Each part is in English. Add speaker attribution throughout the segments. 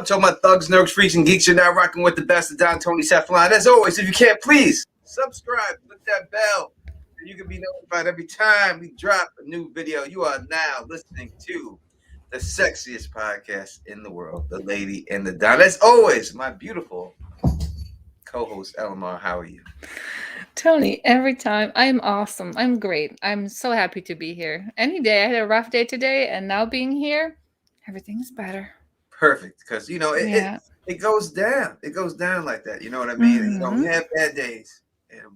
Speaker 1: up to all my thugs, nerds, freaks, and geeks? You're now rocking with the best of Don Tony Cephalon. As always, if you can't, please subscribe, click that bell, and you can be notified every time we drop a new video. You are now listening to the sexiest podcast in the world, The Lady and the Don. As always, my beautiful co-host, Elamar. How are you?
Speaker 2: Tony, every time I'm awesome. I'm great. I'm so happy to be here. Any day, I had a rough day today, and now being here, everything's better.
Speaker 1: Perfect, because you know
Speaker 2: Yeah.
Speaker 1: it goes down. It goes down like that. You know what I mean? You know, we
Speaker 2: Mhm.
Speaker 1: have bad days,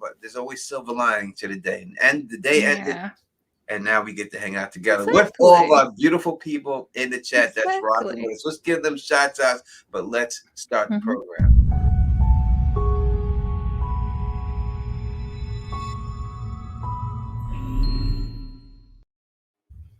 Speaker 1: but there's always silver lining to the day. And the day ended,
Speaker 2: Yeah.
Speaker 1: and now we get to hang out together with all of
Speaker 2: Exactly.
Speaker 1: our beautiful people in the chat that's rocking with
Speaker 2: Exactly.
Speaker 1: us. Let's give them shots out, but let's start the
Speaker 2: Mhm.
Speaker 1: program.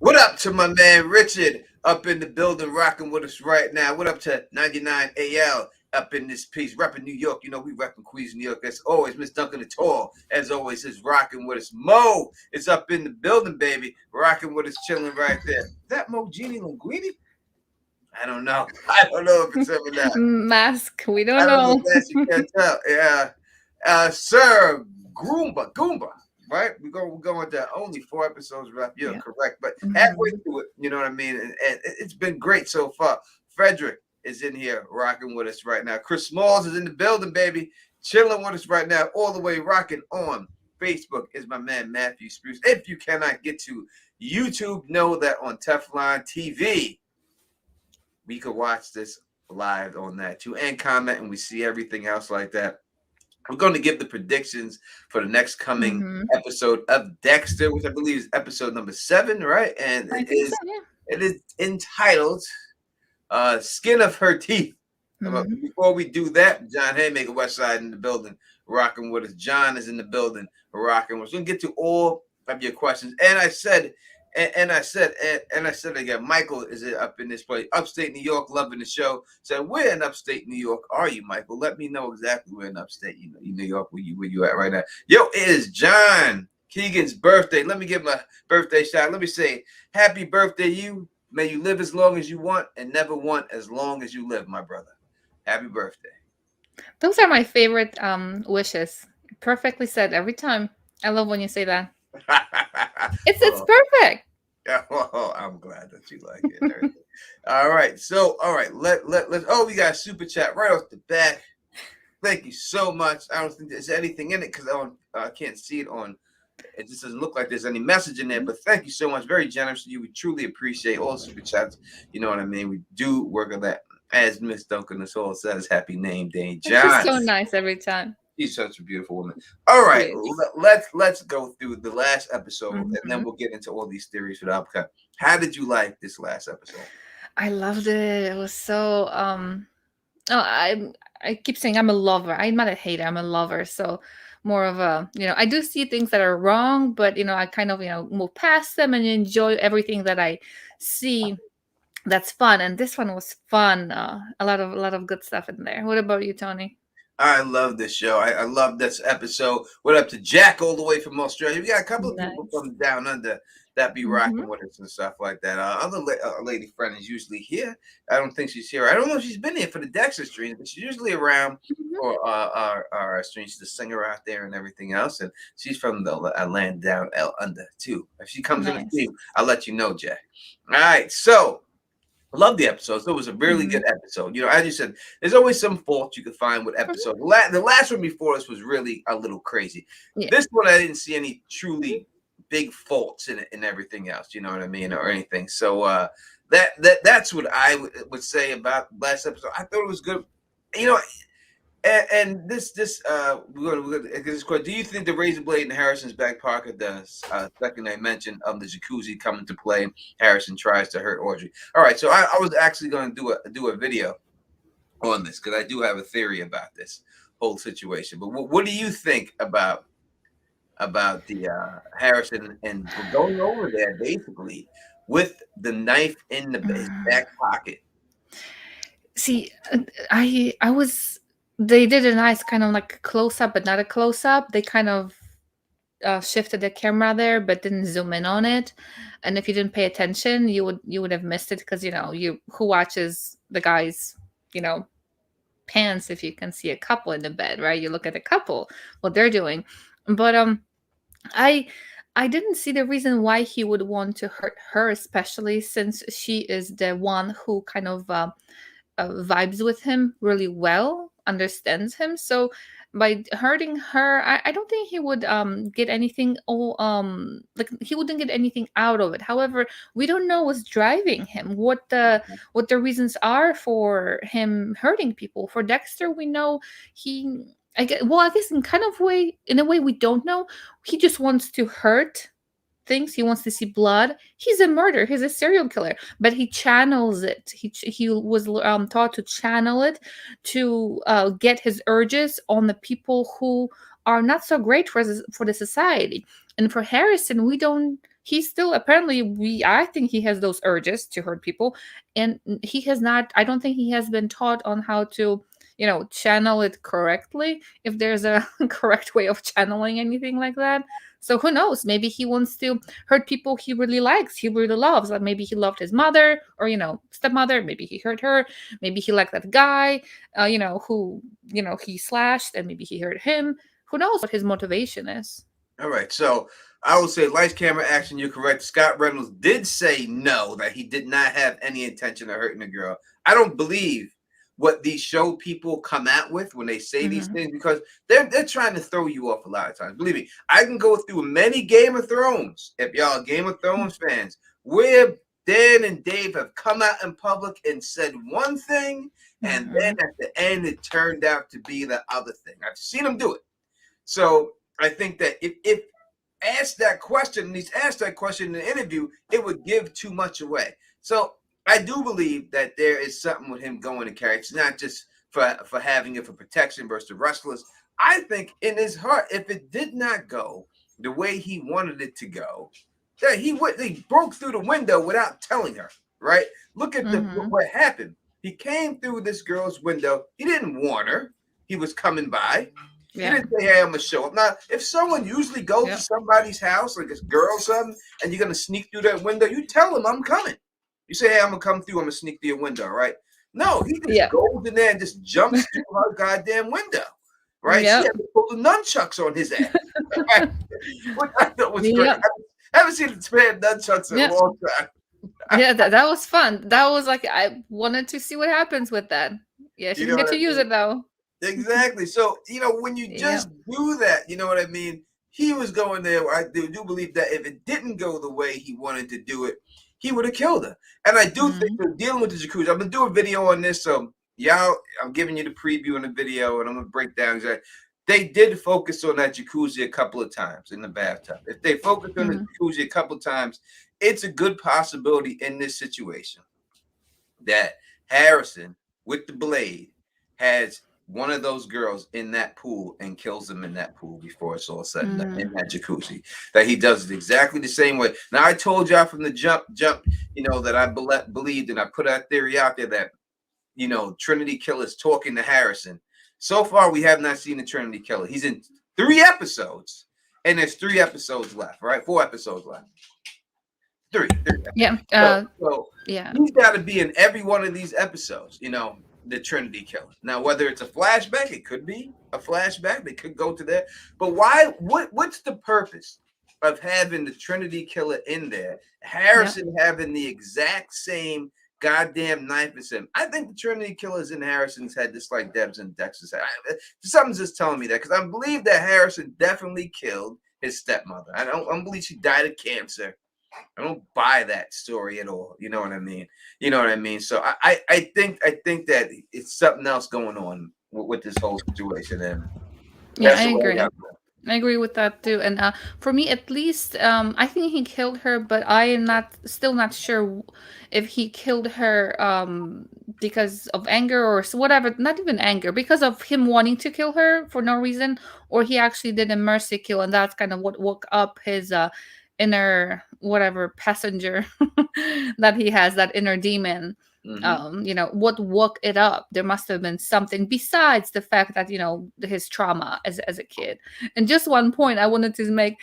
Speaker 1: What up to my man Richard up in the building rocking with us right now? What up to 99 AL up in this piece, repping New York? You know, we repping Queens, New York. As always, Miss Duncan the Tall, as always, is rocking with us. Mo is up in the building, baby, rocking with us, chilling right there. Is that Mo Genie Linguini? I don't know. I don't know if it's him or not.
Speaker 2: Mask. We
Speaker 1: I
Speaker 2: don't
Speaker 1: don't know
Speaker 2: know.
Speaker 1: if that's you can't tell. Yeah. Sir Goomba, right? We're going to only 4 episodes left. You're
Speaker 2: Yeah.
Speaker 1: correct. But halfway
Speaker 2: Mhm.
Speaker 1: through it, you know what I mean? And it's been great so far. Frederick is in here rocking with us right now. Chris Smalls is in the building, baby. Chilling with us right now, all the way rocking on Facebook is my man Matthew Spruce. If you cannot get to YouTube, know that on Teflon TV, we could watch this live on that too and comment, and we see everything else like that. We're going to give the predictions for the next coming
Speaker 2: Mhm.
Speaker 1: episode of Dexter, which I believe is episode number 7, right? And
Speaker 2: I think so.
Speaker 1: it is entitled Skin of Her Teeth.
Speaker 2: Yeah.
Speaker 1: But
Speaker 2: Mhm.
Speaker 1: before we do that, John Haymaker, West Side in the building, rocking with us. John is in the building, rocking with us. We're going to get to all of your questions. And I said again, Michael is up in this place, upstate New York, loving the show. Said, where in upstate New York are you, Michael? Let me know exactly where in upstate New York where you at right now. Yo, it is John Keegan's birthday. Let me give him a birthday shout. Let me say, happy birthday, you. May you live as long as you want and never want as long as you live, my brother. Happy birthday.
Speaker 2: Those are my favorite wishes. Perfectly said every time. I love when you say that. It's
Speaker 1: Well,
Speaker 2: perfect.
Speaker 1: yeah, well, I'm glad that you like it and everything. All right. So, all right. Let's. Oh, we got a super chat right off the bat. Thank you so much. I don't think there's anything in it because I can't see it on. It just doesn't look like there's any message in there. But thank you so much. Very generous of you. We truly appreciate all super chats. You know what I mean? We do work on that. As Miss Duncan the Soul says, happy name day,
Speaker 2: She's
Speaker 1: John.
Speaker 2: so nice every time.
Speaker 1: She's such a beautiful woman. All
Speaker 2: She
Speaker 1: right,
Speaker 2: is.
Speaker 1: let's go through the last episode, and then
Speaker 2: Mhm.
Speaker 1: we'll get into all these theories for the upcut. How did you like this last episode?
Speaker 2: I loved it. It was so oh, I keep saying I'm a lover. I'm not a hater. I'm a lover. So more of a, I do see things that are wrong, but I kind of, move past them and enjoy everything that I see. That's fun. And this one was fun. A lot of good stuff in there. What about you, Tony?
Speaker 1: I love this show. I love this episode. What up to Jack all the way from Australia? We got a couple of people
Speaker 2: Nice.
Speaker 1: from down under that be
Speaker 2: Hmm.
Speaker 1: rocking with us and stuff like that. Other lady friend is usually here. I don't think she's here. I don't know if she's been here for the Dexter streams, but she's usually around
Speaker 2: Hmm.
Speaker 1: for our streams. She's a singer out there and everything else. And she's from the land down under too. If she comes in the
Speaker 2: Nice.
Speaker 1: stream, I'll let you know, Jack. All right. So I love the episode. So it was a really
Speaker 2: Hmm.
Speaker 1: good episode. You know, as you said, there's always some faults you could find with
Speaker 2: Hmm.
Speaker 1: episode. The last one before us was really a little crazy.
Speaker 2: Yeah.
Speaker 1: This one, I didn't see any truly big faults in it and everything else. You know what I mean, or anything. So that's what I would say about last episode. I thought it was good. You know, and this we're gonna get this question. Do you think the razor blade in Harrison's back pocket, the second I mentioned of the jacuzzi coming to play, Harrison tries to hurt Audrey? All right, so I was actually going to do a video on this because I do have a theory about this whole situation. But what do you think about the Harrison and going over there basically with the knife in his back pocket?
Speaker 2: See, I was. They did a nice kind of like close up, but not a close up. They kind of shifted the camera there, but didn't zoom in on it. And if you didn't pay attention, you would have missed it because you who watches the guys you know, pants if you can see a couple in the bed, right? You look at the couple, what they're doing. But I I didn't see the reason why he would want to hurt her, especially since she is the one who kind of vibes with him really well, understands him. So by hurting her, I don't think he would get anything. Oh, like he wouldn't get anything out of it. However, we don't know what's driving him, what the reasons are for him hurting people. For Dexter, we know he. I guess in a way we don't know. He just wants to hurt things. He wants to see blood. He's a murderer. He's a serial killer, but he channels it. He was taught to channel it to get his urges on the people who are not so great for the society. And for Harrison, we don't. He still apparently we. I think he has those urges to hurt people, and he has not. I don't think he has been taught on how to, channel it correctly, if there's a correct way of channeling anything like that. So who knows? Maybe he wants to hurt people he really likes, he really loves. Like maybe he loved his mother or, stepmother. Maybe he hurt her. Maybe he liked that guy, who, he slashed, and maybe he hurt him. Who knows what his motivation is?
Speaker 1: All right. So I will say lights, camera, action. You're correct. Scott Reynolds did say no, that he did not have any intention of hurting a girl. I don't believe what these show people come out with when they say these things, because they're trying to throw you off a lot of times. Believe me, I can go through many Game of Thrones, if y'all are Game of Thrones fans, where Dan and Dave have come out in public and said one thing, and then at the end it turned out to be the other thing. I've seen them do it. So I think that if asked that question, and he's asked that question in the interview, it would give too much away. So I do believe that there is something with him going to character. It's not just for having it for protection versus the wrestlers. I think in his heart, if it did not go the way he wanted it to go, that he broke through the window without telling her, right? Look at what happened. He came through this girl's window. He didn't warn her he was coming by. Yeah. He didn't say, hey, I'm going to show up. Now, if someone usually goes to somebody's house, like this girl or something, and you're going to sneak through that window, you tell them I'm coming. You say, hey, I'm going to come through. I'm going to sneak through your window, right? No, he just goes in there and just jumps through her goddamn window, right? She had to pull the nunchucks on his ass. Right? Which I thought was great. I haven't seen the man nunchucks in a long time.
Speaker 2: Yeah, that was fun. That was like, I wanted to see what happens with that. Yeah, she didn't get to use it, though.
Speaker 1: Exactly. So, when you just do that, you know what I mean? He was going there. I do believe that if it didn't go the way he wanted to do it, he would have killed her. And I do think we're dealing with the jacuzzi. I'm going to do a video on this. So, y'all, I'm giving you the preview in the video, and I'm going to break down exactly. They did focus on that jacuzzi a couple of times in the bathtub. If they focus on the jacuzzi a couple of times, it's a good possibility in this situation that Harrison, with the blade, has one of those girls in that pool and kills them in that pool before it's all said and done, in that jacuzzi. That he does it exactly the same way. Now, I told y'all from the jump, that I believed, and I put that theory out there that, Trinity Killer is talking to Harrison. So far, we have not seen the Trinity Killer. He's in 3 episodes, and there's 3 episodes left, right? 4 episodes left. 3.
Speaker 2: Yeah.
Speaker 1: He's got to be in every one of these episodes, the Trinity Killer. Now, whether it's a flashback, it could be a flashback. They could go to that. But why? What's the purpose of having the Trinity Killer in there? Harrison having the exact same goddamn knife as him. I think the Trinity Killer is in Harrison's head, just like Deb's in Dexter's head. Something's just telling me that, because I believe that Harrison definitely killed his stepmother. I don't believe she died of cancer. I don't buy that story at all. You know what I mean? So I think that it's something else going on with this whole situation. And
Speaker 2: I agree. I agree with that too. And for me, at least, I think he killed her, but I am still not sure if he killed her because of anger or whatever. Not even anger, because of him wanting to kill her for no reason, or he actually did a mercy kill, and that's kind of what woke up his inner whatever passenger that he has, that inner demon. What woke it up? There must have been something besides the fact that his trauma as a kid. And just one point I wanted to make,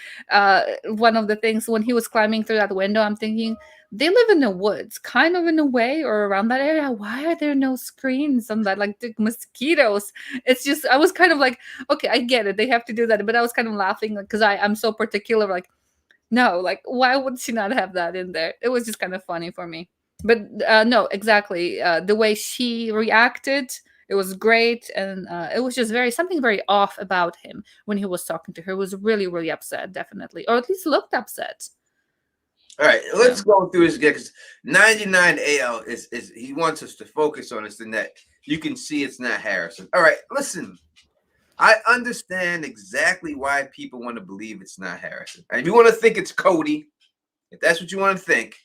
Speaker 2: one of the things when he was climbing through that window, I'm thinking they live in the woods, kind of in a way, or around that area. Why are there no screens on that? Like the mosquitoes. It's just, I was kind of like, okay, I get it. They have to do that. But I was kind of laughing because I'm so particular. Like, no, like, why would she not have that in there? It was just kind of funny for me. But no, exactly. The way she reacted, it was great. And it was just something very off about him when he was talking to her. He was really, really upset, definitely. Or at least looked upset.
Speaker 1: All right, let's go through this again because 99 AL is he wants us to focus on this and that you can see it's not Harrison. All right, listen. I understand exactly why people want to believe it's not Harrison. And if you want to think it's Cody, if that's what you want to think,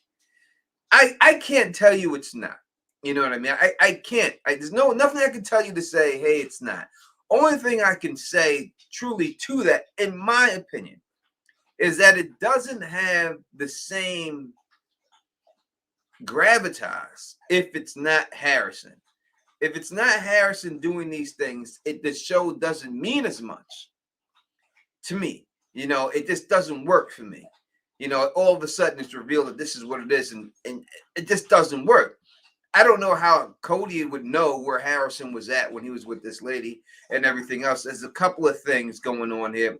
Speaker 1: I can't tell you it's not. You know what I mean? I can't. There's nothing I can tell you to say, hey, it's not. Only thing I can say truly to that, in my opinion, is that it doesn't have the same gravitas if it's not Harrison. If it's not Harrison doing these things, the show doesn't mean as much to me. You know, it just doesn't work for me. You know, all of a sudden it's revealed that this is what it is, and it just doesn't work. I don't know how Cody would know where Harrison was at when he was with this lady and everything else. There's a couple of things going on here.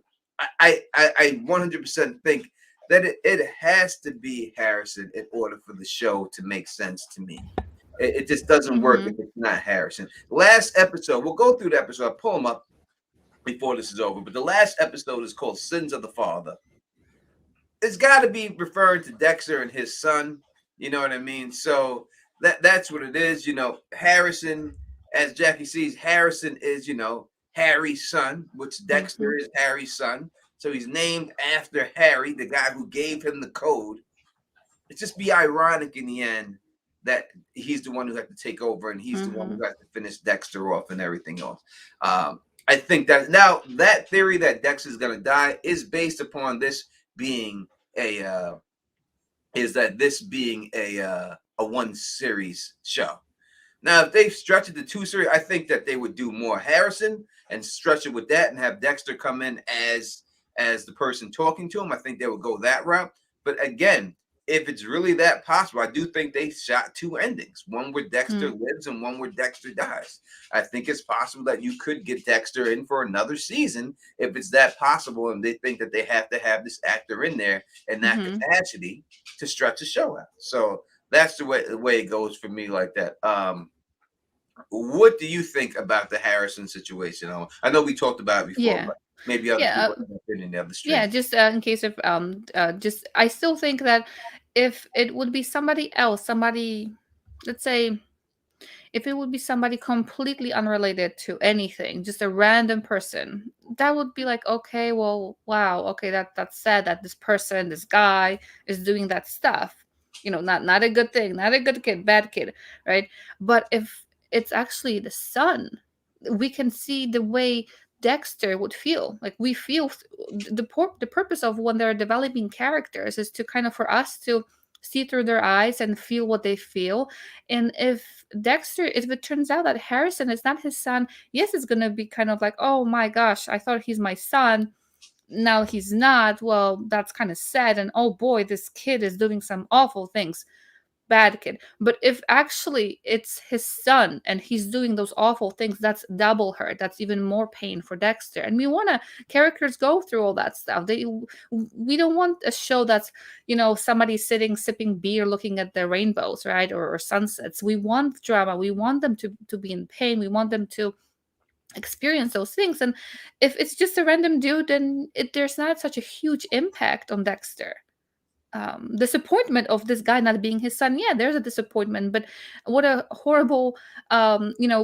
Speaker 1: I 100% think that it has to be Harrison in order for the show to make sense to me. It just doesn't work if it's not Harrison. Last episode, we'll go through the episode. I'll pull them up before this is over. But the last episode is called Sins of the Father. It's got to be referring to Dexter and his son. You know what I mean? So that's what it is. You know, Harrison, as Jackie sees, Harrison is, you know, Harry's son, which Dexter is Harry's son. So he's named after Harry, the guy who gave him the code. It's just be ironic in the end that he's the one who had to take over and he's the one who had to finish Dexter off and everything else. I think that now that theory that Dexter's going to die is based upon this being a one series show. Now, if they stretch it to 2 series, I think that they would do more Harrison and stretch it with that and have Dexter come in as the person talking to him. I think they would go that route. But again, if it's really that possible, I do think they shot 2 endings, one where Dexter lives and one where Dexter dies. I think it's possible that you could get Dexter in for another season if it's that possible, and they think that they have to have this actor in there in that capacity to stretch the show out. So that's the way it goes for me like that. What do you think about the Harrison situation? I know we talked about it before, but maybe other people have been in the other stream.
Speaker 2: Yeah, just in case of just I still think that if it would be somebody else, let's say if it would be somebody completely unrelated to anything, just a random person, that would be like, okay, well, wow, okay, that's sad that this person, this guy is doing that stuff. You know, not a good thing, not a good kid, bad kid, right? But if it's actually the son, we can see the way Dexter would feel. Like we feel the purpose of when they're developing characters is to kind of for us to see through their eyes and feel what they feel. And if it turns out that Harrison is not his son, yes, it's gonna be kind of like, oh my gosh, I thought he's my son. Now he's not. Well, that's kind of sad. And oh boy, this kid is doing some awful things. Bad kid. But if actually it's his son and he's doing those awful things, that's double hurt. That's even more pain for Dexter. And we want characters go through all that stuff. We don't want a show that's, you know, somebody sitting sipping beer looking at the rainbows, right, or sunsets. We want drama. We want them to be in pain. We want them to experience those things. And if it's just a random dude, then there's not such a huge impact on Dexter. Disappointment of this guy not being his son, yeah, there's a disappointment, but what a horrible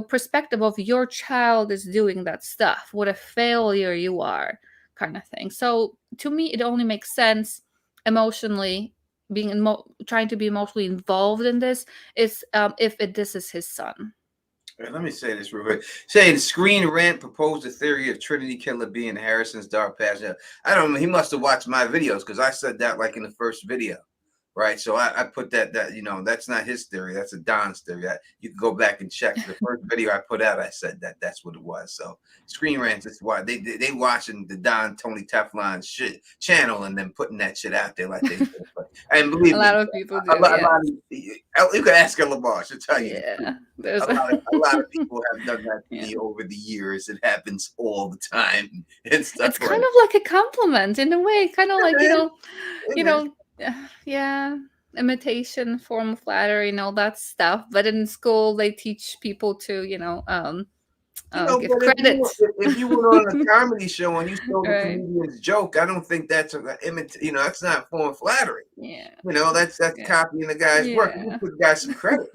Speaker 2: perspective of your child is doing that stuff, what a failure you are, kind of thing. So to me it only makes sense emotionally, trying to be emotionally involved in this is if this is his son.
Speaker 1: Let me say this real quick. Saying Screen Rant proposed a theory of Trinity Killer being Harrison's dark past. I don't know. He must have watched my videos because I said that like in the first video. right? So I put that that's not his theory. That's a Don's theory. You can go back and check the first video I put out. I said that's what it was. So Screen Rants is why they watching the Don Tony Teflon shit channel and then putting that shit out there like they did. And
Speaker 2: A
Speaker 1: believe
Speaker 2: lot
Speaker 1: me,
Speaker 2: of people
Speaker 1: a
Speaker 2: do,
Speaker 1: lot, a
Speaker 2: yeah.
Speaker 1: lot of you can ask Lamar. She'll tell you the truth.
Speaker 2: Yeah. There's
Speaker 1: A lot of people have done that to
Speaker 2: yeah.
Speaker 1: me over the years. It happens all the time and stuff
Speaker 2: It's
Speaker 1: like
Speaker 2: kind
Speaker 1: that.
Speaker 2: of like a compliment in a way, kind of like,
Speaker 1: It is.
Speaker 2: you
Speaker 1: It is.
Speaker 2: know, yeah, imitation, form of flattery and all that stuff. But in school, they teach people to, give
Speaker 1: But
Speaker 2: credit.
Speaker 1: if you went on a comedy show and you stole the
Speaker 2: Right.
Speaker 1: comedian's joke, I don't think that's that's not a form of flattery.
Speaker 2: Yeah.
Speaker 1: That's
Speaker 2: Yeah.
Speaker 1: copying the guy's work. You
Speaker 2: Yeah.
Speaker 1: give the guy some credit.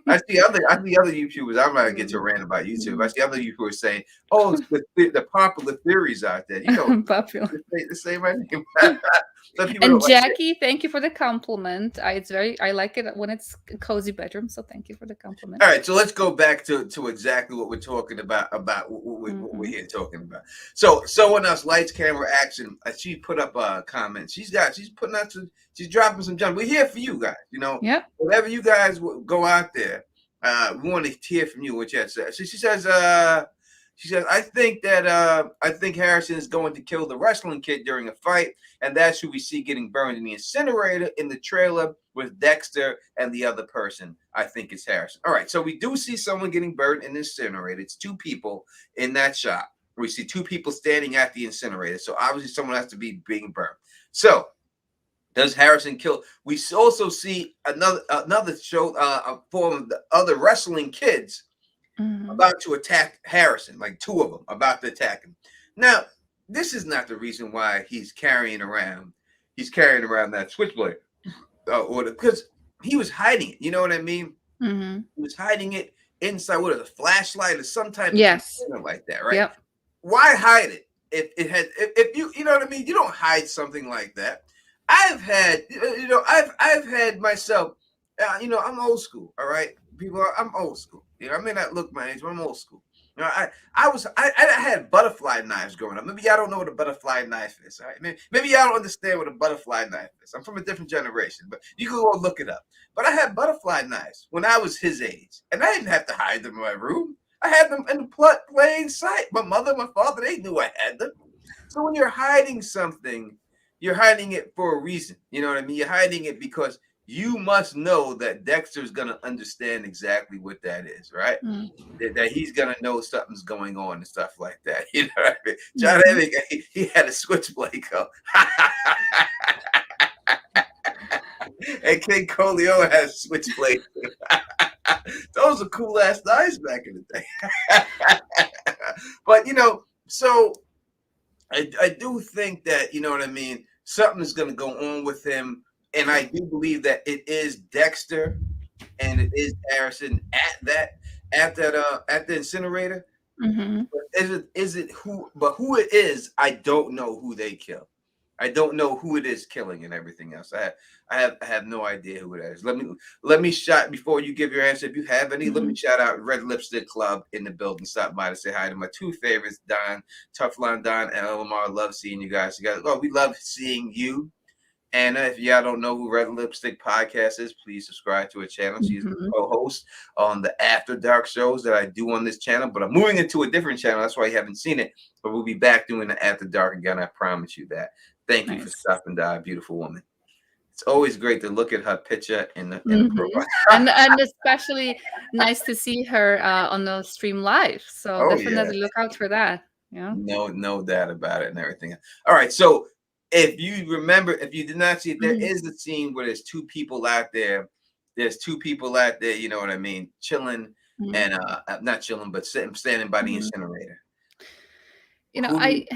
Speaker 1: I see other YouTubers. I'm not gonna get to a
Speaker 2: Mm.
Speaker 1: rant about YouTube. I
Speaker 2: Mm.
Speaker 1: see other YouTubers saying, "Oh, it's the popular theories out there."
Speaker 2: Popular.
Speaker 1: The same my name. Some people
Speaker 2: And
Speaker 1: don't like it.
Speaker 2: Jackie, thank you for the compliment. I like it when it's a cozy bedroom, so thank you for the compliment.
Speaker 1: All right, so let's go back to exactly what we're talking about what we're
Speaker 2: Mhm.
Speaker 1: here talking about. So someone else, lights, camera, action. She put up a comment. She's putting out she's dropping some gems. We're here for you guys.
Speaker 2: Yep.
Speaker 1: Whatever you guys go out there, we want to hear from you. What you have to say. So she says, I think Harrison is going to kill the wrestling kid during a fight, and that's who we see getting burned in the incinerator in the trailer with Dexter and the other person. I think it's Harrison. All right, so we do see someone getting burned in the incinerator. It's two people in that shot. We see two people standing at the incinerator. So obviously someone has to be being burned. So does Harrison kill? We also see another show for the other wrestling kids about to attack Harrison, like two of them about to attack him. Now, this is not the reason why he's carrying around that switchblade, or because he was hiding it. You know what I mean?
Speaker 2: Mm-hmm.
Speaker 1: He was hiding it inside a flashlight or some type of
Speaker 2: Yes.
Speaker 1: container like that, right?
Speaker 2: Yep.
Speaker 1: Why hide it if you know what I mean? You don't hide something like that. I've had myself. I'm old school. All right, people. I'm old school. I may not look my age, but I'm old school. I had butterfly knives growing up. Maybe y'all don't know what a butterfly knife is. All right, maybe y'all don't understand what a butterfly knife is. I'm from a different generation, but you can go look it up. But I had butterfly knives when I was his age, and I didn't have to hide them in my room. I had them in plain sight. My mother, my father, they knew I had them. So when you're hiding something, you're hiding it for a reason. You know what I mean? You're hiding it because you must know that Dexter's going to understand exactly what that is, right? That he's going to know something's going on and stuff like that. You know what I mean? John Hennig, he had a switchblade go. And King Coleon has a switchblade. Those are cool ass knives back in the day. But so I do think that, you know what I mean, something is going to go on with him, and I do believe that it is Dexter and it is Harrison at the incinerator.
Speaker 2: Mm-hmm.
Speaker 1: But is it who? But who it is, I don't know who they kill. I don't know who it is killing and everything else. I have no idea who it is. Let me shout before you give your answer. If you have any, let me shout out Red Lipstick Club in the building. Stop by to say hi to my two favorites, Don, Teflon Don, and Lamar. Love seeing you guys together. Oh, we love seeing you. And if y'all don't know who Red Lipstick Podcast is, please subscribe to her channel. She's the co-host on the After Dark shows that I do on this channel. But I'm moving into a different channel. That's why you haven't seen it. But we'll be back doing the After Dark again. I promise you that. Thank you for stopping by, beautiful woman. It's always great to look at her picture in the profile.
Speaker 2: and especially nice to see her on the stream live. So definitely look out for that. Yeah.
Speaker 1: No doubt about it and everything. All right. So if you remember, if you did not see it, there is a scene where there's two people out there. There's two people out there, you know what I mean, chilling and not chilling, but standing by the incinerator.
Speaker 2: I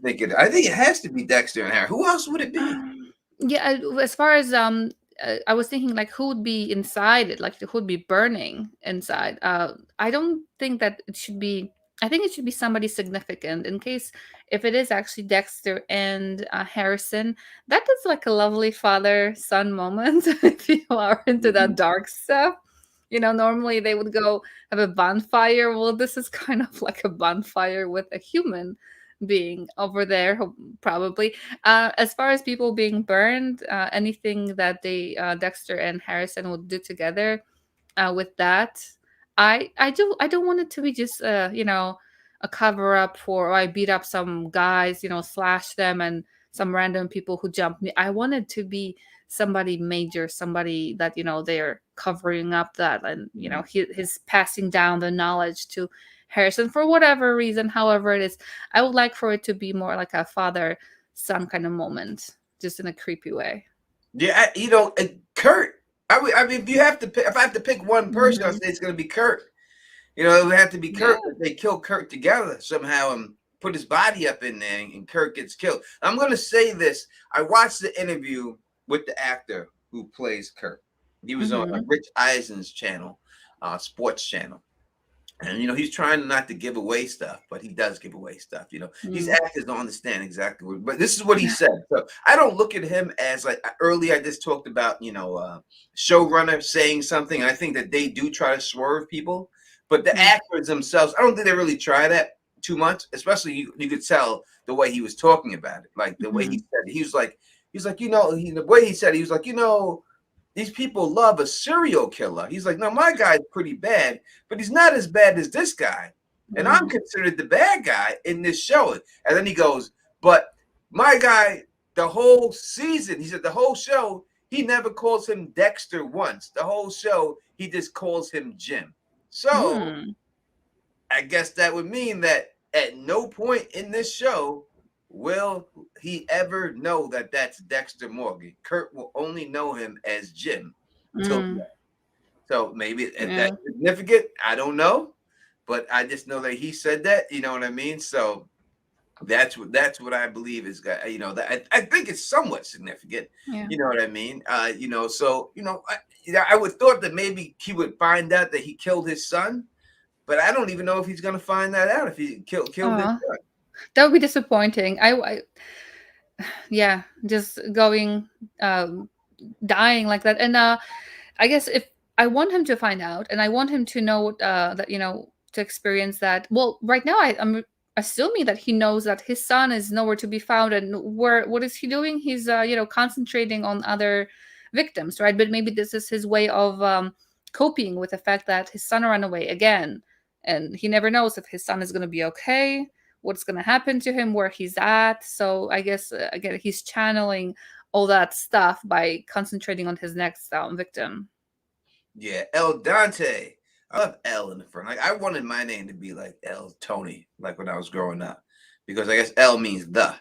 Speaker 1: think it. I think it has to be Dexter and Harry. Who else would it be?
Speaker 2: Yeah, as far as I was thinking like who would be inside it, like who would be burning inside. I don't think that it should be. I think it should be somebody significant in case if it is actually Dexter and Harrison. That is like a lovely father-son moment. If you are into that dark stuff, normally they would go have a bonfire. Well, this is kind of like a bonfire with a human being over there, probably. As far as people being burned, anything that they Dexter and Harrison would do together, with that, I don't want it to be just a cover up for, or I beat up some guys, slash them, and some random people who jump me. I want it to be somebody major, somebody that they're covering up that, and he's passing down the knowledge to Harrison for whatever reason, however it is. I would like for it to be more like a father son kind of moment, just in a creepy way.
Speaker 1: Yeah, Kurt. I mean, if you have to pick, if I have to pick one person, I'll
Speaker 2: Hmm.
Speaker 1: say it's going to be Kurt. It would have to be
Speaker 2: Yeah.
Speaker 1: Kurt. If they kill Kurt together somehow and put his body up in there, and Kurt gets killed. I'm going to say this. I watched the interview with the actor who plays Kurt. He was on
Speaker 2: Hmm.
Speaker 1: Rich Eisen's channel, sports channel. And he's trying not to give away stuff, but he does give away stuff. These
Speaker 2: Mm.
Speaker 1: actors don't understand exactly what, but this is what he said. So I don't look at him as, like, earlier I just talked about, showrunner saying something. And I think that they do try to swerve people, but the
Speaker 2: Yeah.
Speaker 1: actors themselves, I don't think they really try that too much. Especially you could tell the way he was talking about it, like the way he
Speaker 2: Hmm.
Speaker 1: said it. He was like, the way he said it, he was like, these people love a serial killer. He's like, no, my guy's pretty bad, but he's not as bad as this guy. And I'm
Speaker 2: Mm.
Speaker 1: considered the bad guy in this show. And then he goes, but my guy, the whole season, he said the whole show, he never calls him Dexter once. The whole show, he just calls him Jim. So
Speaker 2: Mm.
Speaker 1: I guess that would mean that at no point in this show will he ever know that that's Dexter Morgan. Kurt will only know him as Jim till the
Speaker 2: Mm.
Speaker 1: end. So maybe if
Speaker 2: Yeah.
Speaker 1: that's significant, I don't know, but I just know that he said that. You know what I mean? So that's what I believe is, that I think it's somewhat significant.
Speaker 2: Yeah.
Speaker 1: You know what I mean? So I would thought that maybe he would find out that he killed his son, but I don't even know if he's going to find that out if he killed his
Speaker 2: Oh,
Speaker 1: son.
Speaker 2: that would be disappointing. Yeah, just going, um, dying like that. And I guess if I want him to find out, and I want him to know that, to experience that. Well, right now I'm assuming that he knows that his son is nowhere to be found, and what is he doing? He's concentrating on other victims, right? But maybe this is his way of coping with the fact that his son ran away again, and he never knows if his son is going to be okay, what's going to happen to him, where he's at. So I guess again, he's channeling all that stuff by concentrating on his next victim.
Speaker 1: Yeah, El Dante. I love L in the front. Like, I wanted my name to be like El Tony, like when I was growing up, because I guess L means the.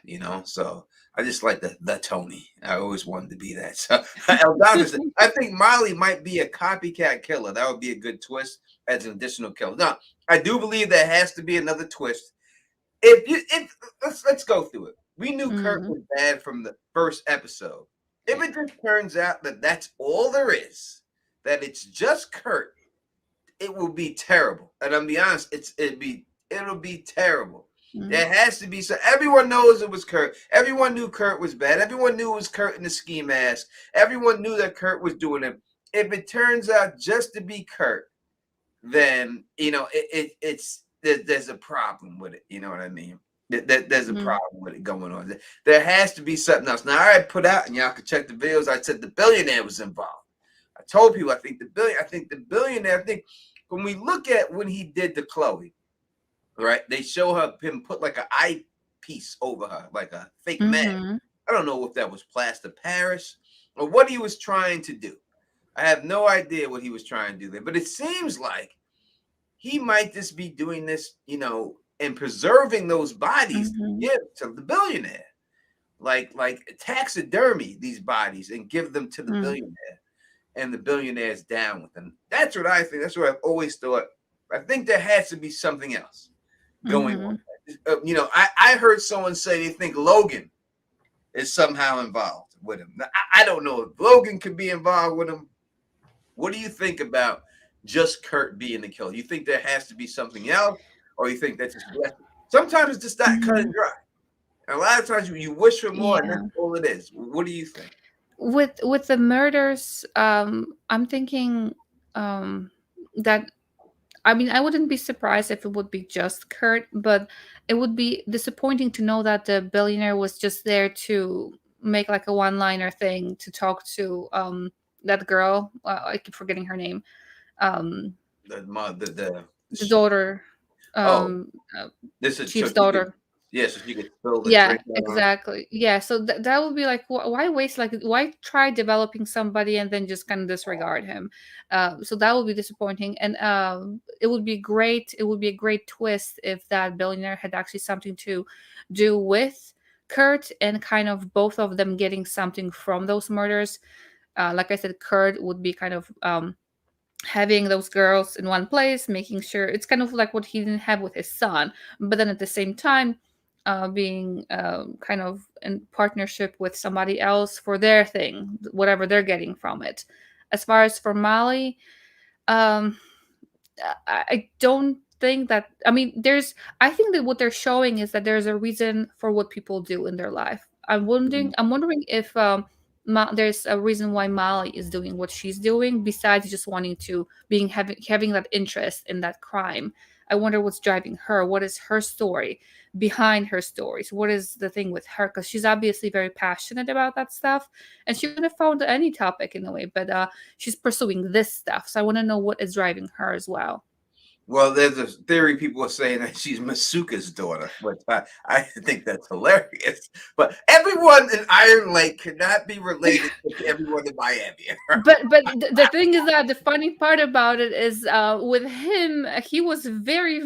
Speaker 1: So I just like the Tony. I always wanted to be that. So El Dante. I think Molly might be a copycat killer. That would be a good twist as an additional killer. Now, I do believe there has to be another twist. If let's go through it. We knew Kurt
Speaker 2: Mm,
Speaker 1: was bad from the first episode. If
Speaker 2: yeah.
Speaker 1: it just turns out that that's all there is, that it's just Kurt, it will be terrible. And I'll be honest, it'll be terrible.
Speaker 2: Mm,
Speaker 1: There has to be, so everyone knows it was Kurt. Everyone knew Kurt was bad. Everyone knew it was Kurt in the ski mask. Everyone knew that Kurt was doing it. If it turns out just to be Kurt, then there's a problem with it. You know what I mean? There's a
Speaker 2: mm,
Speaker 1: problem with it going on. There has to be something else. Now, I put out, and y'all can check the videos. I said the billionaire was involved. I told people I think the billionaire. I think when we look at when he did to Chloe, right? They show him put like an eyepiece over her, like a fake mask.
Speaker 2: mhm,
Speaker 1: I don't know if that was plaster Paris or what he was trying to do. I have no idea what he was trying to do there, but it seems like he might just be doing this, and preserving those bodies to
Speaker 2: mhm,
Speaker 1: give to the billionaire, like taxidermy these bodies and give them to the
Speaker 2: mm,
Speaker 1: billionaire, and the billionaire's down with them. That's what I think. That's what I've always thought. I think there has to be something else going on.
Speaker 2: mhm.
Speaker 1: I heard someone say they think Logan is somehow involved with him. Now, I don't know if Logan could be involved with him. What do you think about just Kurt being the killer? You think there has to be something else, or you think that's just sometimes it's just that cut
Speaker 2: Mhm.
Speaker 1: and dry. And a lot of times you wish for more, and that's
Speaker 2: Yeah.
Speaker 1: all it is. What do you think?
Speaker 2: With the murders, I'm thinking, that I mean, I wouldn't be surprised if it would be just Kurt, but it would be disappointing to know that the billionaire was just there to make like a one-liner thing to talk to that girl. I keep forgetting her name. Um, the daughter,
Speaker 1: oh,
Speaker 2: um, uh,
Speaker 1: this is so
Speaker 2: chief's
Speaker 1: she could,
Speaker 2: daughter.
Speaker 1: yeah, so she could spill the
Speaker 2: Yeah,
Speaker 1: drink on her.
Speaker 2: exactly. Yeah, so that would be like, why waste? Like, why try developing somebody and then just kind of disregard him? So that would be disappointing, and it would be great. It would be a great twist if that billionaire had actually something to do with Kurt, and kind of both of them getting something from those murders. Like I said, Kurt would be kind of having those girls in one place, making sure it's kind of like what he didn't have with his son, but then at the same time, being kind of in partnership with somebody else for their thing, whatever they're getting from it. As far as for Molly, um, I don't think that. I mean, I think that what they're showing is that there's a reason for what people do in their life. I'm wondering.
Speaker 1: Mhm.
Speaker 2: I'm wondering if there's a reason why Molly is doing what she's doing besides just wanting to having that interest in that crime. I wonder what's driving her. What is her story behind her stories? What is the thing with her? Because she's obviously very passionate about that stuff, and she could have found any topic in a way, but she's pursuing this stuff. So I want to know what is driving her as well.
Speaker 1: Well, there's a theory people are saying that she's Masuka's daughter, but I think that's hilarious. But everyone in Iron Lake cannot be related to everyone in Miami.
Speaker 2: But the thing is that the funny part about it is with him, he was very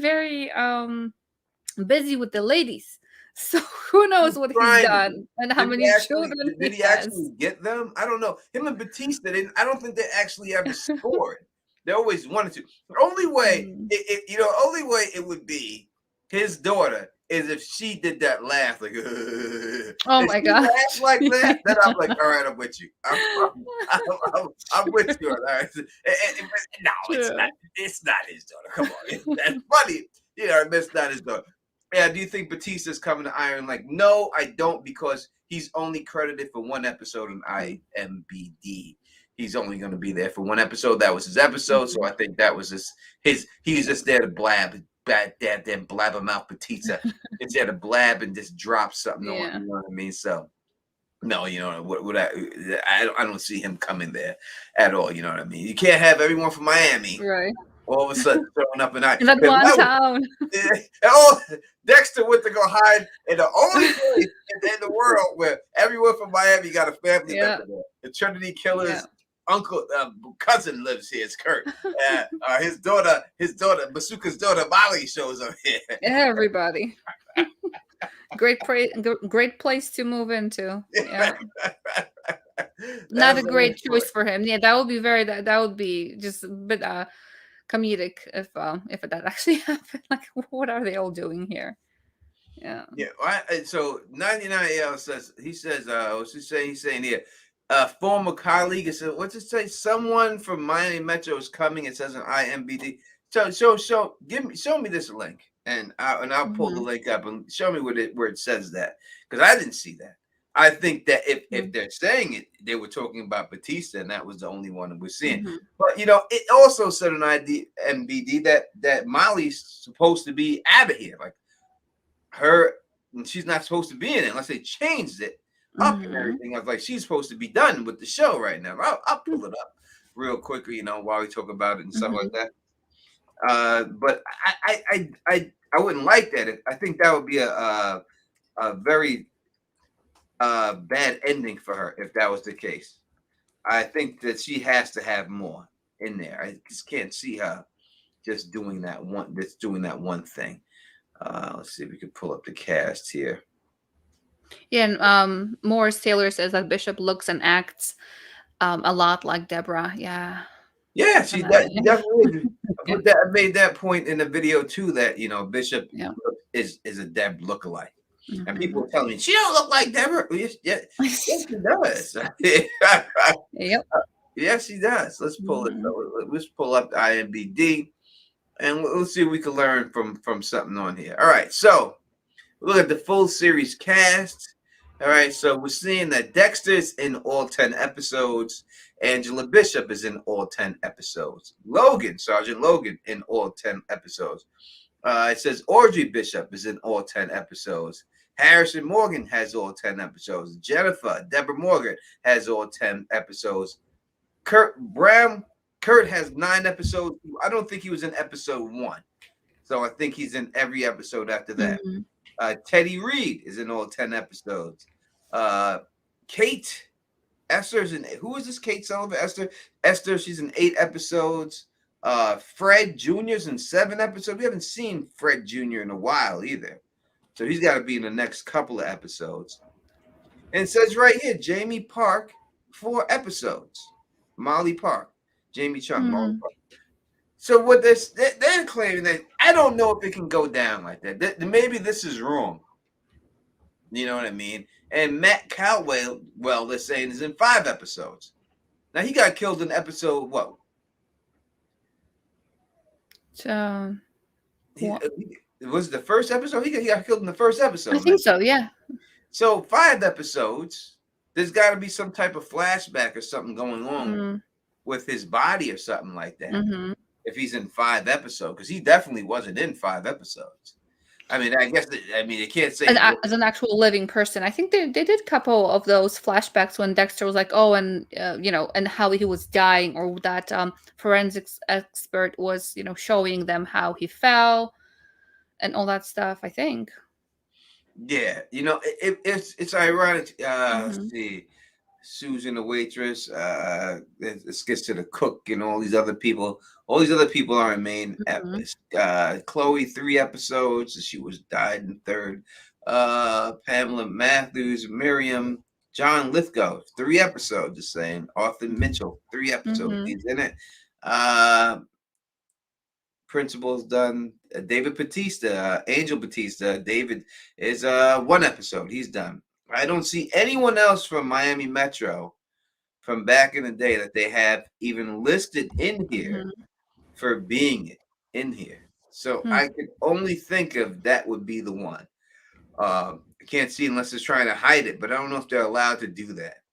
Speaker 2: busy with the ladies. So who
Speaker 1: He's
Speaker 2: knows what he's
Speaker 1: trying to
Speaker 2: done
Speaker 1: do.
Speaker 2: and how many children
Speaker 1: Did
Speaker 2: he
Speaker 1: he
Speaker 2: has.
Speaker 1: actually get them? I don't know. Him and Batista, I don't think they actually ever scored. They always wanted to. The only way,
Speaker 2: Mm.
Speaker 1: only way it would be his daughter is if she did that laugh, like,
Speaker 2: Oh
Speaker 1: if
Speaker 2: my
Speaker 1: she laughed
Speaker 2: gosh.
Speaker 1: like that, then I'm like, all right, I'm with you. I'm with you. All right. No, it's not.
Speaker 2: True.
Speaker 1: It's not his daughter. Come on, that's funny. It's not his daughter. Yeah, do you think Batista's coming to Iron? Like, no, I don't, because he's only credited for one episode on IMBD. He's only going to be there for one episode. That was his episode, so I think that was his. He's just there to blab, bad dad, then blabbermouth Batista. It's there to blab and just drop something on.
Speaker 2: Yeah.
Speaker 1: You know what I mean? So, no, what I don't see him coming there at all. You know what I mean? You can't have everyone from Miami
Speaker 2: Right.
Speaker 1: all of a sudden showing up in I.
Speaker 2: In that one town.
Speaker 1: Oh, Dexter went to go hide in the only place in the world where everyone from Miami got a family
Speaker 2: Yeah.
Speaker 1: member there. The Trinity Killer's
Speaker 2: Yeah.
Speaker 1: uncle, cousin lives here. It's Kurt. His daughter, Masuka's daughter, Molly, shows up here.
Speaker 2: Everybody. Great place to move into. Yeah. Not a great choice for him. Yeah, that would be that would be just a bit comedic if that actually happened. Like, what are they all doing here? Yeah.
Speaker 1: Yeah. So 99L says what's he saying? He's saying here, former colleague. It says, what's it say? Someone from Miami Metro is coming. It says on IMBD. Show me this link, and I'll pull the link up and show me where it says that, because I didn't see that. I think that if they're saying it, they were talking about Batista, and that was the only one that we're seeing. But it also said on IMBD that Molly's supposed to be out of here, like her. She's not supposed to be in it unless they changed it up and everything. I was like, she's supposed to be done with the show right now. I'll pull it up real quickly, while we talk about it and stuff like that. But I wouldn't like that. I think that would be a very bad ending for her if that was the case. I think that she has to have more in there. I just can't see her just doing that one thing. Let's see if we can pull up the cast here.
Speaker 2: Yeah, and Morris Taylor says that Bishop looks and acts a lot like Deborah. Yeah.
Speaker 1: Yeah, she definitely I made that point in the video too, that Bishop is a Deb lookalike. And people are telling me she don't look like Deborah. Yes, she does.
Speaker 2: Yep.
Speaker 1: Yes, she does. Let's pull it. Let's pull up the IMBD, and let's see if we can learn from something on here. All right, so look at the full series cast. All right, so we're seeing that Dexter's in all 10 episodes. Angela Bishop is in all 10 episodes. Logan, Sergeant Logan, in all 10 episodes. It says Audrey Bishop is in all 10 episodes. Harrison Morgan has all 10 episodes. Deborah Morgan has all 10 episodes. Kurt has 9 episodes. I don't think he was in episode 1. So I think he's in every episode after that.
Speaker 2: Mhm.
Speaker 1: Teddy Reed is in all 10 episodes. Kate Esther's in. Who is this? Kate Sullivan. Esther. She's in 8 episodes. Fred Jr.'s in 7 episodes. We haven't seen Fred Jr. in a while either, so he's got to be in the next couple of episodes. And it says right here, Jamie Park, 4 episodes. Molly Park, Jamie Chung, Molly
Speaker 2: Mhm.
Speaker 1: Park. So what they're claiming that I don't know if it can go down like that. Maybe this is wrong. You know what I mean? And Matt Caldwell, well, they're saying is in 5 episodes. Now he got killed in episode what?
Speaker 2: So, what?
Speaker 1: It was the first episode. He got killed in the first episode.
Speaker 2: I think so. Yeah.
Speaker 1: So 5 episodes. There's got to be some type of flashback or something going on with his body or something like that.
Speaker 2: Mm-hmm.
Speaker 1: If he's in 5 episodes, because he definitely wasn't in 5 episodes. I mean, I guess they can't say
Speaker 2: As an actual living person. I think they did a couple of those flashbacks when Dexter was like, oh, and and how he was dying, or that forensics expert was showing them how he fell and all that stuff, I think.
Speaker 1: Yeah, it's ironic. Let's
Speaker 2: Mm-hmm.
Speaker 1: see, Susan the waitress. This gets to the cook and all these other people. All these other people are in main. Chloe 3 episodes. She was died in 3rd. Pamela Matthews, Miriam, John Lithgow 3 episodes. The same. Arthur Mitchell 3 episodes.
Speaker 2: Mm-hmm.
Speaker 1: He's in it. Principal's done. David Batista, Angel Batista. David is 1 episode. He's done. I don't see anyone else from Miami Metro from back in the day that they have even listed in here for being in here. So I can only think of that would be the one. I can't see unless it's trying to hide it, but I don't know if they're allowed to do that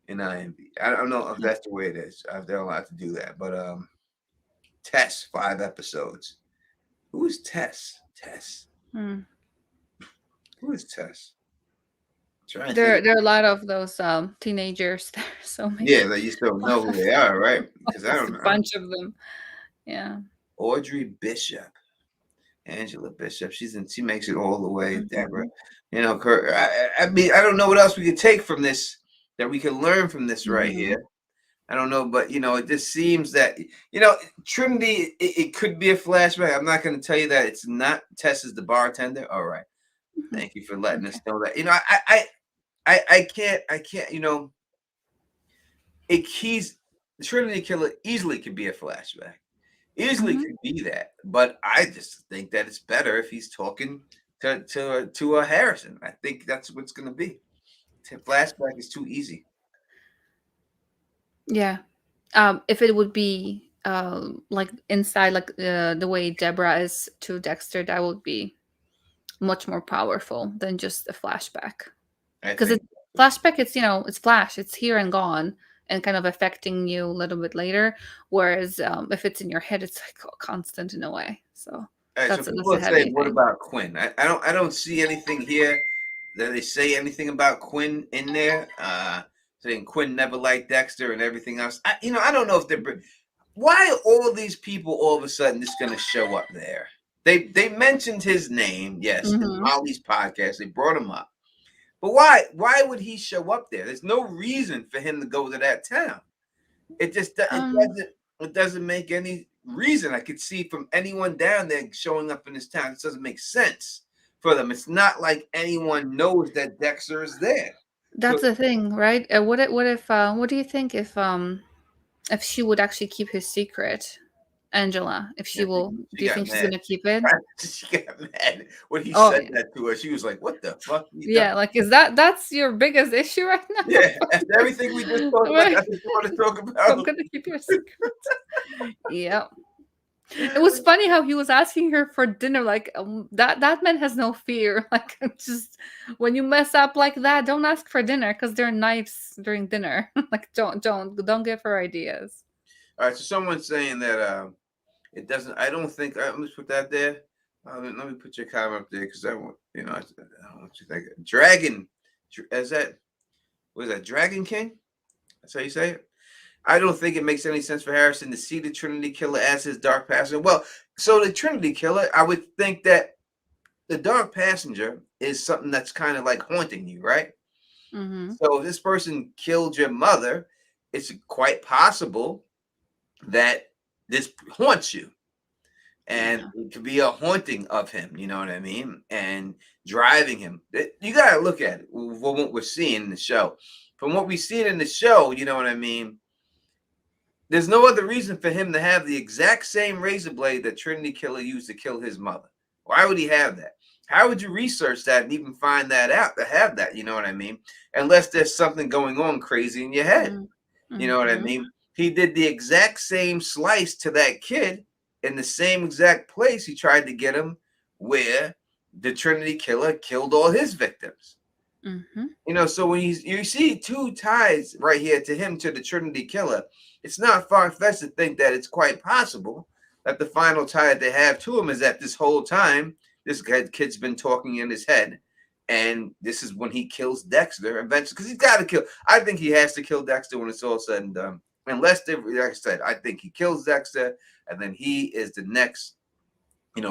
Speaker 1: in IMB. I don't know if that's the way it is. If they're allowed to do that, but Tess 5 episodes. Who is Tess? Who is Tess?
Speaker 2: There are a lot of those teenagers there, so maybe.
Speaker 1: Yeah, they just don't know who they are, right? Because I don't know.
Speaker 2: A bunch of them. Yeah.
Speaker 1: Audrey Bishop, Angela Bishop. She makes it all the way. Deborah, I mean, I don't know what else we could take from this that we can learn from this right here. I don't know, but it just seems that Trinity. It could be a flashback. I'm not going to tell you that it's not. Tess is the bartender. All right, thank you for letting us know that. I can't. He's Trinity Killer easily could be a flashback. Easily could be that, but I just think that it's better if he's talking to a Harrison. I think that's what's going to be. Flashback is too easy.
Speaker 2: Yeah. If it would be like inside, like the way Deborah is to Dexter, that would be much more powerful than just a flashback. Because it's flashback, it's flash, it's here and gone, and kind of affecting you a little bit later. Whereas if it's in your head, it's like constant in a way. So
Speaker 1: that's so people say, what about Quinn? I don't see anything here that they say anything about Quinn in there. Saying Quinn never liked Dexter and everything else. I don't know if they're. Why are all these people all of a sudden just going to show up there? They mentioned his name, yes, in Molly's podcast. They brought him up. But why would he show up there? There's no reason for him to go to that town. It just it doesn't make any reason I could see from anyone down there showing up in this town. It doesn't make sense for them. It's not like anyone knows that Dexter is there.
Speaker 2: That's the thing, right? What do you think if she would actually keep his secret? Angela, if she will, do you think she's gonna keep it?
Speaker 1: She got mad when he said that to her. She was like, "What the fuck?"
Speaker 2: Yeah, like that's your biggest issue right now?
Speaker 1: Yeah, after everything we just talked about, that's what you want to talk about.
Speaker 2: I'm gonna keep your secret. Yep. It was funny how he was asking her for dinner. Like that man has no fear. Like just when you mess up like that, don't ask for dinner because there are knives during dinner. Like don't give her ideas.
Speaker 1: All right, so someone's saying that it doesn't. I don't think. Let me put that there. Let me put your comment up there because I want I don't want you to think. Dragon, is that what is that? Dragon King? That's how you say it. I don't think it makes any sense for Harrison to see the Trinity Killer as his Dark Passenger. Well, so the Trinity Killer, I would think that the Dark Passenger is something that's kind of like haunting you, right?
Speaker 2: Mm-hmm.
Speaker 1: So if this person killed your mother, it's quite possible that this haunts you. And
Speaker 2: Yeah.
Speaker 1: it could be a haunting of him, you know what I mean? And driving him. You got to look at it for what we're seeing in the show. From what we've seen in the show, you know what I mean? There's no other reason for him to have the exact same razor blade that Trinity Killer used to kill his mother. Why would he have that? How would you research that and even find that out to have that? You know what I mean? Unless there's something going on crazy in your head. You know what I
Speaker 2: Mm-hmm.
Speaker 1: mean? He did the exact same slice to that kid in the same exact place he tried to get him where the Trinity Killer killed all his victims.
Speaker 2: Mm-hmm.
Speaker 1: So when you see two ties right here to him to the Trinity Killer, it's not far-fetched to think that it's quite possible that the final tie that they have to him is that this whole time this kid's been talking in his head, and this is when he kills Dexter eventually because he's got to kill. I think he has to kill Dexter when it's all said and done. Unless they, like I said, I think he kills Dexter, and then he is the next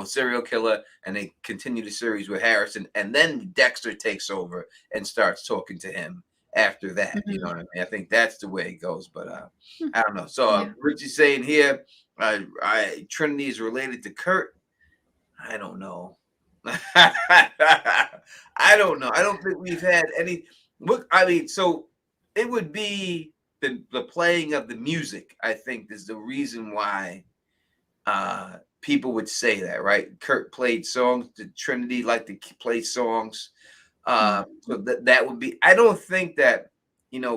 Speaker 1: serial killer, and they continue the series with Harrison, and then Dexter takes over and starts talking to him after that. You know
Speaker 2: Mm-hmm.
Speaker 1: what I mean? I think that's the way it goes, but I don't know. So
Speaker 2: Yeah.
Speaker 1: Richie's saying here, Trinity is related to Kurt. I don't know. I don't know. I don't think we've had any. Look, I mean, so it would be the playing of the music. I think is the reason why people would say that, right? Kurt played songs. The Trinity liked to play songs. So
Speaker 2: Mm-hmm.
Speaker 1: that would be. I don't think that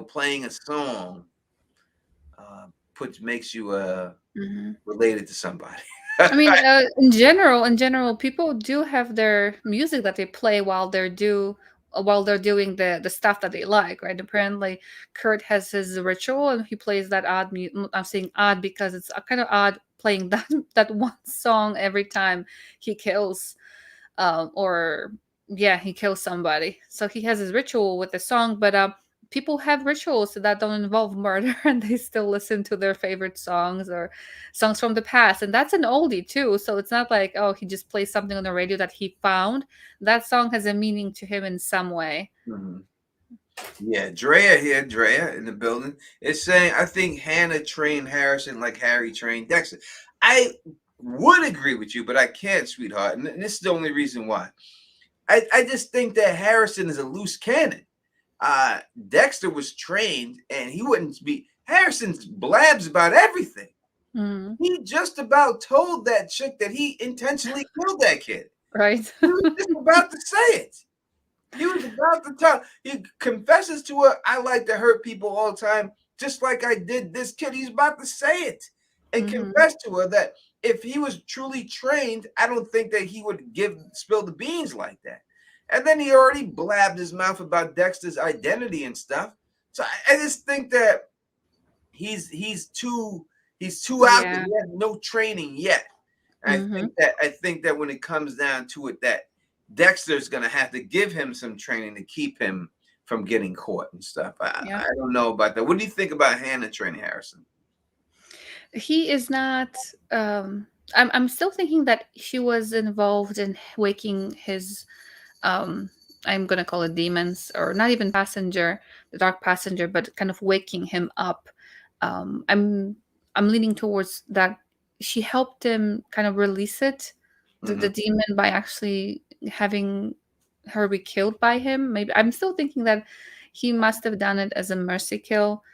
Speaker 1: playing a song makes you
Speaker 2: Mm-hmm.
Speaker 1: related to somebody.
Speaker 2: I mean, in general, people do have their music that they play while they're doing the stuff that they like, right? Apparently, Kurt has his ritual and he plays that I'm saying odd because it's kind of odd playing that one song every time he kills, or yeah, he kills somebody. So he has his ritual with the song, but people have rituals that don't involve murder, and they still listen to their favorite songs or songs from the past, and that's an oldie too. So it's not like, oh, he just plays something on the radio that he found. That song has a meaning to him in some way.
Speaker 1: Mhm. Yeah, Drea here, Drea in the building is saying, I think Hannah trained Harrison like Harry trained Dexter. I would agree with you, but I can't, sweetheart. And this is the only reason why. I just think that Harrison is a loose cannon. Dexter was trained, and he wouldn't be. Harrison's blabs about everything.
Speaker 2: Mm,
Speaker 1: He just about told that chick that he intentionally killed that kid.
Speaker 2: right.
Speaker 1: He was just about to say it. He was about to tell. He confesses to her, I like to hurt people all the time, just like I did this kid. He's about to say it and
Speaker 2: Hmm.
Speaker 1: confess to her that if he was truly trained, I don't think that he would spill the beans like that. And then he already blabbed his mouth about Dexter's identity and stuff. So I just think that he's too out there.
Speaker 2: Yeah.
Speaker 1: He has no training yet.
Speaker 2: Hmm.
Speaker 1: I think that when it comes down to it, that Dexter's gonna have to give him some training to keep him from getting caught and stuff.
Speaker 2: Yeah.
Speaker 1: I don't know about that. What do you think about Hannah training Harrison?
Speaker 2: He is not. I'm still thinking that she was involved in waking his, um I'm gonna call it demons, or not even passenger, the dark passenger, but kind of waking him up. um i'm I'm leaning towards that she helped him kind of release it, the
Speaker 1: Mm-hmm.
Speaker 2: demon, by actually having her be killed by him. Maybe I'm still thinking that he must have done it as a mercy kill,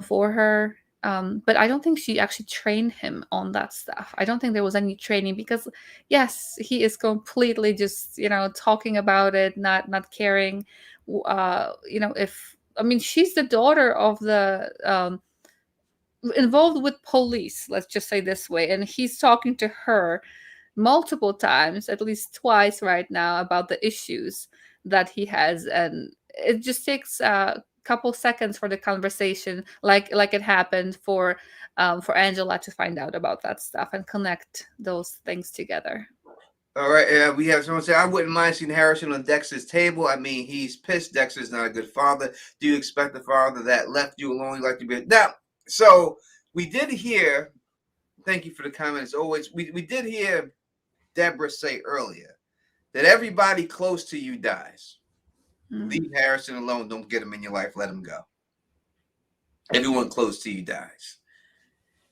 Speaker 2: for her. But I don't think she actually trained him on that stuff. I don't think there was any training because, yes, he is completely just talking about it, not caring. If I mean she's the daughter of the involved with police, let's just say this way, and he's talking to her multiple times, at least twice right now, about the issues that he has, and it just takes a couple seconds for the conversation, like it happened for Angela to find out about that stuff and connect those things together.
Speaker 1: All right, we have someone say, I wouldn't mind seeing Harrison on Dexter's table. I mean, he's pissed. Dexter's not a good father. Do you expect the father that left you alone like to be? Now, so we did hear, thank you for the comment as always. We did hear Deborah say earlier that everybody close to you dies. Leave Harrison alone. Don't get him in your life. Let him go. Everyone close to you dies.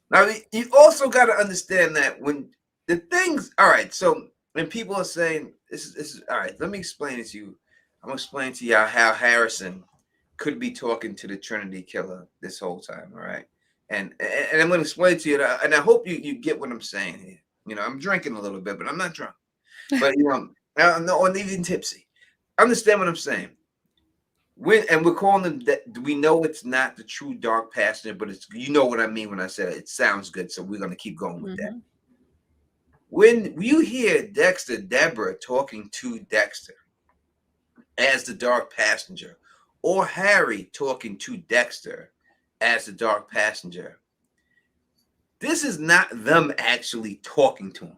Speaker 1: Now, you also got to understand that when the things, all right, so when people are saying, this is all right, let me explain it to you. I'm going to explain to you how Harrison could be talking to the Trinity Killer this whole time, all right? And I'm going to explain to you, and I hope you get what I'm saying here. You know, I'm drinking a little bit, but I'm not drunk. But, you know, I'm not even tipsy. Understand what I'm saying. We're calling them that, we know it's not the true dark passenger, but it's, you know what I mean when I said it sounds good, so we're going to keep going with that. When you hear Deborah talking to Dexter as the dark passenger, or Harry talking to Dexter as the dark passenger, this is not them actually talking to him.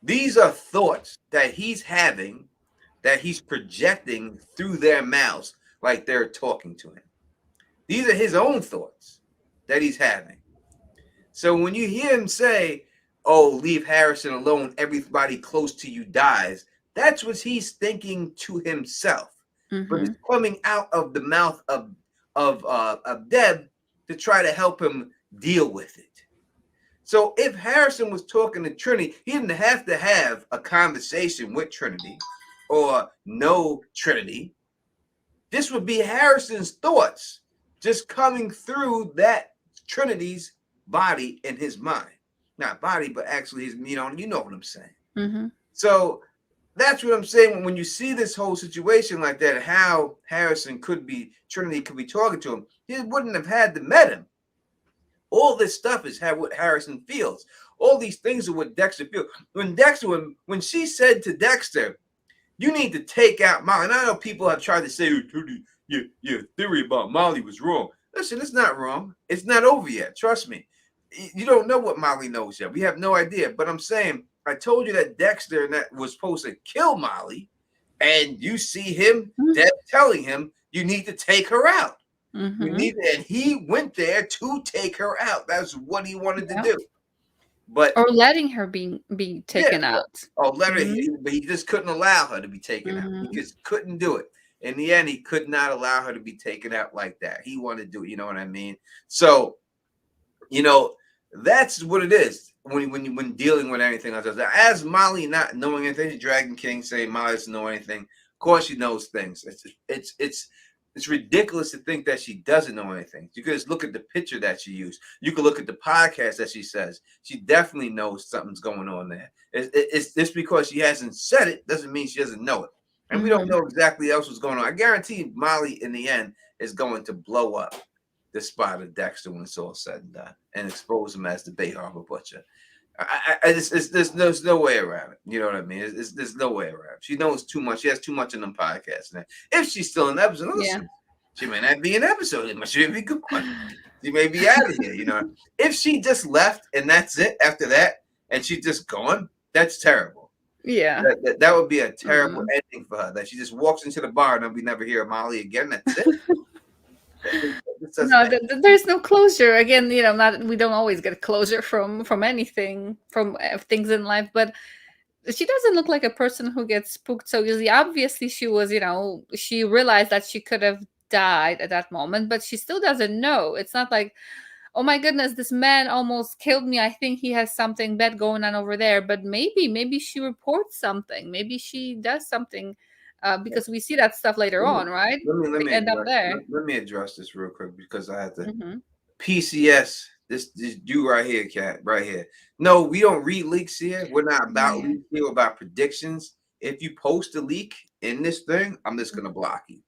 Speaker 1: These are thoughts that he's having, that he's projecting through their mouths like they're talking to him. These are his own thoughts that he's having. So when you hear him say, oh, leave Harrison alone, everybody close to you dies, that's what he's thinking to himself. But it's coming out of the mouth of Deb to try to help him deal with it. So if Harrison was talking to Trinity, he didn't have to have a conversation with Trinity or know Trinity. This would be Harrison's thoughts just coming through that Trinity's body in his mind. Not body, but actually his, you know what I'm saying. So that's what I'm saying. When you see this whole situation like that, how Harrison Trinity could be talking to him, he wouldn't have had to met him. All this stuff is what Harrison feels. All these things are what Dexter feels. When she said to Dexter, you need to take out Molly. And I know people have tried to say, your theory about Molly was wrong. Listen, it's not wrong. It's not over yet. Trust me. You don't know what Molly knows yet. We have no idea. But I'm saying, I told you that Dexter was supposed to kill Molly, and you see him, Deb telling him, you need to take her out. And he went there to take her out. That's what he wanted to do. But
Speaker 2: or letting her be taken out.
Speaker 1: Oh, let her. But he just couldn't allow her to be taken out. He just couldn't do it. In the end, he could not allow her to be taken out like that. He wanted to do it. You know what I mean? So, that's what it is when dealing with anything like that. As Molly not knowing anything, Dragon King saying Molly doesn't know anything. Of course, she knows things. It's ridiculous to think that she doesn't know anything. You could just look at the picture that she used. You could look at the podcast that she says. She definitely knows something's going on there. It's just because she hasn't said it doesn't mean she doesn't know it. And we don't know exactly else what's going on. I guarantee Molly, in the end, is going to blow up the spot of Dexter when it's all said and done and expose him as the Bay Harbor Butcher. There's no way around it. You know what I mean? There's no way around it. She knows too much. She has too much in them podcasts now. If she's still in the episode, listen, she may not be an episode. She may be good. She may be out of here. If she just left and that's it after that, and she's just gone, that's terrible.
Speaker 2: Yeah,
Speaker 1: that would be a terrible ending for her. That she just walks into the bar and we never hear of Molly again. That's it.
Speaker 2: No, there's no closure. Again, we don't always get closure from anything, from things in life. But she doesn't look like a person who gets spooked so easily. Obviously, she was, she realized that she could have died at that moment, but she still doesn't know. It's not like, oh my goodness, this man almost killed me. I think he has something bad going on over there. But maybe she reports something. Maybe she does something. Because we see that stuff later on, right?
Speaker 1: Let me
Speaker 2: end up there.
Speaker 1: Let me address this real quick because I have to. PCS, this dude right here, cat, right here. No, we don't read leaks here. We're not about leaks here. We're about predictions. If you post a leak in this thing, I'm just gonna block you.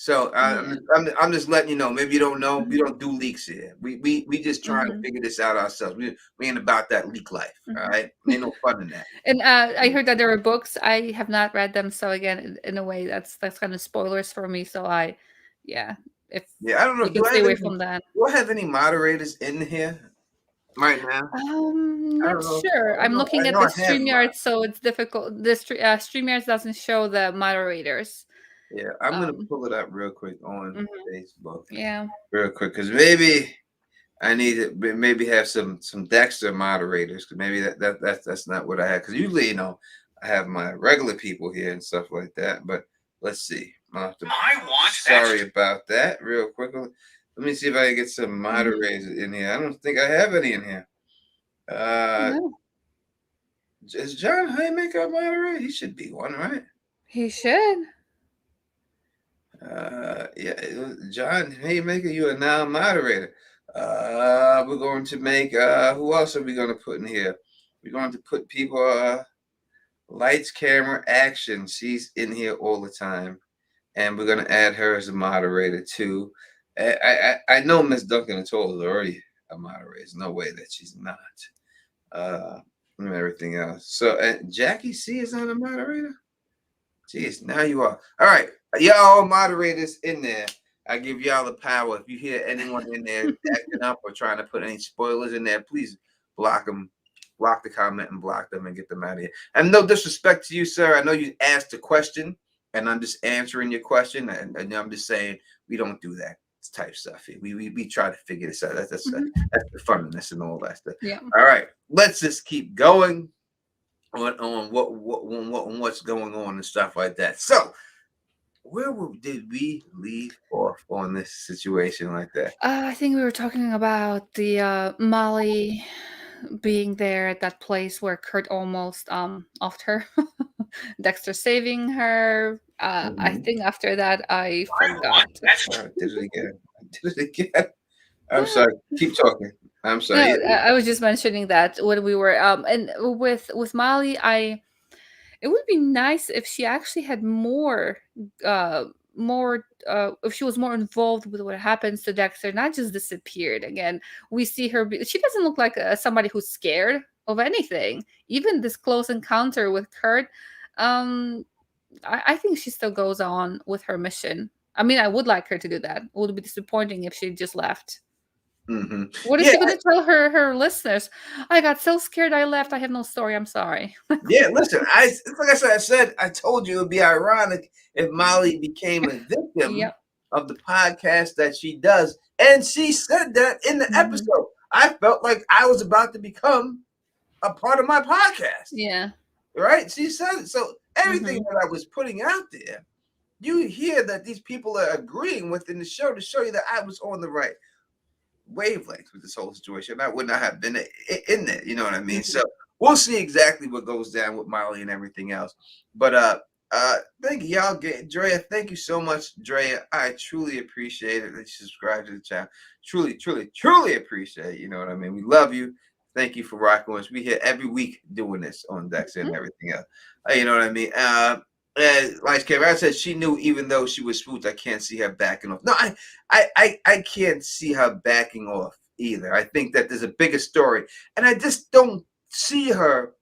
Speaker 1: So
Speaker 2: Yeah.
Speaker 1: I'm just letting you know. Maybe you don't know. We
Speaker 2: Mhm.
Speaker 1: don't do leaks here. We just trying to
Speaker 2: Mhm.
Speaker 1: figure this out ourselves. We ain't about that leak life. All
Speaker 2: Mhm.
Speaker 1: right, ain't no fun in that.
Speaker 2: And I heard that there are books. I have not read them, so again, in a way, that's kind of spoilers for me. So yeah, if
Speaker 1: Yeah, I don't know.
Speaker 2: we can stay away from that.
Speaker 1: Do I have any moderators in here right now? I
Speaker 2: Not
Speaker 1: don't know.
Speaker 2: sure. I'm looking
Speaker 1: I
Speaker 2: at
Speaker 1: know
Speaker 2: the
Speaker 1: I have
Speaker 2: StreamYard, so it's difficult. The StreamYard doesn't show the moderators.
Speaker 1: Yeah, I'm gonna
Speaker 2: Um,
Speaker 1: pull it up real quick on
Speaker 2: mhm.
Speaker 1: Facebook,
Speaker 2: Yeah.
Speaker 1: real quick, because maybe I need to maybe have some Dexter moderators, because maybe that's not what I have. Because usually, I have my regular people here and stuff like that. But let's see. Sorry about that. Real quick, let me see if I can get some
Speaker 2: Mhm.
Speaker 1: moderators in here. I don't think I have any in here. Uh,
Speaker 2: No,
Speaker 1: is John Haymaker a moderator? He should be one, right?
Speaker 2: he should.
Speaker 1: Yeah, John Haymaker, you are now a moderator. We're going to make who else are we going to put in here? We're going to put people lights, camera, action. She's in here all the time, and we're going to add her as a moderator too. I know Miss Duncan told is already a moderator. There's no way that she's not. Uh, and everything else. So Jackie C is not a moderator. Jeez, now you are. All right. Y'all moderators in there. I give y'all the power. If you hear anyone in there acting up or trying to put any spoilers in there, please block them, block the comment and block them and get them out of here. And no disrespect to you, sir. I know you asked a question and I'm just answering your question. And I'm just saying we don't do that type stuff here. We try to figure this out.
Speaker 2: Mhm.
Speaker 1: That's the funniness and all that stuff.
Speaker 2: Yeah.
Speaker 1: All right. Let's just keep going on what's going on and stuff like that. So, did we leave off on this situation like that?
Speaker 2: I think we were talking about the Molly being there at that place where Kurt almost offed her. Dexter saving her. I
Speaker 1: Mhm.
Speaker 2: think after that I forgot.
Speaker 1: I did it again. I did it again. I'm sorry. Keep talking. I'm
Speaker 2: No,
Speaker 1: sorry.
Speaker 2: I was just mentioning that when we were and with Molly, I it would be nice if she actually had uh if she was more involved with what happens to Dexter, not just disappeared. Again, we see her she doesn't look like somebody who's scared of anything. Even this close encounter with Kurt, um I think she still goes on with her mission. I mean, I would like her to do that. It would be disappointing if she just left.
Speaker 1: Hmm.
Speaker 2: What is
Speaker 1: Yeah,
Speaker 2: she going to tell her listeners? I got so scared I left. I have no story. I'm sorry.
Speaker 1: yeah. Listen, like I said, I told you it would be ironic if Molly became a victim
Speaker 2: Yep.
Speaker 1: of the podcast that she does, and she said that in the
Speaker 2: Hmm.
Speaker 1: episode. I felt like I was about to become a part of my podcast.
Speaker 2: Yeah.
Speaker 1: Right? She said it. So everything
Speaker 2: Hmm.
Speaker 1: that I was putting out there, you hear that these people are agreeing with in the show to show you that I was on the right wavelength with this whole situation. I would not have been in there. You know what I mean?
Speaker 2: Hmm.
Speaker 1: So we'll see exactly what goes down with Molly and everything else. But thank you, y'all. Drea, thank you so much, Drea. I truly appreciate it that you subscribe to the channel. Truly, truly, truly appreciate it. You know what I mean? We love you. Thank you for rocking with us. We here every week doing this on Dexter and everything else. You know what I mean? Like Karen said, she knew even though she was spooked, I can't see her backing off. No, I can't see her backing off either. I think that there's a bigger story, and I just don't see her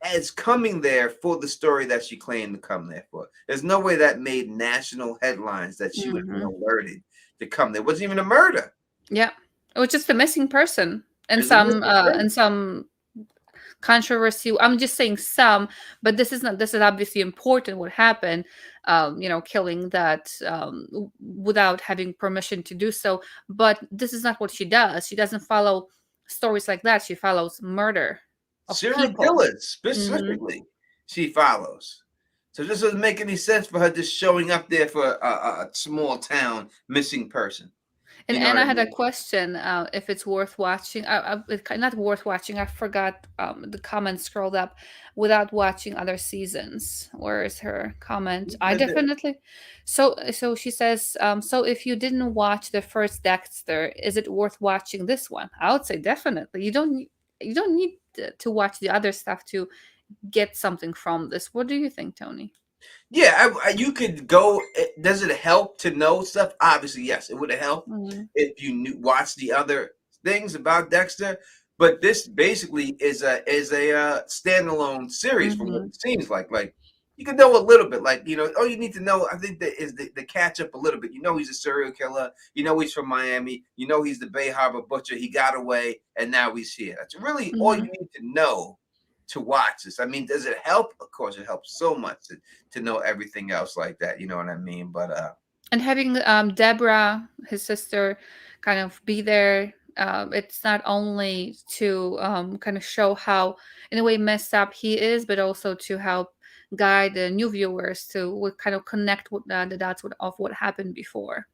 Speaker 1: as coming there for the story that she claimed to come there for. There's no way that made national headlines that she would have been
Speaker 2: Hmm.
Speaker 1: alerted to come there. It wasn't even a murder.
Speaker 2: Yeah. It was just a missing person
Speaker 1: It was a missing
Speaker 2: and
Speaker 1: person.
Speaker 2: some controversy. I'm just saying some, but this is obviously important what happened. Killing that without having permission to do so. But this is not what she does. She doesn't follow stories like that. She follows murder of
Speaker 1: Serial
Speaker 2: people.
Speaker 1: killers
Speaker 2: Hmm.
Speaker 1: specifically she follows. So this doesn't make any sense for her just showing up there for a small town missing person.
Speaker 2: And
Speaker 1: You know what
Speaker 2: Anna
Speaker 1: I
Speaker 2: had a
Speaker 1: mean?
Speaker 2: if it's worth watching. Not worth watching. I forgot the comment scrolled up without watching other seasons. Where is her comment? I definitely. So she says. So if you didn't watch the first Dexter, is it worth watching this one? I would say definitely. You don't need to watch the other stuff to get something from this. What do you think, Tony?
Speaker 1: Yeah, you could go. Does it help to know stuff? Obviously, yes, it would have helped
Speaker 2: Mhm.
Speaker 1: if you knew watch the other things about Dexter. But this basically is a standalone series from what
Speaker 2: Mhm.
Speaker 1: it seems like. Like you can know a little bit. Like all you need to know. I think that is the catch up a little bit. You know he's a serial killer. You know he's from Miami. You know he's the Bay Harbor butcher. He got away, and now he's here. That's really all you
Speaker 2: Mhm.
Speaker 1: need to know to watch this. I mean, does it help? Of course, it helps so much to know everything else like that. You know what I mean? But
Speaker 2: And having Deborah, his sister, kind of be there. It's not only to kind of show how, in a way, messed up he is, but also to help guide the new viewers to kind of connect with the dots of what happened before.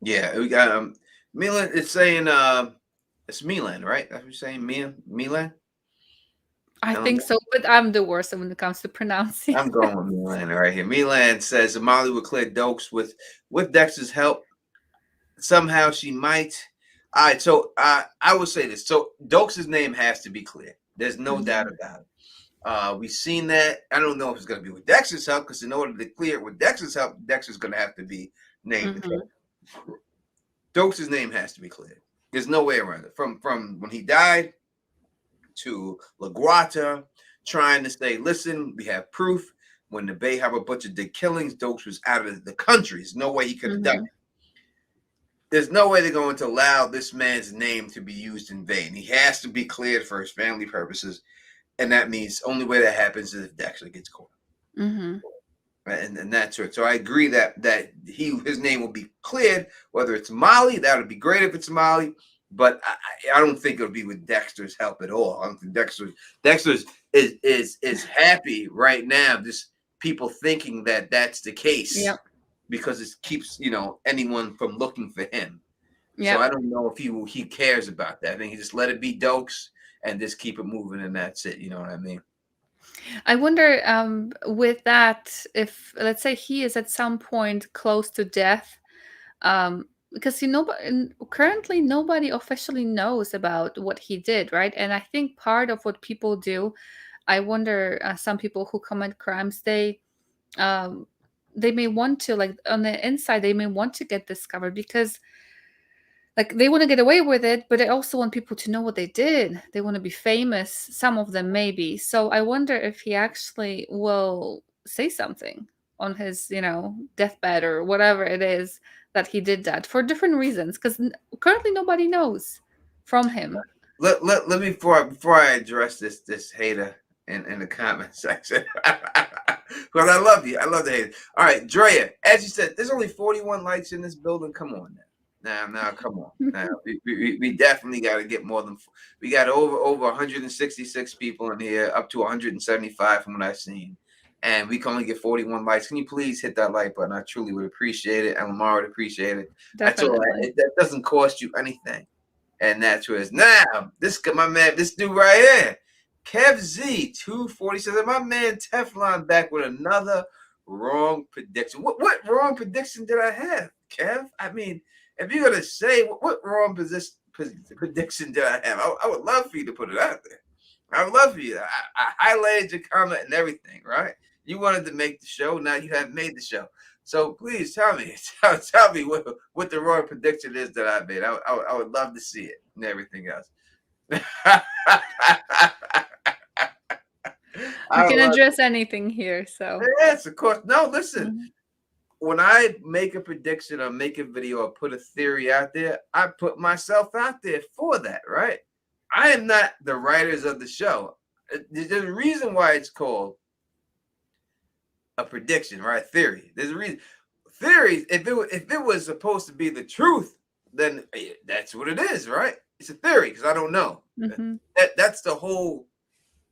Speaker 1: yeah, we got Milan. It's saying it's Milan, right? That's what you're saying, Milan.
Speaker 2: I
Speaker 1: I don't
Speaker 2: think
Speaker 1: know.
Speaker 2: so, but I'm the worst when it comes to pronouncing.
Speaker 1: I'm going with Milan right here. Milan says Molly would clear Doakes with Dexter's help. Somehow she might. All right, so I would say this. So Doakes' name has to be clear. There's no doubt
Speaker 2: Mhm.
Speaker 1: about it. We've seen that. I don't know if it's going to be with Dexter's help because in order to clear it with Dexter's help, Dexter's going to have to be named.
Speaker 2: Mhm.
Speaker 1: Doakes' name has to be cleared. There's no way around it. From when he died to LaGuardia trying to say, listen, we have proof. When the Bay Harbor Butcher did killings, Doakes was out of the country. There's no way he could have done
Speaker 2: Mhm.
Speaker 1: it. There's no way they're going to allow this man's name to be used in vain. He has to be cleared for his family purposes. And that means only way that happens is if Dexter gets caught.
Speaker 2: Mhm.
Speaker 1: Right? And that's it. So I agree that his name will be cleared, whether it's Molly, that would be great if it's Molly, but I don't think it'll be with Dexter's help at all. I don't think Dexter's is happy right now. Just people thinking that that's the case
Speaker 2: Yep.
Speaker 1: because it keeps anyone from looking for him. So
Speaker 2: Yep.
Speaker 1: I don't know if he cares about that. I think he just let it be Dokes and just keep it moving, and that's it. You know what I mean?
Speaker 2: I wonder, with that, if let's say he is at some point close to death, because currently nobody officially knows about what he did, right? And I think part of what people do, I wonder, some people who commit crimes, um, they may want to, like, on the inside, they may want to get discovered because, like, they want to get away with it, but they also want people to know what they did. They want to be famous, some of them maybe. So I wonder if he actually will say something on his, deathbed or whatever it is that he did that for different reasons, because currently nobody knows from him.
Speaker 1: Let me before I address this hater in the comment section because I love you. I love the hater. All right, Drea, as you said, there's only 41 lights in this building. Come on now, come on. Now we definitely got to get more than we got over 166 people in here, up to 175 from what I've seen. And we can only get 41 likes. Can you please hit that like button? I truly would appreciate it. And Lamar would appreciate it. That's all right.
Speaker 2: Definitely.
Speaker 1: That doesn't cost you anything. And that's who it is. Now, my man, this dude right here, Kev Z 247. My man Teflon back with another wrong prediction. What wrong prediction did I have, Kev? I mean, if you're gonna say what wrong prediction did I have, I would love for you to put it out there. I would love for you. I highlighted your comment and everything, right? You wanted to make the show. Now you have made the show. So please tell me, tell me what the wrong prediction is that I made. I would love to see it and everything else.
Speaker 2: We
Speaker 1: I
Speaker 2: can
Speaker 1: love
Speaker 2: address anything here. So,
Speaker 1: yes, of course. No, listen.
Speaker 2: mhm.
Speaker 1: When I make a prediction or make a video or put a theory out there, I put myself out there for that, right? I am not the writers of the show. There's a reason why it's called a prediction, right? Theory. There's a reason. Theories, if it was supposed to be the truth, then that's what it is, right? It's a theory because I don't know.
Speaker 2: Mhm.
Speaker 1: That's the whole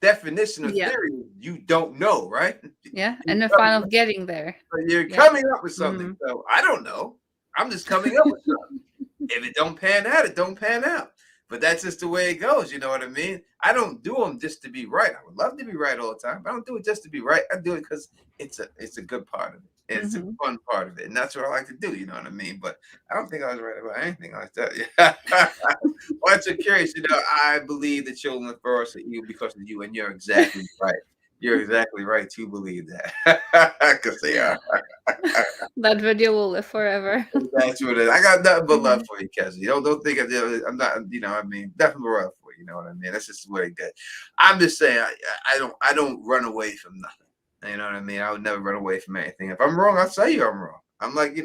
Speaker 1: definition of
Speaker 2: Yeah.
Speaker 1: theory. You don't know, right?
Speaker 2: Yeah.
Speaker 1: You
Speaker 2: And the
Speaker 1: come-
Speaker 2: fun of getting there.
Speaker 1: You're
Speaker 2: Yep.
Speaker 1: coming up with something.
Speaker 2: Mhm.
Speaker 1: So I don't know. I'm just coming up with something. If it don't pan out, it don't pan out. But that's just the way it goes. You know what I mean? I don't do them just to be right. I would love to be right all the time. But I don't do it just to be right. I do it because it's a good part of it. It's a
Speaker 2: Mhm.
Speaker 1: fun part of it, and that's what I like to do. You know what I mean? But I don't think I was right about anything like that. Yeah. Well, I'm so curious. I believe the children of Earth are evil because of you, and you're exactly right. You're exactly right to believe that, because they are.
Speaker 2: That video will live forever.
Speaker 1: That's what it is. I got nothing but love
Speaker 2: Mhm.
Speaker 1: for you, Cassie. Don't think I'm not. I mean, definitely love for you. You know what I mean? That's just the way it goes. I'm just saying. I don't run away from nothing. You know what I mean? I would never run away from anything. If I'm wrong, I'll say I'm wrong. I'm like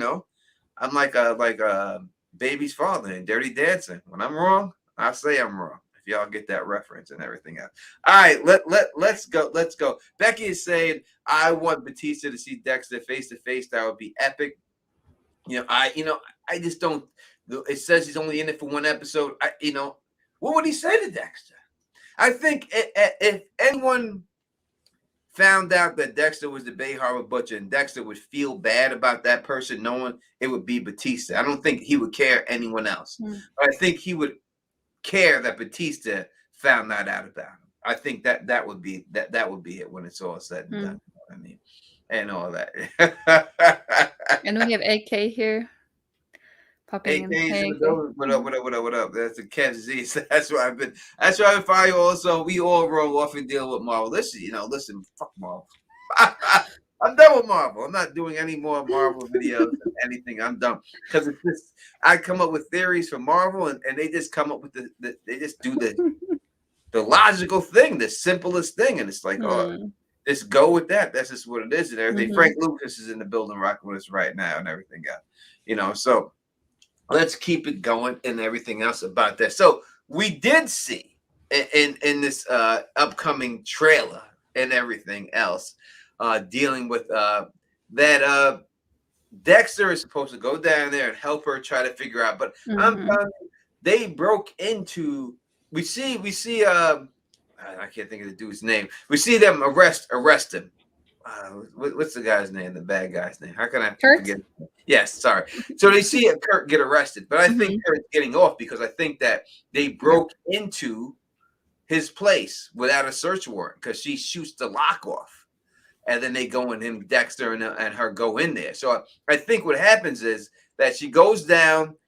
Speaker 1: I'm like a baby's father in Dirty Dancing. When I'm wrong, I say I'm wrong. If y'all get that reference and everything else. All right, let's go. Let's go. Becky is saying I want Batista to see Dexter face to face. That would be epic. I just don't. It says he's only in it for one episode. What would he say to Dexter? I think if anyone found out that Dexter was the Bay Harbor Butcher and Dexter would feel bad about that person knowing, it would be Batista. I don't think he would care anyone else.
Speaker 2: Mm.
Speaker 1: But I think he would care that Batista found that out about him. I think that would be it when it's all said and done.
Speaker 2: Mm.
Speaker 1: You know what I mean, and all that.
Speaker 2: And we have AK here popping in.
Speaker 1: AK's in
Speaker 2: Hey,
Speaker 1: the
Speaker 2: AK.
Speaker 1: building. What up? What up? What up? What up? That's the Kansas City. So that's why I've been. That's why I follow you. Also, we all roll off and deal with Marvel. Listen. Fuck Marvel. I'm done with Marvel. I'm not doing any more Marvel videos and anything. I'm done because it's just I come up with theories for Marvel and they just come up with they just do the logical thing, the simplest thing, and it's like, oh,
Speaker 2: Mm.
Speaker 1: just go with that. That's just what it is and everything.
Speaker 2: Mhm.
Speaker 1: Frank Lucas is in the building rocking with us right now and everything else. So let's keep it going and everything else about that. So we did see in this upcoming trailer and everything else dealing with that Dexter is supposed to go down there and help her try to figure out. But I'm
Speaker 2: Mhm.
Speaker 1: telling you, they broke into. We see. I can't think of the dude's name. We see them arrest him. What's the guy's name? The bad guy's name? How can I
Speaker 2: Kurt?
Speaker 1: forget? Yes, sorry. So they see Kurt get arrested, but I think
Speaker 2: Mhm.
Speaker 1: Kurt's getting off because I think that they broke into his place without a search warrant because she shoots the lock off, and then they go in him, Dexter and her go in there. So I think what happens is that she goes down.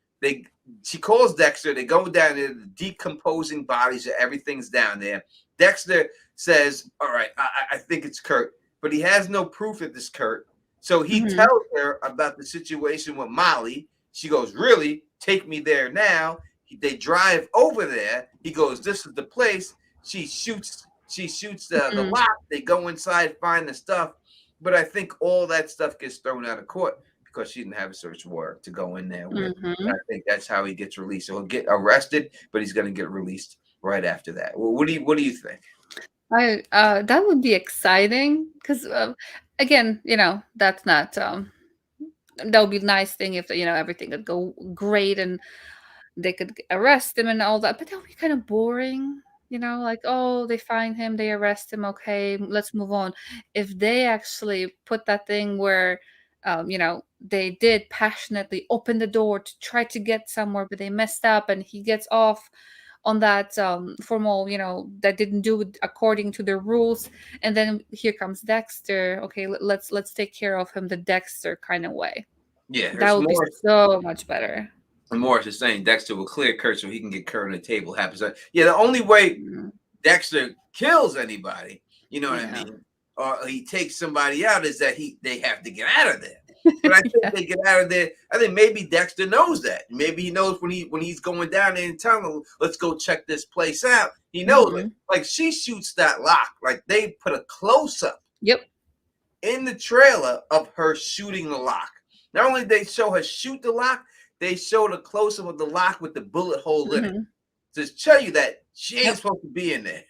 Speaker 1: She calls Dexter. They go down there, decomposing bodies. Everything's down there. Dexter says, "All right, I think it's Kurt." But he has no proof of this Kurt. So he
Speaker 2: Mhm.
Speaker 1: tells her about the situation with Molly. She goes, "Really? Take me there now." They drive over there. He goes, "This is the place." She shoots the
Speaker 2: Mhm.
Speaker 1: lock. They go inside, find the stuff. But I think all that stuff gets thrown out of court because she didn't have a search warrant to go in there with. And I
Speaker 2: Mhm.
Speaker 1: think that's how he gets released. So he'll get arrested, but he's going to get released right after that. Well, what do you think?
Speaker 2: That would be exciting because again, that's not that would be a nice thing if everything could go great and they could arrest him and all that, but that would be kind of boring. Like, oh, they find him, they arrest him, okay, let's move on. If they actually put that thing where they did passionately open the door to try to get somewhere, but they messed up and he gets off on that formal, that didn't do it according to the rules, and then here comes Dexter. Okay, let's take care of him the Dexter kind of way.
Speaker 1: Yeah,
Speaker 2: That
Speaker 1: there's
Speaker 2: would be
Speaker 1: more.
Speaker 2: so much better.
Speaker 1: Morris is saying Dexter will clear Kurt so he can get Kurt on the table. Happens. Yeah, the only way
Speaker 2: Mm,
Speaker 1: Dexter kills anybody, you know what I
Speaker 2: yeah.
Speaker 1: mean, or he takes somebody out is that they have to get out of there. But I think
Speaker 2: Yeah.
Speaker 1: they get out of there. I think maybe Dexter knows that. Maybe he knows when he's going down there and telling him, "Let's go check this place out." He knows it.
Speaker 2: Mhm.
Speaker 1: Like she shoots that lock. Like they put a close up
Speaker 2: Yep.
Speaker 1: in the trailer of her shooting the lock. Not only did they show her shoot the lock, they showed a close up of the lock with the bullet hole in it
Speaker 2: Mhm.
Speaker 1: to show you that she ain't
Speaker 2: Yep.
Speaker 1: supposed to be in there.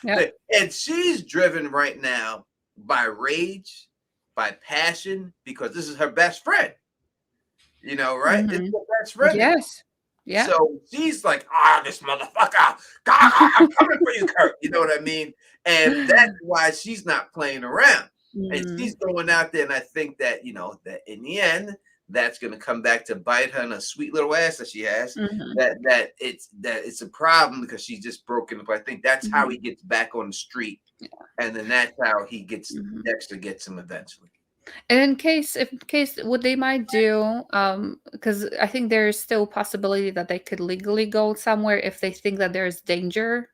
Speaker 2: Yep.
Speaker 1: And she's driven right now by rage, by passion, because this is her best friend. Right? It's
Speaker 2: Mhm.
Speaker 1: her best friend.
Speaker 2: Yes. Yeah.
Speaker 1: So she's like, this motherfucker. God, I'm coming for you, Kurt. You know what I mean? And that's why she's not playing around. And she's
Speaker 2: Mhm.
Speaker 1: going out there, and I think that, that in the end, that's going to come back to bite her in a sweet little ass that she has.
Speaker 2: Mhm.
Speaker 1: That it's a problem because she's just broken up. I think that's how
Speaker 2: Mhm.
Speaker 1: he gets back on the street, and then that's how
Speaker 2: Mhm.
Speaker 1: Dexter gets him eventually.
Speaker 2: And in case what they might do, because I think there's still possibility that they could legally go somewhere if they think that there's danger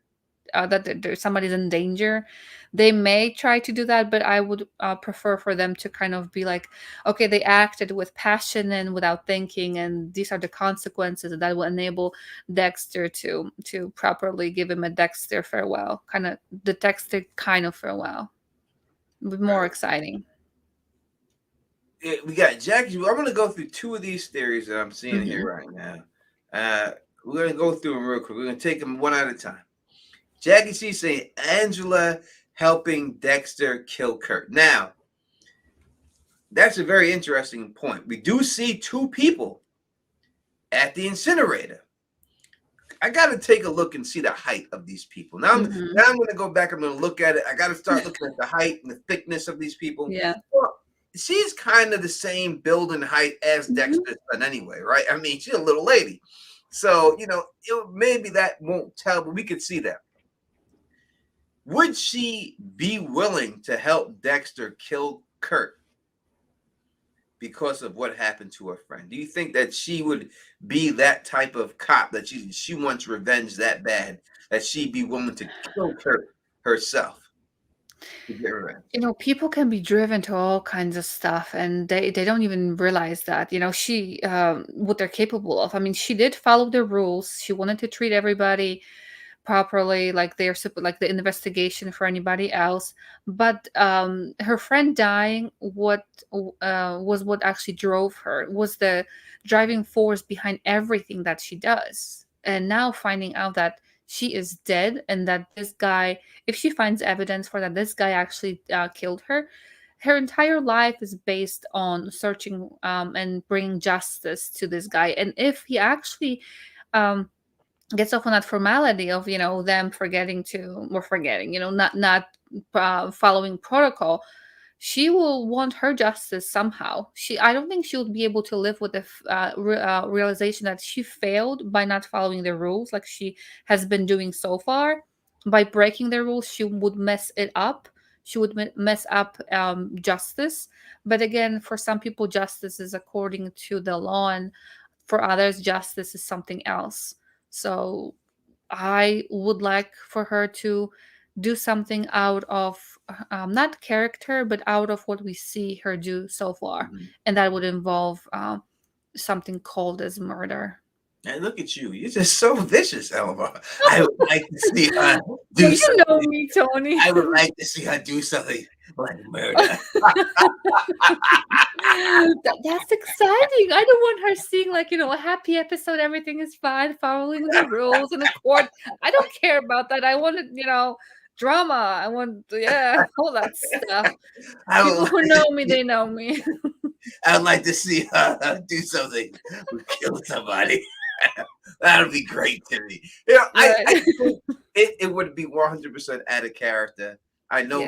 Speaker 2: somebody's in danger, they may try to do that. But I would prefer for them to kind of be like, okay, they acted with passion and without thinking, and these are the consequences that will enable Dexter to properly give him a Dexter farewell, kind of the Dexter kind of farewell. More exciting.
Speaker 1: We got Jackie. I'm going to go through two of these theories that I'm seeing here right now. We're going to go through them real quick. We're going to take them one at a time. Jackie C saying Angela helping Dexter kill Kurt. Now, that's a very interesting point. We do see two people at the incinerator. I got to take a look and see the height of these people. Now I'm going to go back. I'm going to look at it. I got to start looking at the height and the thickness of these people.
Speaker 2: Yeah.
Speaker 1: Well, she's kind of the same build and height as Dexter's son anyway, right? I mean, she's a little lady. So, maybe that won't tell, but we could see that. Would she be willing to help Dexter kill Kurt because of what happened to her friend? Do you think that she would be that type of cop, that she wants revenge that bad, that she'd be willing to kill Kurt herself?
Speaker 2: People can be driven to all kinds of stuff, and they don't even realize that. She what they're capable of. I mean, she did follow the rules. She wanted to treat everybody properly, like like the investigation for anybody else. But her friend dying, was what actually drove her. Was the driving force behind everything that she does. And now finding out that she is dead, and that this guy, if she finds evidence for that, this guy actually killed her. Her entire life is based on searching and bringing justice to this guy. And if he actually gets off on that formality of them forgetting, not following protocol, she will want her justice somehow. I don't think she would be able to live with the realization that she failed by not following the rules like she has been doing so far. By breaking the rules, she would mess it up. She would mess up justice. But again, for some people, justice is according to the law, and for others, justice is something else. So I would like for her to do something out of not character, but out of what we see her do so far. And that would involve something called as murder.
Speaker 1: Hey, look at you. You're just so vicious, Elva. I would like to see her do something.
Speaker 2: You know me, Tony.
Speaker 1: I would like to see her do something like murder.
Speaker 2: That's exciting. I don't want her seeing a happy episode, everything is fine, following the rules in the court. I don't care about that. I wanted, drama. I want, all that stuff. People who know me, they know me.
Speaker 1: I would like to see her do something to kill somebody. That would be great to me. I think it would be 100% out of character. I know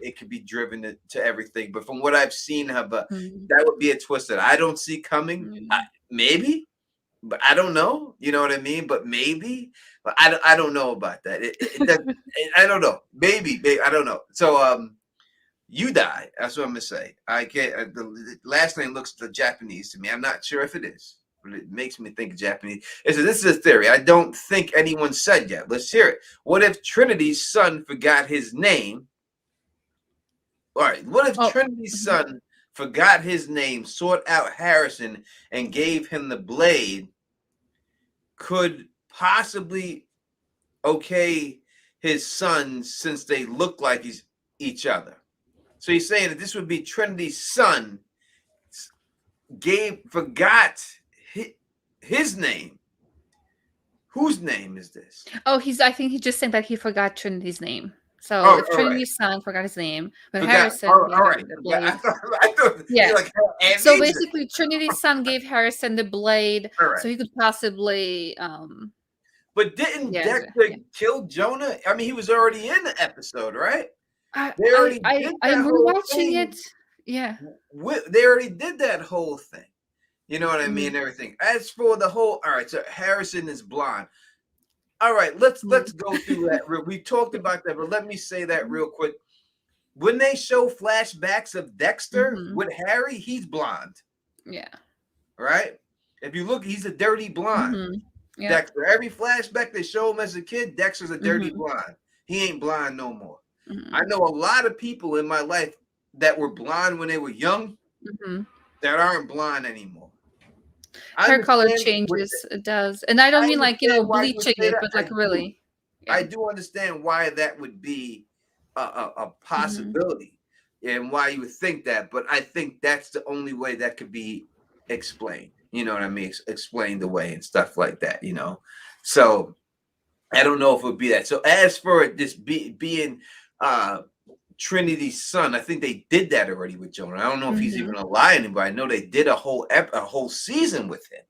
Speaker 1: it could be driven to everything, but from what I've seen her, but that would be a twist that I don't see coming. Maybe, but I don't know. You know what I mean? But maybe, but I don't know about that. I don't know. Maybe I don't know. So you die. That's what I'm gonna say. I can't. The last name looks Japanese to me. I'm not sure if it is, but it makes me think Japanese. This is a theory. I don't think anyone said yet. Let's hear it. What if Trinity's son forgot his name? All right. What if Trinity's son forgot his name, sought out Harrison, and gave him the blade? Could possibly okay his sons since they look like each other. So he's saying that this would be Trinity's son forgot his name. Whose name is this?
Speaker 2: Oh, I think he's just saying that he forgot Trinity's name. So if Trinity's son forgot his name, but Harrison.
Speaker 1: All right. I thought like
Speaker 2: so basically, Trinity's son gave Harrison the blade, so he could possibly.
Speaker 1: But didn't Dexter kill Jonah? I mean, he was already in the episode, right?
Speaker 2: I'm rewatching it. Yeah.
Speaker 1: They already did that whole thing. You know what I mean? Everything. As for the whole, all right, so Harrison is blonde. All right, let's go through that. We talked about that, but let me say that real quick. When they show flashbacks of Dexter with Harry, he's blonde.
Speaker 2: Yeah.
Speaker 1: Right? If you look, he's a dirty blonde.
Speaker 2: Yeah.
Speaker 1: Dexter. Every flashback they show him as a kid, Dexter's a dirty
Speaker 2: Mm-hmm.
Speaker 1: blonde. He ain't blind no more. I
Speaker 2: Mm-hmm.
Speaker 1: know a lot of people in my life that were blind when they were young
Speaker 2: Mm-hmm.
Speaker 1: that aren't blind anymore. I
Speaker 2: Hair color
Speaker 1: understand what
Speaker 2: changes. It does, and I don't
Speaker 1: I
Speaker 2: mean like
Speaker 1: understand why you would
Speaker 2: bleaching
Speaker 1: say
Speaker 2: it,
Speaker 1: that.
Speaker 2: but like really.
Speaker 1: I
Speaker 2: Yeah.
Speaker 1: do understand why that would be a
Speaker 2: Mm-hmm.
Speaker 1: possibility and why you would think that, but I think that's the only way that could be explained. You know what I mean? Explained away and stuff like that. So I don't know if it would be that. So as for this being uh Trinity's son, I think they did that already with Jonah. I don't know if he's
Speaker 2: Mm-hmm.
Speaker 1: even alive anymore. I know they did a whole season with him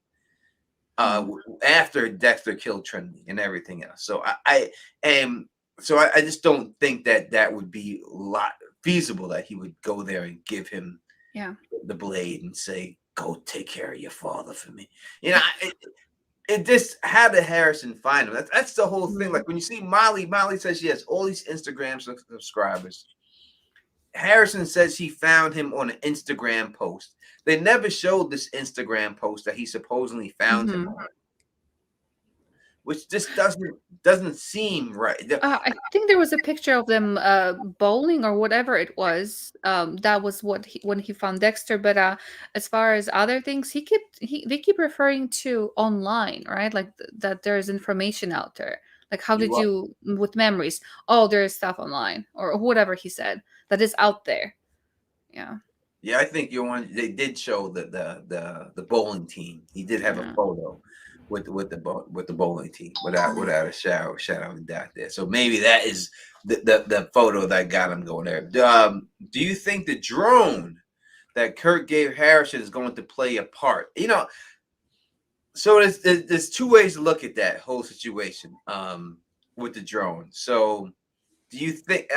Speaker 2: Mm-hmm.
Speaker 1: after Dexter killed Trinity and everything else. So I am so I just don't think that that would be a lot feasible that he would go there and give him
Speaker 2: Yeah.
Speaker 1: the blade and say, "Go take care of your father for me." It just how did Harrison find him? That's the whole thing.
Speaker 2: Mm-hmm.
Speaker 1: Like when you see Molly says she has all these Instagram subscribers. Harrison says he found him on an Instagram post. They never showed this Instagram post that he supposedly found him
Speaker 2: Mm-hmm.
Speaker 1: on, which just doesn't seem right.
Speaker 2: I think there was a picture of them bowling or whatever it was. That was when he found Dexter. But as far as other things, they keep referring to online, right? Like that there's information out there. Like how
Speaker 1: You
Speaker 2: did
Speaker 1: are,
Speaker 2: you with memories? Oh, there's stuff online or whatever he said that is out there. Yeah.
Speaker 1: yeah, I think you're one. They did show the bowling team. He did have a
Speaker 2: Yeah.
Speaker 1: photo with the bowling team without a shadow of a doubt there. So maybe that is the photo that got him going there. Do you think the drone that Kurt gave Harrison is going to play a part? So there's two ways to look at that whole situation with the drone. So do you think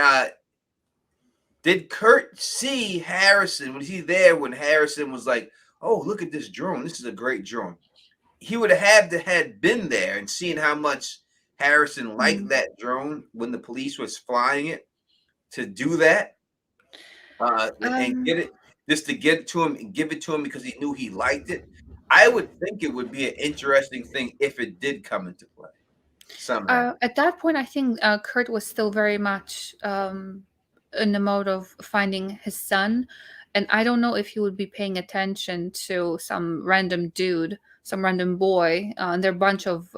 Speaker 1: did Kurt see Harrison? Was he there when Harrison was like, "Oh, look at this drone. This is a great drone." He would have had to had been there and seen how much Harrison liked
Speaker 2: Mm.
Speaker 1: that drone when the police was flying it to do that and
Speaker 2: Um.
Speaker 1: get it just to get it to him and give it to him because he knew he liked it. I would think it would be an interesting thing if it did come into play somehow.
Speaker 2: At that point, I think Kurt was still very much in the mode of finding his son. And I don't know if he would be paying attention to some random dude, some random boy. And there are a bunch of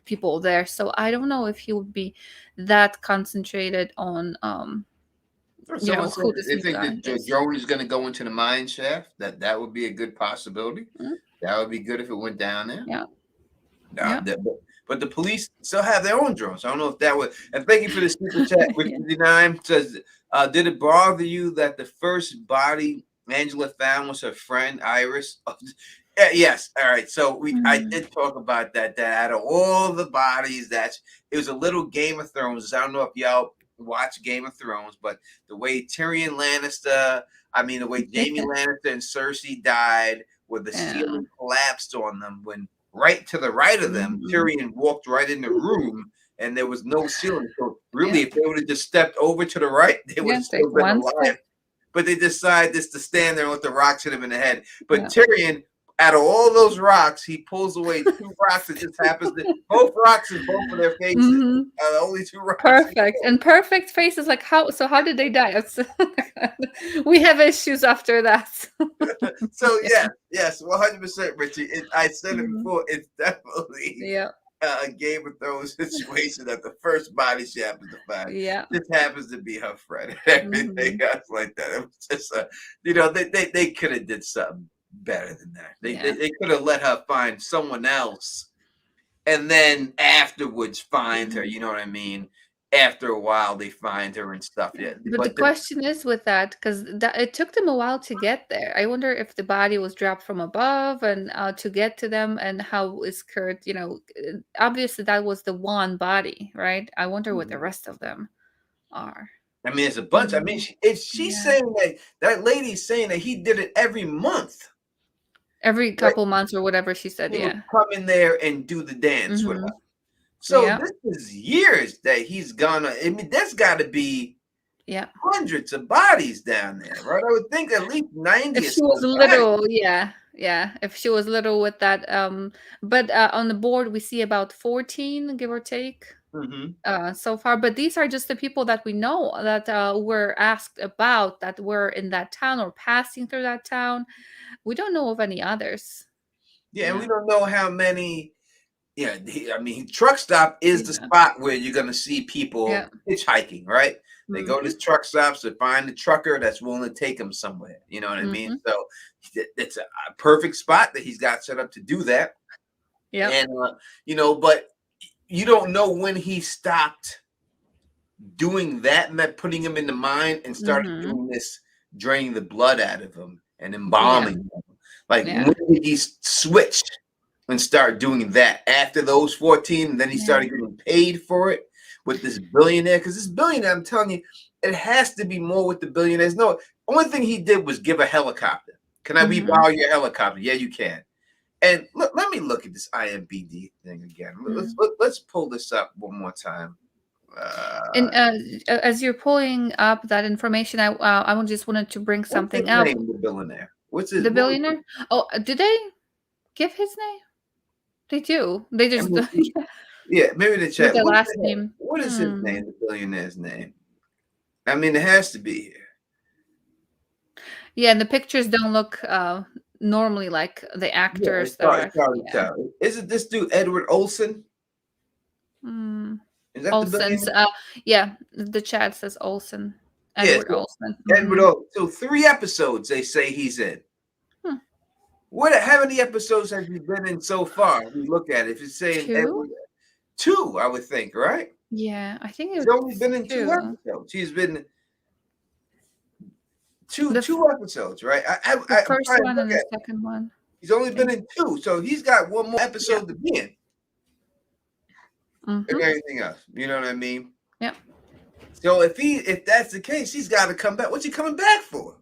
Speaker 2: people there. So I don't know if he would be that concentrated on,
Speaker 1: Someone said
Speaker 2: who this
Speaker 1: they
Speaker 2: new
Speaker 1: think
Speaker 2: guy
Speaker 1: that the
Speaker 2: is.
Speaker 1: drone is going to go into the mine shaft. That would be a good possibility.
Speaker 2: Mm.
Speaker 1: That would be good if it went down there.
Speaker 2: Yeah.
Speaker 1: Nah,
Speaker 2: Yeah.
Speaker 1: but the police still have their own drones. I don't know if that would. And thank you for the super chat. Rick
Speaker 2: Yeah.
Speaker 1: 59 says, "Did it bother you that the first body Angela found was her friend Iris?" Yes. All right. So I
Speaker 2: Mm.
Speaker 1: did talk about that. That out of all the bodies, it was a little Game of Thrones. I don't know if y'all watch Game of Thrones, but the way Tyrion Lannister, the way Jamie Lannister and Cersei died, where the
Speaker 2: Yeah.
Speaker 1: ceiling collapsed on them when right to the right of them,
Speaker 2: Mhm.
Speaker 1: Tyrion walked right in the room and there was no ceiling. So really,
Speaker 2: Yeah.
Speaker 1: if they would have just stepped over to the right, they would
Speaker 2: Yeah.
Speaker 1: have still
Speaker 2: Take
Speaker 1: been
Speaker 2: one
Speaker 1: alive.
Speaker 2: step.
Speaker 1: But they decide just to stand there and let the rocks hit him in the head. But
Speaker 2: Yeah.
Speaker 1: Tyrion, out of all those rocks, he pulls away two rocks. It just happens that both rocks in both of their faces.
Speaker 2: Hmm.
Speaker 1: Only two rocks.
Speaker 2: Perfect. And perfect faces like how did they die? We have issues after that.
Speaker 1: So
Speaker 2: Yeah.
Speaker 1: yes, 100%, Richie. I said it
Speaker 2: Mhm.
Speaker 1: before. It's definitely
Speaker 2: Yeah.
Speaker 1: a Game of Thrones situation that the first body she happens to find
Speaker 2: Yeah.
Speaker 1: just happens to be her friend and everything
Speaker 2: Hmm.
Speaker 1: else like that. It was just they could have did something better than that.
Speaker 2: Yeah.
Speaker 1: They could have let her find someone else and then afterwards find her.
Speaker 2: Mhm.
Speaker 1: You know what I mean? After a while, they find her and stuff.
Speaker 2: Yeah.
Speaker 1: Yeah,
Speaker 2: But the
Speaker 1: but
Speaker 2: question is with that, because it took them a while to get there. I wonder if the body was dropped from above and to get to them, and how is Kurt, obviously that was the one body, right? I wonder what the rest of them are.
Speaker 1: it's a bunch.
Speaker 2: Mhm.
Speaker 1: She's
Speaker 2: Yeah.
Speaker 1: saying that lady's saying that he did it every month.
Speaker 2: Every
Speaker 1: Right?
Speaker 2: couple months or whatever she said,
Speaker 1: He would
Speaker 2: yeah.
Speaker 1: come in there and do the dance with her.
Speaker 2: Hmm.
Speaker 1: So
Speaker 2: Yeah.
Speaker 1: this is years that he's gonna. That's got to be
Speaker 2: Yeah.
Speaker 1: hundreds of bodies down there, right? I would think at least 90
Speaker 2: If
Speaker 1: or
Speaker 2: she was
Speaker 1: so bodies.
Speaker 2: little, yeah, yeah. If she was little with that, but on the board we see about 14, give or take,
Speaker 1: Hmm.
Speaker 2: so far. But these are just the people that we know that were asked about that were in that town or passing through that town. We don't know of any others.
Speaker 1: Yeah, and we
Speaker 2: Yeah.
Speaker 1: don't know how many. Yeah, I mean, truck stop is the
Speaker 2: Yeah.
Speaker 1: spot where you're going to see people
Speaker 2: Yeah.
Speaker 1: hitchhiking, right? They go to
Speaker 2: Mhm.
Speaker 1: this truck stops to find the trucker that's willing to take them somewhere. You know what I mean?
Speaker 2: Mhm.
Speaker 1: So it's a perfect spot that he's got set up to do that.
Speaker 2: Yep.
Speaker 1: And, but you don't know when he stopped doing that and that putting him in the mine and started
Speaker 2: Mhm.
Speaker 1: doing this, draining the blood out of him and
Speaker 2: Yeah.
Speaker 1: embalming him. Like, when
Speaker 2: Yeah.
Speaker 1: did he switch and start doing that? After those 14, and then he
Speaker 2: Yeah.
Speaker 1: started getting paid for it with this billionaire. Because this billionaire, I'm telling you, it has to be more with the billionaires. No, only thing he did was give a helicopter. Can I
Speaker 2: Mhm.
Speaker 1: borrow your helicopter? Yeah, you can. And let me look at this IMBD thing again.
Speaker 2: Mm.
Speaker 1: Let's pull this up one more time.
Speaker 2: And as you're pulling up that information, I just wanted to bring
Speaker 1: What's his
Speaker 2: something up.
Speaker 1: name, the billionaire? What's his
Speaker 2: The
Speaker 1: what,
Speaker 2: billionaire. Oh, did they give his name? They do. They
Speaker 1: I
Speaker 2: just
Speaker 1: mean, yeah, maybe the
Speaker 2: with
Speaker 1: chat.
Speaker 2: the last name.
Speaker 1: What is his
Speaker 2: Hmm.
Speaker 1: name, the billionaire's name? I mean, it has to be here.
Speaker 2: Yeah, and the pictures don't look normally like the
Speaker 1: Yeah,
Speaker 2: actors that are.
Speaker 1: it's hard to
Speaker 2: Yeah.
Speaker 1: tell. Is it this dude, Edward Olson?
Speaker 2: Mm.
Speaker 1: Is that the
Speaker 2: Olsen's.
Speaker 1: billionaire?
Speaker 2: Yeah, the chat says Olsen.
Speaker 1: Yeah,
Speaker 2: Edward
Speaker 1: so
Speaker 2: Olsen.
Speaker 1: Edward
Speaker 2: Hmm.
Speaker 1: Olson. So 3 episodes they say he's in.
Speaker 2: Hmm.
Speaker 1: How many episodes has he been in so far? We look at it. If it's saying
Speaker 2: Two?
Speaker 1: Edward, two, I would think, right?
Speaker 2: Yeah, I think
Speaker 1: He's only
Speaker 2: it's
Speaker 1: been in two
Speaker 2: two.
Speaker 1: episodes. He's been two
Speaker 2: The f-
Speaker 1: two episodes, right?
Speaker 2: the
Speaker 1: I'm
Speaker 2: first
Speaker 1: trying to
Speaker 2: one
Speaker 1: look
Speaker 2: and the
Speaker 1: at.
Speaker 2: second one.
Speaker 1: He's only
Speaker 2: I
Speaker 1: been
Speaker 2: think.
Speaker 1: in two, so he's got one more
Speaker 2: Yeah.
Speaker 1: episode to be in, and
Speaker 2: Hmm.
Speaker 1: everything else. You know what I mean?
Speaker 2: Yeah.
Speaker 1: So if that's the case, he's got to come back. What's he coming back for?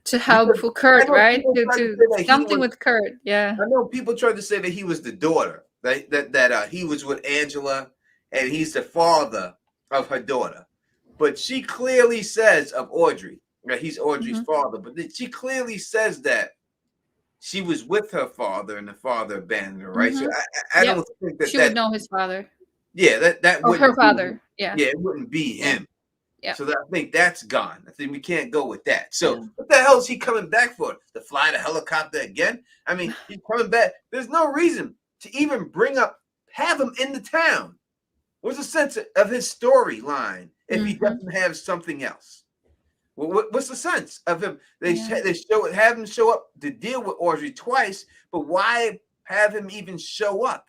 Speaker 2: To
Speaker 1: Because
Speaker 2: help
Speaker 1: I
Speaker 2: Kurt,
Speaker 1: know
Speaker 2: right?
Speaker 1: people tried to
Speaker 2: To
Speaker 1: say that he
Speaker 2: something
Speaker 1: was.
Speaker 2: with Kurt. Yeah.
Speaker 1: I know people tried to say that he was the daughter, that he was with Angela, and he's the father of her daughter. But she clearly says of Audrey that he's Audrey's
Speaker 2: Hmm.
Speaker 1: father. But she clearly says that she was with her father and the father abandoned her, right? So
Speaker 2: Hmm.
Speaker 1: I
Speaker 2: Yep.
Speaker 1: don't think
Speaker 2: She would
Speaker 1: that
Speaker 2: know his father
Speaker 1: yeah, that
Speaker 2: or her
Speaker 1: wouldn't be
Speaker 2: father. Yeah.
Speaker 1: yeah, it wouldn't be
Speaker 2: Yeah.
Speaker 1: him.
Speaker 2: Yeah.
Speaker 1: So I think that's gone. I think we can't go with that. So
Speaker 2: Yeah.
Speaker 1: what the hell is he coming back for? To fly the helicopter again? I mean, he's coming back. There's no reason to even have him in the town. What's the sense of his storyline if he
Speaker 2: Hmm.
Speaker 1: doesn't have something else? What's the sense of him? They
Speaker 2: Yeah.
Speaker 1: have him show up to deal with Audrey twice, but why have him even show up?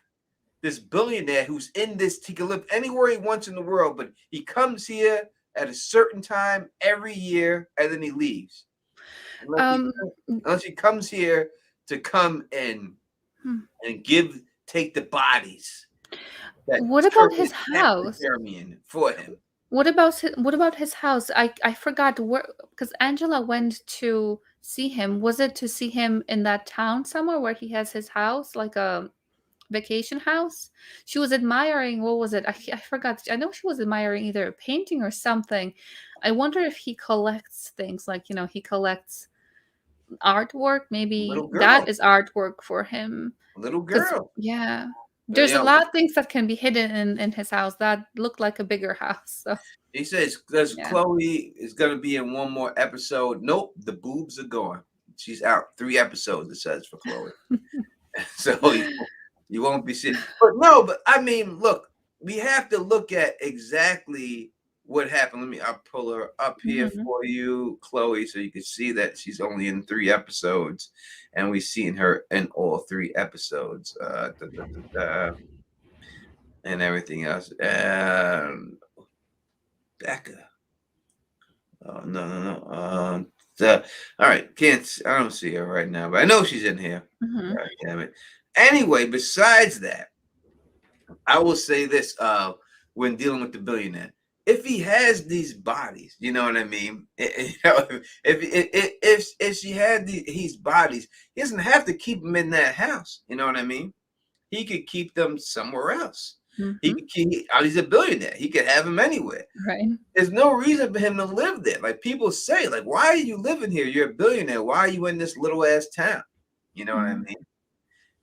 Speaker 1: This billionaire who's in this, he can live anywhere he wants in the world, but he comes here at a certain time every year and then he leaves. Unless he,
Speaker 2: Um.
Speaker 1: unless he comes here to come
Speaker 2: hmm.
Speaker 1: and take the bodies that
Speaker 2: What about
Speaker 1: turn
Speaker 2: his
Speaker 1: his
Speaker 2: house?
Speaker 1: taxidermy for him.
Speaker 2: What about his house? I forgot where, because Angela went to see him. Was it to see him in that town somewhere where he has his house, like a vacation house? She was admiring, what was it? I forgot. I know she was admiring either a painting or something. I wonder if he collects things like, he collects artwork. Maybe
Speaker 1: Little girl,
Speaker 2: that is artwork for him.
Speaker 1: little
Speaker 2: Because,
Speaker 1: girl.
Speaker 2: yeah,
Speaker 1: You
Speaker 2: there's a
Speaker 1: know,
Speaker 2: lot of things that can be hidden in his house that look like a bigger house. So,
Speaker 1: he says, "Does
Speaker 2: yeah.
Speaker 1: Chloe is going to be in one more episode?" Nope, the boobs are gone. She's out. 3 episodes, it says for Chloe. So you won't be seeing. But no, but I mean, look, we have to look at exactly what happened. I'll pull her up here
Speaker 2: Mhm.
Speaker 1: for you, Chloe, so you can see that she's only in 3 episodes, and we've seen her in all 3 episodes, and everything else. Becca. Oh no, no, no. All right, I don't see her right now, but I know she's in here.
Speaker 2: Mhm.
Speaker 1: God damn it. Anyway, besides that, I will say this: when dealing with the billionaire, if he has these bodies, you know what I mean. If she had these bodies, he doesn't have to keep them in that house. You know what I mean. He could keep them somewhere else.
Speaker 2: Mm-hmm.
Speaker 1: He's a billionaire. He could have him anywhere.
Speaker 2: Right.
Speaker 1: There's no reason for him to live there. Like people say, like, why are you living here? You're a billionaire. Why are you in this little ass town? You know what I
Speaker 2: Mm-hmm.
Speaker 1: mean?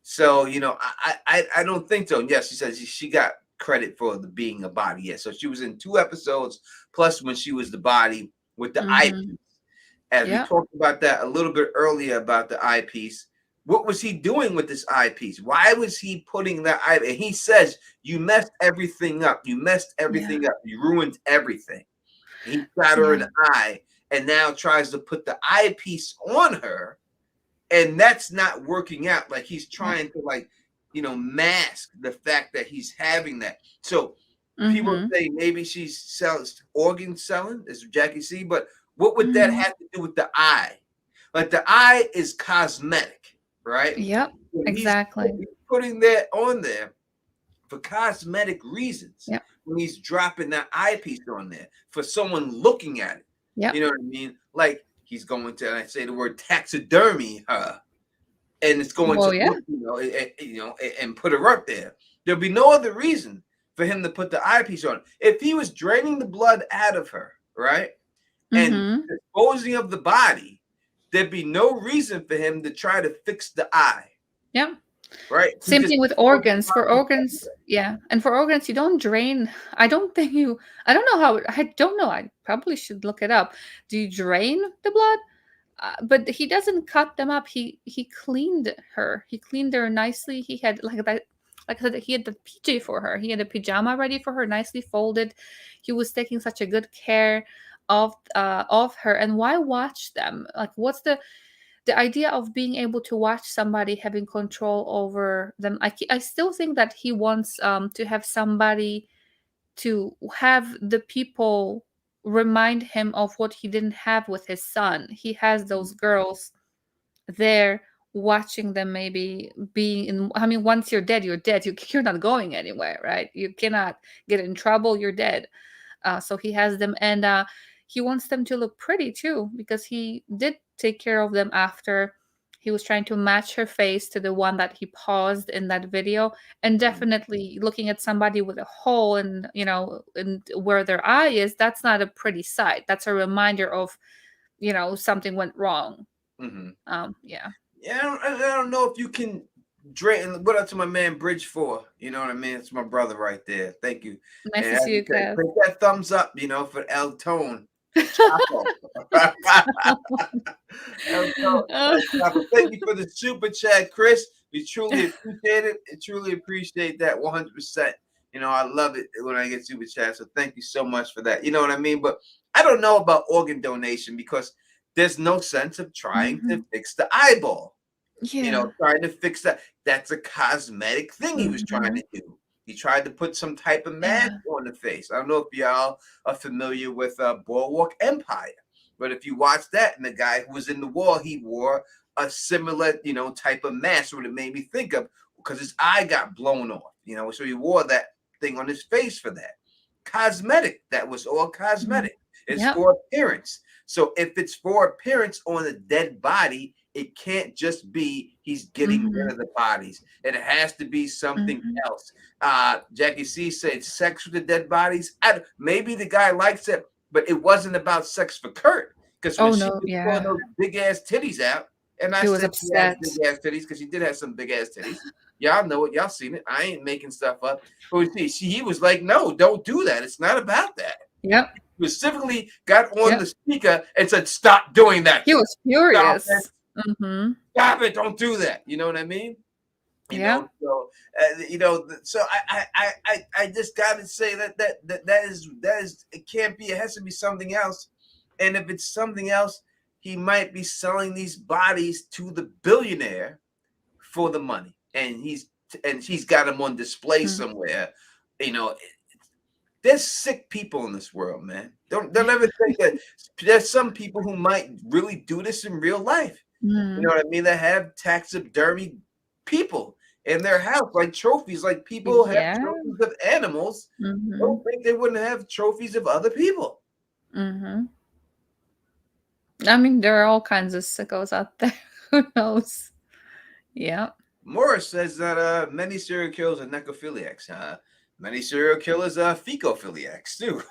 Speaker 1: So, I don't think so. Yes, she says she got credit for the being a body. Yes. So she was in 2 episodes, plus when she was the body with the
Speaker 2: Mm-hmm.
Speaker 1: eyepiece. As we
Speaker 2: Yeah.
Speaker 1: talked about that a little bit earlier about the eyepiece. What was he doing with this eyepiece? Why was he putting that eye? And he says, you messed everything up. You messed
Speaker 2: Yeah.
Speaker 1: everything up. You ruined everything. He shot her in
Speaker 2: Yeah.
Speaker 1: the eye and now tries to put the eyepiece on her, and that's not working out. Like he's
Speaker 2: Yeah.
Speaker 1: trying to mask the fact that he's having that. So people
Speaker 2: Mm-hmm.
Speaker 1: say maybe she's organ selling, as Jackie C. But what would that
Speaker 2: Mm-hmm.
Speaker 1: have to do with the eye? Like the eye is cosmetic, right?
Speaker 2: Yep.
Speaker 1: So he's
Speaker 2: Exactly.
Speaker 1: putting that on there for cosmetic reasons.
Speaker 2: Yep.
Speaker 1: When he's dropping that eyepiece on there for someone looking at it.
Speaker 2: Yep.
Speaker 1: You know what I mean? Like he's going to, and I say the word taxidermy her, and it's going
Speaker 2: Well,
Speaker 1: to
Speaker 2: yeah.
Speaker 1: look, and put her up there. There'll be no other reason for him to put the eyepiece on. If he was draining the blood out of her, right, and
Speaker 2: Mm-hmm.
Speaker 1: disposing of the body, there'd be no reason for him to try to fix the eye,
Speaker 2: Yeah.
Speaker 1: right? He
Speaker 2: Same
Speaker 1: just
Speaker 2: thing with organs. For organs, yeah. And for organs, you don't drain. I don't think you, I don't know how, I don't know. I probably should look it up. Do you drain the blood? But he doesn't cut them up. He cleaned her. He cleaned her nicely. He had like that, like I said, he had the PJ for her. He had a pajama ready for her, nicely folded. He was taking such a good care of her. And why watch them? Like, what's the idea of being able to watch somebody having control over them? I still think that he wants to have somebody to have the people remind him of what he didn't have with his son. He has those girls there watching them, maybe being in, I mean, once you're dead, you're dead. You're not going anywhere, right? You cannot get in trouble, you're dead. So he has them, and he wants them to look pretty too, because he did take care of them after he was trying to match her face to the one that he paused in that video. And definitely looking at somebody with a hole in, in where their eye is, that's not a pretty sight. That's a reminder of, something went wrong.
Speaker 1: Mm-hmm.
Speaker 2: Yeah.
Speaker 1: Yeah, I don't know if you can drain. What up to my man Bridge for? You know what I mean? It's my brother right there. Thank you.
Speaker 2: Nice
Speaker 1: And
Speaker 2: to
Speaker 1: as
Speaker 2: see
Speaker 1: you
Speaker 2: you,
Speaker 1: said,
Speaker 2: Kev.
Speaker 1: click that thumbs up, for El Tone. El Chapo. El Tone. El Chapo. Thank you for the super chat, Chris. We truly appreciate it. I truly appreciate that 100%. I love it when I get super chat. So thank you so much for that. You know what I mean? But I don't know about organ donation because there's no sense of trying to fix the eyeball.
Speaker 2: Yeah.
Speaker 1: Trying to fix that. That's a cosmetic thing he was trying to do. He tried to put some type of mask on the face. I don't know if y'all are familiar with Boardwalk Empire, but if you watch that, and the guy who was in the wall, he wore a similar, type of mask. What it made me think of, because his eye got blown off, so he wore that thing on his face for that. Cosmetic. That was all cosmetic. It's
Speaker 2: Yep.
Speaker 1: for appearance. So if it's for appearance on a dead body, it can't just be he's getting rid of the bodies. It has to be something else. Jackie C said sex with the dead bodies. Maybe the guy likes it, but it wasn't about sex for Kurt. Because when she was pulling those big ass titties out, and I
Speaker 2: He was
Speaker 1: said she has
Speaker 2: upset.
Speaker 1: big ass titties because she did have some big ass titties. Y'all know it. Y'all seen it. I ain't making stuff up. But he was like, no, don't do that. It's not about that.
Speaker 2: Yep.
Speaker 1: Specifically got on the speaker and said, stop doing that.
Speaker 2: He was furious.
Speaker 1: Stop it. Don't do that. You know what I mean? So so I just gotta say that is it can't be. It has to be something else. And if it's something else, he might be selling these bodies to the billionaire for the money, and he's got them on display somewhere. There's sick people in this world, man. Don't ever think that there's some people who might really do this in real life. You know what I mean? They have taxidermy people in their house, like trophies, like people have trophies of animals. Don't think they wouldn't have trophies of other people.
Speaker 2: I mean, there are all kinds of sickos out there. Who knows? Yeah.
Speaker 1: Morris says that many serial killers are necrophiliacs. Many serial killers are fecophiliacs too.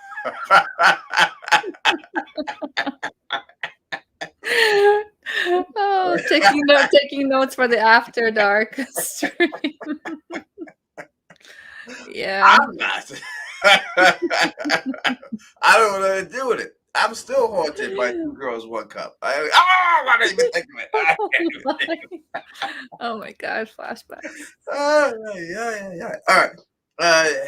Speaker 2: Oh, taking notes for the after dark stream. Yeah.
Speaker 1: I'm not. I don't know what to do with it. I'm still haunted by Two Girls, One Cup. I didn't even think of it. I didn't even think of it.
Speaker 2: Oh my god, flashbacks.
Speaker 1: Yeah. All right.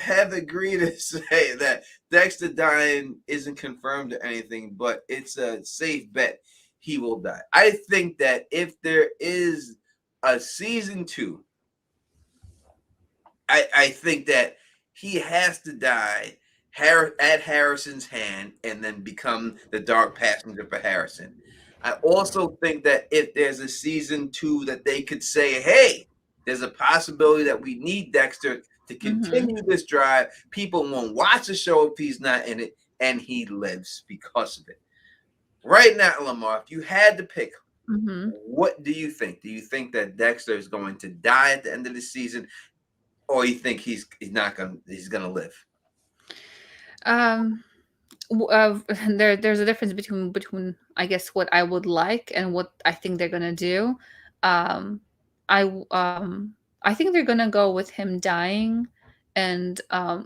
Speaker 1: Have agreed to say that Dexter dying isn't confirmed or anything, but it's a safe bet he will die. I think that if there is a season 2, I think that he has to die at Harrison's hand and then become the dark passenger for Harrison. I also think that if there's a season 2 that they could say, hey, there's a possibility that we need Dexter to continue this drive. People won't watch the show if he's not in it, and he lives because of it. Right now, Lamar, if you had to pick, what do you think? Do you think that Dexter is going to die at the end of the season, or you think he's gonna live?
Speaker 2: There's a difference between I guess what I would like and what I think they're gonna do. I think they're gonna go with him dying and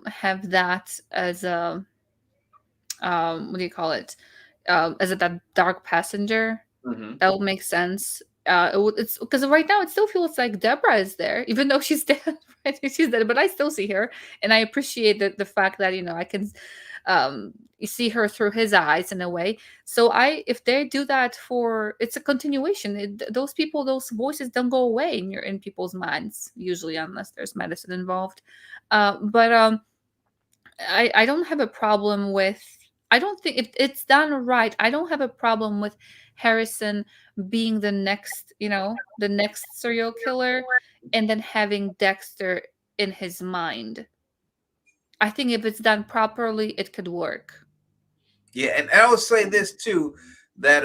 Speaker 2: have that as a what do you call it? As that dark passenger. That would make sense. It's because right now it still feels like Deborah is there, even though she's dead. Right? She's dead, but I still see her, and I appreciate the fact that I can you see her through his eyes in a way. So if they do that it's a continuation. Those those voices don't go away in people's minds usually, unless there's medicine involved. But I don't have a problem with. I don't think if it's done right. I don't have a problem with Harrison being the next serial killer, and then having Dexter in his mind. I think if it's done properly, it could work.
Speaker 1: Yeah, and I will say this too, that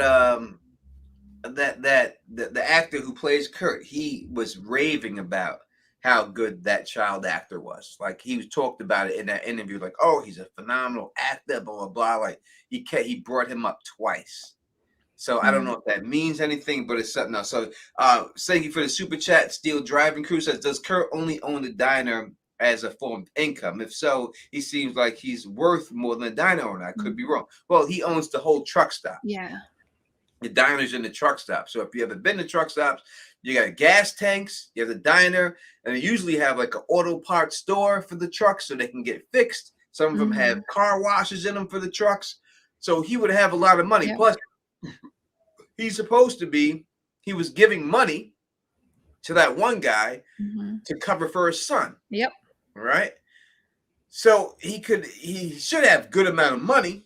Speaker 1: the actor who plays Kurt, he was raving about how good that child actor was. Like he was talked about it in that interview, like, oh, he's a phenomenal actor, blah blah blah. Like he brought him up twice. So I don't know if that means anything, but it's something else. So thank you for the super chat. Steel Driving Crew says, does Kurt only own the diner as a form of income? If so, he seems like he's worth more than a diner owner. I could be wrong. Well, he owns the whole truck stop.
Speaker 2: Yeah.
Speaker 1: The diner's in the truck stop. So if you ever been to truck stops, you got gas tanks, you have the diner, and they usually have like an auto parts store for the trucks so they can get fixed. Some of them have car washes in them for the trucks. So he would have a lot of money. Plus, he was giving money to that one guy to cover for his son.
Speaker 2: Yep.
Speaker 1: Right. So he should have good amount of money.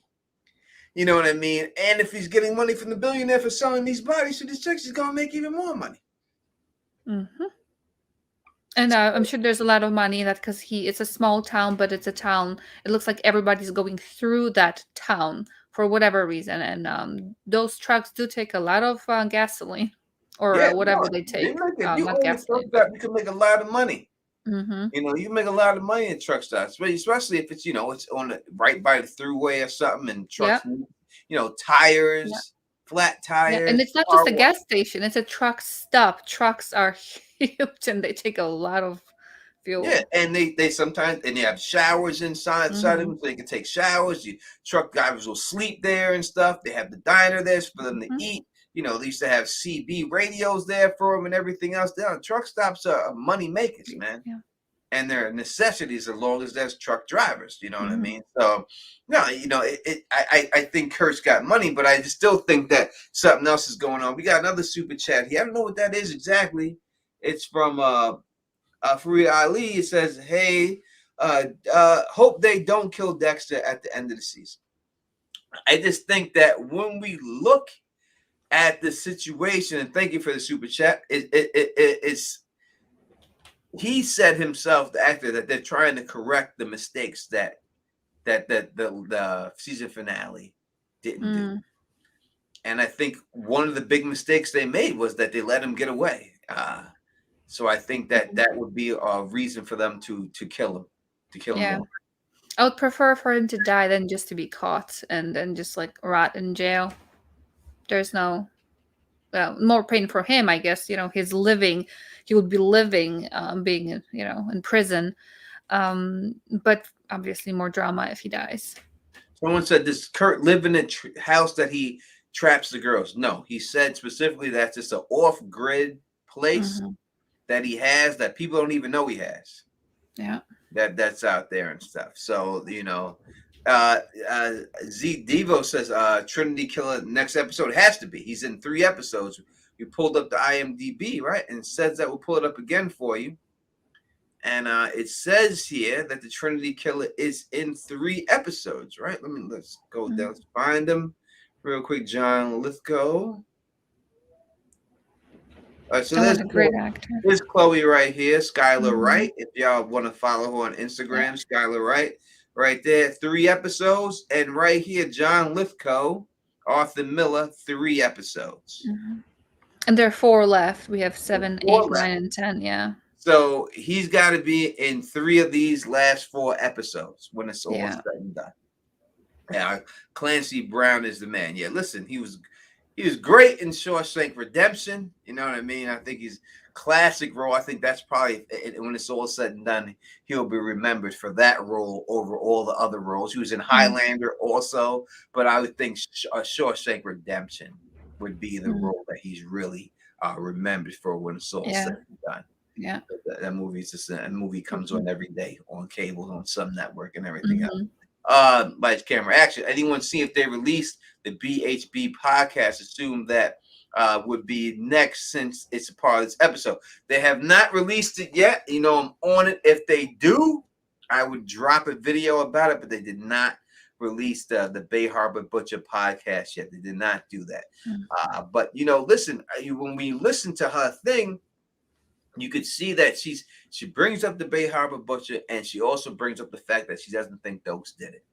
Speaker 1: You know what I mean? And if he's getting money from the billionaire for selling these bodies to these chicks, he's gonna make even more money.
Speaker 2: And I'm sure there's a lot of money in that because it's a small town, but it's a town. It looks like everybody's going through that town for whatever reason, and those trucks do take a lot of gasoline or whatever they take.
Speaker 1: If you own a truck stop, you can make a lot of money. You can make a lot of money in truck stops, especially if it's it's on right by the throughway or something, and trucks, tires, flat tires.
Speaker 2: And it's not just a gas station; it's a truck stop. Trucks are huge, and they take a lot of fuel.
Speaker 1: Yeah, and they sometimes they have showers inside of them, so they can take showers. Truck drivers will sleep there and stuff. They have the diner there for them to eat. They used to have CB radios there for them and everything else. Truck stops are money makers, man. Yeah. And they're necessities as long as there's truck drivers. You know what I mean? So, no, I think Kurt's got money, but I still think that something else is going on. We got another super chat here. I don't know what that is exactly. It's from Farid Ali. It says, hey, hope they don't kill Dexter at the end of the season. I just think that when we look at the situation, and thank you for the super chat, it's he said himself, the actor, that they're trying to correct the mistakes that the season finale didn't do. And I think one of the big mistakes they made was that they let him get away. So I think that would be a reason for them to kill him, to kill him
Speaker 2: Yeah.
Speaker 1: all.
Speaker 2: I would prefer for him to die than just to be caught and then just like rot in jail. There's no, well, more pain for him, I guess. He's living, he would be living, being, in prison. But obviously more drama if he dies.
Speaker 1: Someone said, does Kurt live in a house that he traps the girls? No, he said specifically that's just an off-grid place that he has that people don't even know he has.
Speaker 2: Yeah.
Speaker 1: That's out there and stuff. So, Z Devo says Trinity Killer next episode has to be. He's in 3 episodes. We pulled up the IMDb, right? And it says that. We'll pull it up again for you. And it says here that the Trinity Killer is in 3 episodes, right? Let's go down. Let's find him real quick. John Lithgow. All right, so there's
Speaker 2: a great actor.
Speaker 1: There's Chloe right here, Skylar Wright. If y'all want to follow her on Instagram, Skylar Wright, right there, 3 episodes. And right here, John Lithgow, Arthur Miller, 3 episodes.
Speaker 2: And there are 4 left. We have 7, 8, 9, and 10. Yeah.
Speaker 1: So he's got to be in 3 of these last 4 episodes when it's all said and done. Yeah, Clancy Brown is the man. Yeah, listen, he was great in Shawshank Redemption. You know what I mean? I think he's classic role. I think that's probably, when it's all said and done, he'll be remembered for that role over all the other roles. He was in Highlander also, but I would think Shawshank Redemption would be the role that he's really remembered for when it's all said and done.
Speaker 2: Yeah,
Speaker 1: that movie's just a movie comes on every day on cable, on some network, and everything else. By camera action. Anyone see if they released the BHB podcast? Assume that would be next, since it's a part of this episode. They have not released it yet. I'm on it. If they do, I would drop a video about it, but they did not release the Bay Harbor Butcher podcast yet. They did not do that. But listen, when we listen to her thing, you could see that she brings up the Bay Harbor Butcher, and she also brings up the fact that she doesn't think Doakes did it.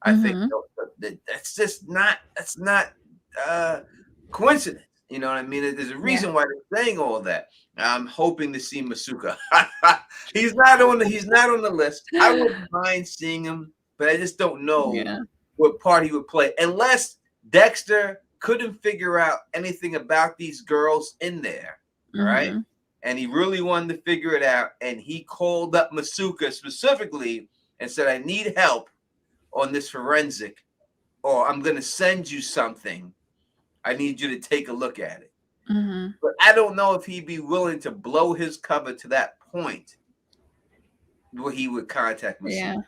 Speaker 1: I think that's not coincidence. You know what I mean? There's a reason why they're saying all that. I'm hoping to see Masuka. He's not on the list. I wouldn't mind seeing him, but I just don't know what part he would play, unless Dexter couldn't figure out anything about these girls in there. Right? And he really wanted to figure it out. And he called up Masuka specifically and said, I need help on this forensic, or I'm going to send you something. I need you to take a look at it. But I don't know if he'd be willing to blow his cover to that point where he would contact Masuka.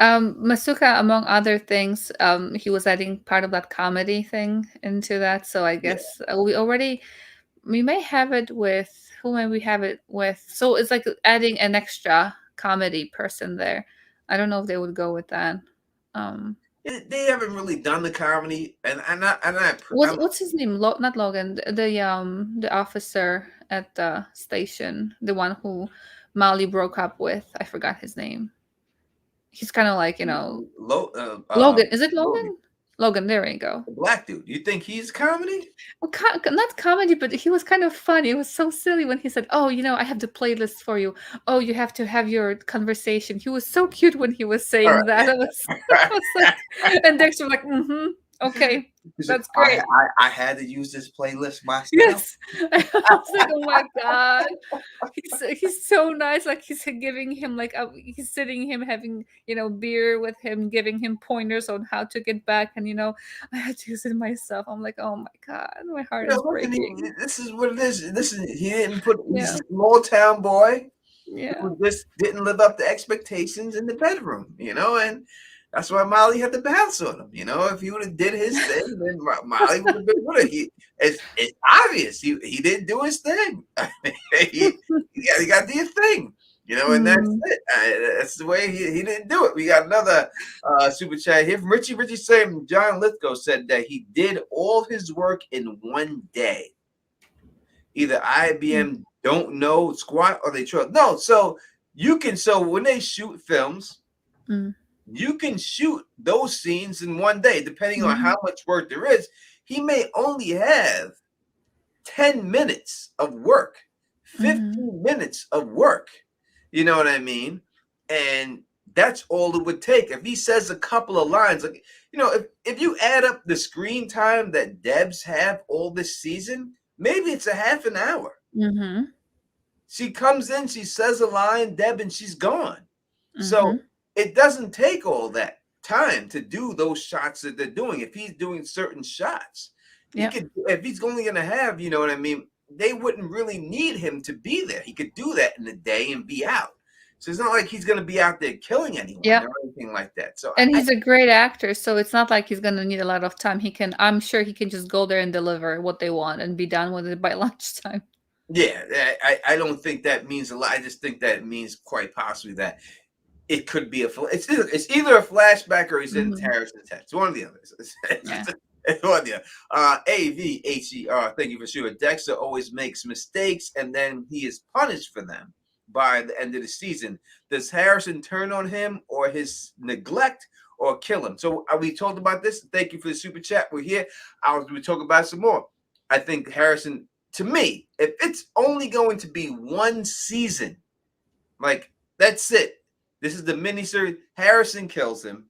Speaker 2: Masuka, among other things, he was adding part of that comedy thing into that. So I guess we may have it with, who may we have it with? So it's like adding an extra comedy person there. I don't know if they would go with that.
Speaker 1: They haven't really done the comedy,
Speaker 2: what's his name? Not Logan. The officer at the station, the one who Molly broke up with. I forgot his name. He's kind of like Logan. Is it Logan? Logan, there we go.
Speaker 1: The black dude. You think he's comedy?
Speaker 2: Well, not comedy, but he was kind of funny. It was so silly when he said, "Oh, I have the playlist for you. Oh, you have to have your conversation." He was so cute when he was saying that. I was like, and Dexter was like, okay, that's great.
Speaker 1: I had to use this playlist myself.
Speaker 2: Yes, I was like, oh my god, he's so nice. Like he's giving him he's sitting him having beer with him, giving him pointers on how to get back, and I had to use it myself. I'm like, oh my god, my heart is breaking.
Speaker 1: This is what it is. He didn't put. He's a small town boy. Who just didn't live up to expectations in the bedroom, and. That's why Molly had to bounce on him. If he would have did his thing, then Molly would have been with him. It's obvious he didn't do his thing. I mean, he got to do his thing. And that's it. That's the way he didn't do it. We got another super chat here from Richie. Richie saying John Lithgow said that he did all his work in one day. Either IBM don't know squat or they trust. No, so when they shoot films. You can shoot those scenes in one day, depending on how much work there is. He may only have 10 minutes of work, 15 minutes of work. You know what I mean? And that's all it would take. If he says a couple of lines, like, if you add up the screen time that Debs have all this season, maybe it's a half an hour.
Speaker 2: Mm-hmm.
Speaker 1: She comes in, she says a line, Deb, and she's gone.
Speaker 2: Mm-hmm.
Speaker 1: So it doesn't take all that time to do those shots that they're doing. If he's doing certain shots, he could, if he's only going to have, you know what I mean, they wouldn't really need him to be there. He could do that in the day and be out. So it's not like he's going to be out there killing anyone or anything like that. So
Speaker 2: and he's a great actor, so it's not like he's going to need a lot of time. I'm sure he can just go there and deliver what they want and be done with it by lunchtime.
Speaker 1: Yeah, I don't think that means a lot. I just think that it means quite possibly that it could be it's either a flashback or he's in Harrison's head. It's one of the others. It's one of the other. AVHER, thank you for sure. Dexter always makes mistakes and then he is punished for them by the end of the season. Does Harrison turn on him or his neglect or kill him? So we talked about this. Thank you for the super chat. We're here. We talk about some more. I think Harrison, to me, if it's only going to be one season, like that's it. This is the miniseries. Harrison kills him,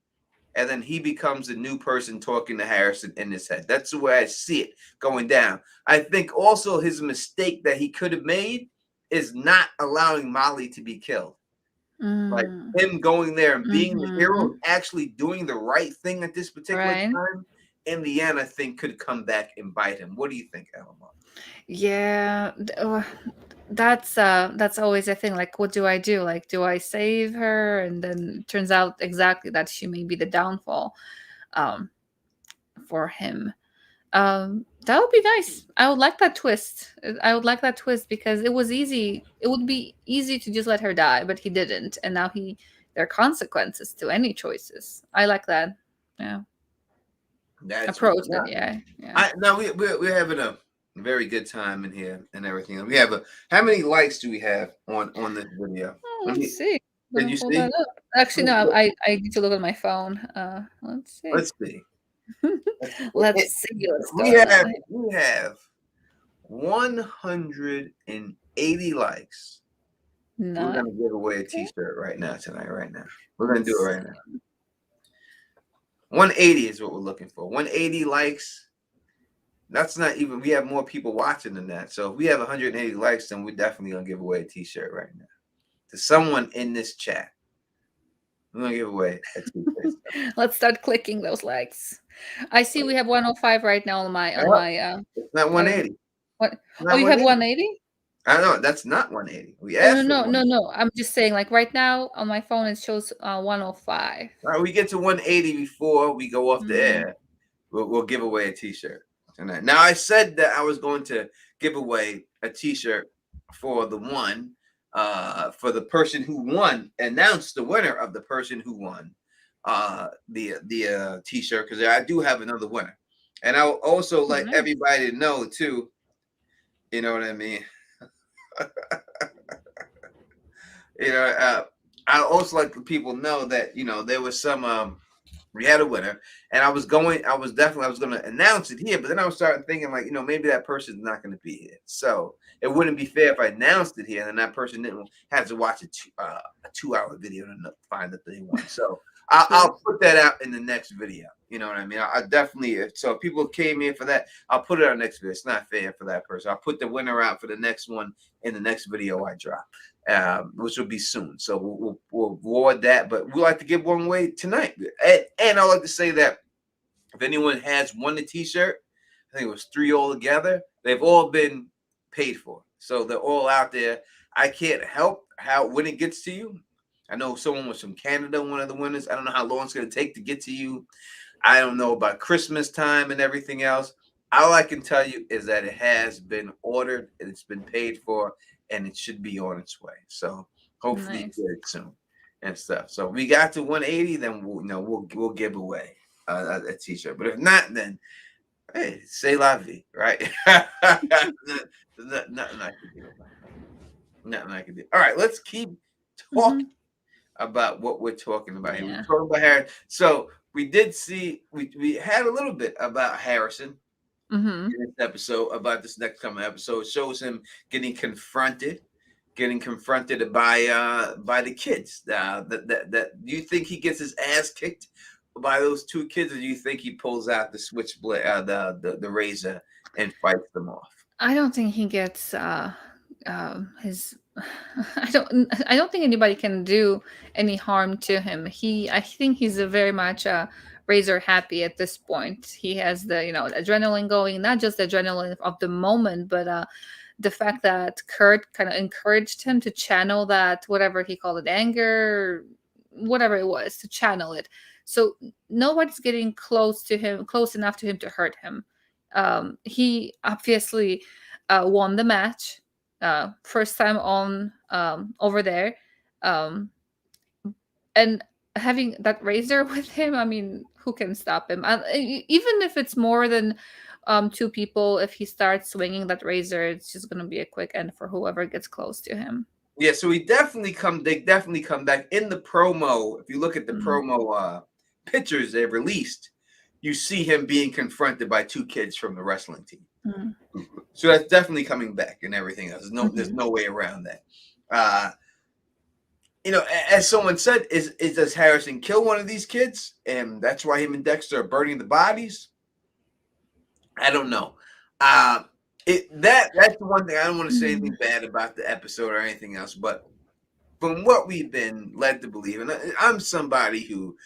Speaker 1: and then he becomes a new person talking to Harrison in his head. That's the way I see it going down. I think also his mistake that he could have made is not allowing Molly to be killed. Like him going there and being the hero, and actually doing the right thing at this particular time, in the end, I think could come back and bite him. What do you think, Alamo?
Speaker 2: Yeah, that's always a thing. Like, what do I do? Like, do I save her? And then it turns out exactly that she may be the downfall for him. That would be nice. I would like that twist. I would like that twist because it was easy. It would be easy to just let her die, but he didn't, and now there are consequences to any choices. I like that. Yeah.
Speaker 1: That's
Speaker 2: approach it. Yeah.
Speaker 1: No, we're having a very good time in here and everything. We have how many likes do we have on this video?
Speaker 2: Let's see.
Speaker 1: Did you see?
Speaker 2: Actually, no. I need to look at my phone. Let's see.
Speaker 1: Let's see.
Speaker 2: Let's see what's
Speaker 1: we
Speaker 2: going
Speaker 1: have,
Speaker 2: on.
Speaker 1: We have 180 likes. No. We're gonna give away a T-shirt right now. We're gonna do it right now. 180 is what we're looking for. 180 likes. That's not even. We have more people watching than that. So if we have 180 likes, then we're definitely gonna give away a T-shirt right now to someone in this chat. We're gonna give away a T-shirt.
Speaker 2: Let's start clicking those likes. I see we have 105 right now on my
Speaker 1: It's not 180.
Speaker 2: What? Oh, you have 180?
Speaker 1: I know that's not 180. We
Speaker 2: asked. No. I'm just saying, like right now on my phone it shows 105.
Speaker 1: All right, we get to 180 before we go off the air. We'll give away a T-shirt tonight. Now I said that I was going to give away a T-shirt for the for the person who won, announce the winner of the person who won the T-shirt, because I do have another winner, and I'll also let everybody know too. You know what I mean? I also like people know that there was some we had a winner, and I was going to announce it here, but then I was starting thinking like maybe that person's not going to be here, so it wouldn't be fair if I announced it here and then that person didn't have to watch a 2-hour video to find that they won. So I'll put that out in the next video. You know what I mean? I definitely, so if people came in for that, I'll put it on the next video. It's not fair for that person. I'll put the winner out for the next one in the next video I drop, which will be soon. So we'll award that, but we like to give one away tonight. And I like to say that if anyone has won the T-shirt, I think it was 3 all together, they've all been paid for. So they're all out there. I can't help when it gets to you. I know someone was from Canada, one of the winners. I don't know how long it's going to take to get to you. I don't know about Christmas time and everything else. All I can tell you is that it has been ordered and it's been paid for, and it should be on its way. So hopefully you get it soon and stuff. So we got to 180, then we'll give away a T-shirt. But if not, then hey, c'est la vie, right? Nothing I can do. Nothing I can do. All right, let's keep talking about what we're talking about here. We're talking about Harrison. So we did see, we had a little bit about Harrison in this episode, about this next coming episode. It shows him getting confronted getting confronted by the kids. That do you think he gets his ass kicked by those two kids, or do you think he pulls out the switchblade, the razor, and fights them off?
Speaker 2: I don't think he gets his. I don't think anybody can do any harm to him. I think he's a very much razor happy at this point. He has the adrenaline going, not just the adrenaline of the moment, but the fact that Kurt kind of encouraged him to channel that, whatever he called it, anger, whatever it was, to channel it. So nobody's getting close enough to him to hurt him. He obviously won the match, first time on over there, um, and having that razor with him. I mean, who can stop him? Even if it's more than two people, if he starts swinging that razor, it's just going to be a quick end for whoever gets close to him.
Speaker 1: Yeah, so they definitely come back in the promo. If you look at the promo pictures they released, you see him being confronted by two kids from the wrestling team. So that's definitely coming back and everything else. There's no way around that. As someone said, does Harrison kill one of these kids, and that's why him and Dexter are burning the bodies? I don't know. That's the one thing. I don't want to say anything bad about the episode or anything else, but from what we've been led to believe, and I'm somebody who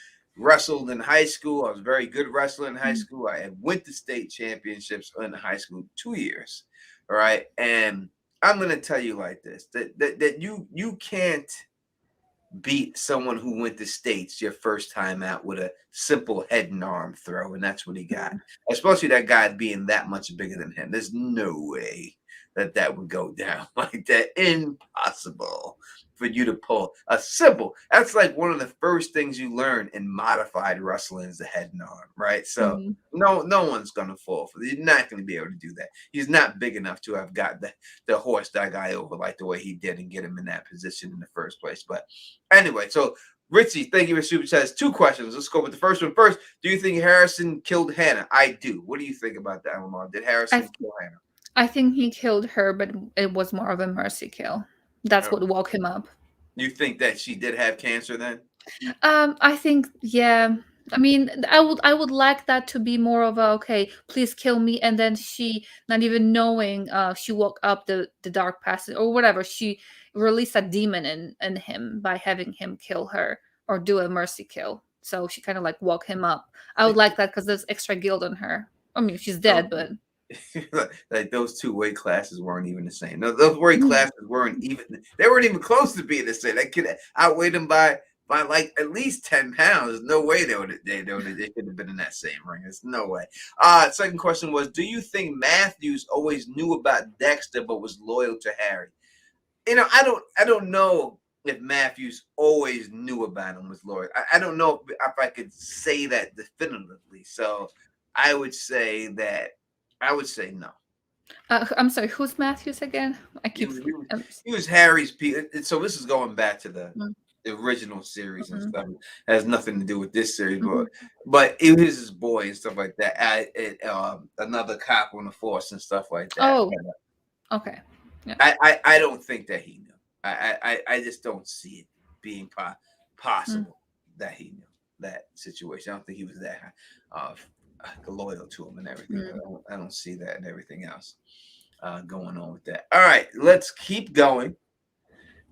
Speaker 1: wrestled in high school. I was a very good wrestler in high school. I went to state championships in high school 2 years. All right. And I'm going to tell you like this, that you can't beat someone who went to states your first time out with a simple head and arm throw. And that's what he got, especially that guy being that much bigger than him. There's no way that would go down like that. Impossible for you to pull a simple. That's like one of the first things you learn in modified wrestling is the head and arm, right? So no one's gonna fall for it. You're not gonna be able to do that. He's not big enough to have got the horse that guy over like the way he did and get him in that position in the first place. But anyway, so Richie, thank you for super chats. 2 questions. Let's go with the first one first. Do you think Harrison killed Hannah? I do. What do you think about that, Lamar? Did Harrison kill Hannah?
Speaker 2: I think he killed her, but it was more of a mercy kill. That's what woke him up.
Speaker 1: You think that she did have cancer then?
Speaker 2: I think, yeah. I mean, I would like that to be more of a, okay, please kill me, and then she, not even knowing, she woke up the dark passage or whatever. She released a demon in him by having him kill her or do a mercy kill. So she kind of like woke him up. I would like that because there's extra guilt on her. I mean, she's dead, but
Speaker 1: like those 2 weight classes weren't even the same. No, those weight classes weren't even close to being the same. They could outweigh them by like at least 10 pounds. No way they could have been in that same ring. There's no way. Second question was, do you think Matthews always knew about Dexter but was loyal to Harry? I don't know if Matthews always knew about him, was loyal. I don't know if I could say that definitively. So I would say no.
Speaker 2: I'm sorry, who's Matthews again?
Speaker 1: He was Harry's. So this is going back to the original series and stuff. It has nothing to do with this series, but it was his boy and stuff like that. Another cop on the force and stuff like that.
Speaker 2: Oh, okay.
Speaker 1: Yeah. I don't think that he knew. I just don't see it being possible that he knew that situation. I don't think he was that loyal to him and everything. I don't see that and everything else going on with that. All right, let's keep going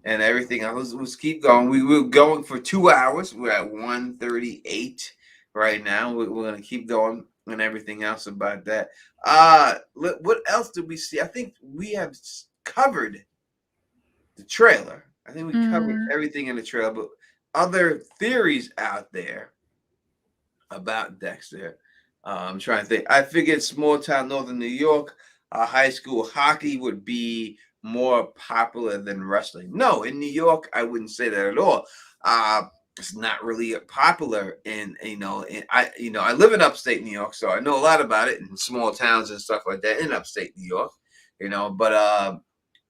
Speaker 1: and everything else. Let's keep going. We were going for 2 hours. We're at 1:38 right now. We're going to keep going and everything else about that. What else did we see? I think we have covered the trailer. I think we covered everything in the trailer, but other theories out there about Dexter. I'm trying to think. I figured small town northern New York, high school hockey would be more popular than wrestling. No, in New York, I wouldn't say that at all. It's not really popular I live in upstate New York, so I know a lot about it in small towns and stuff like that in upstate New York, but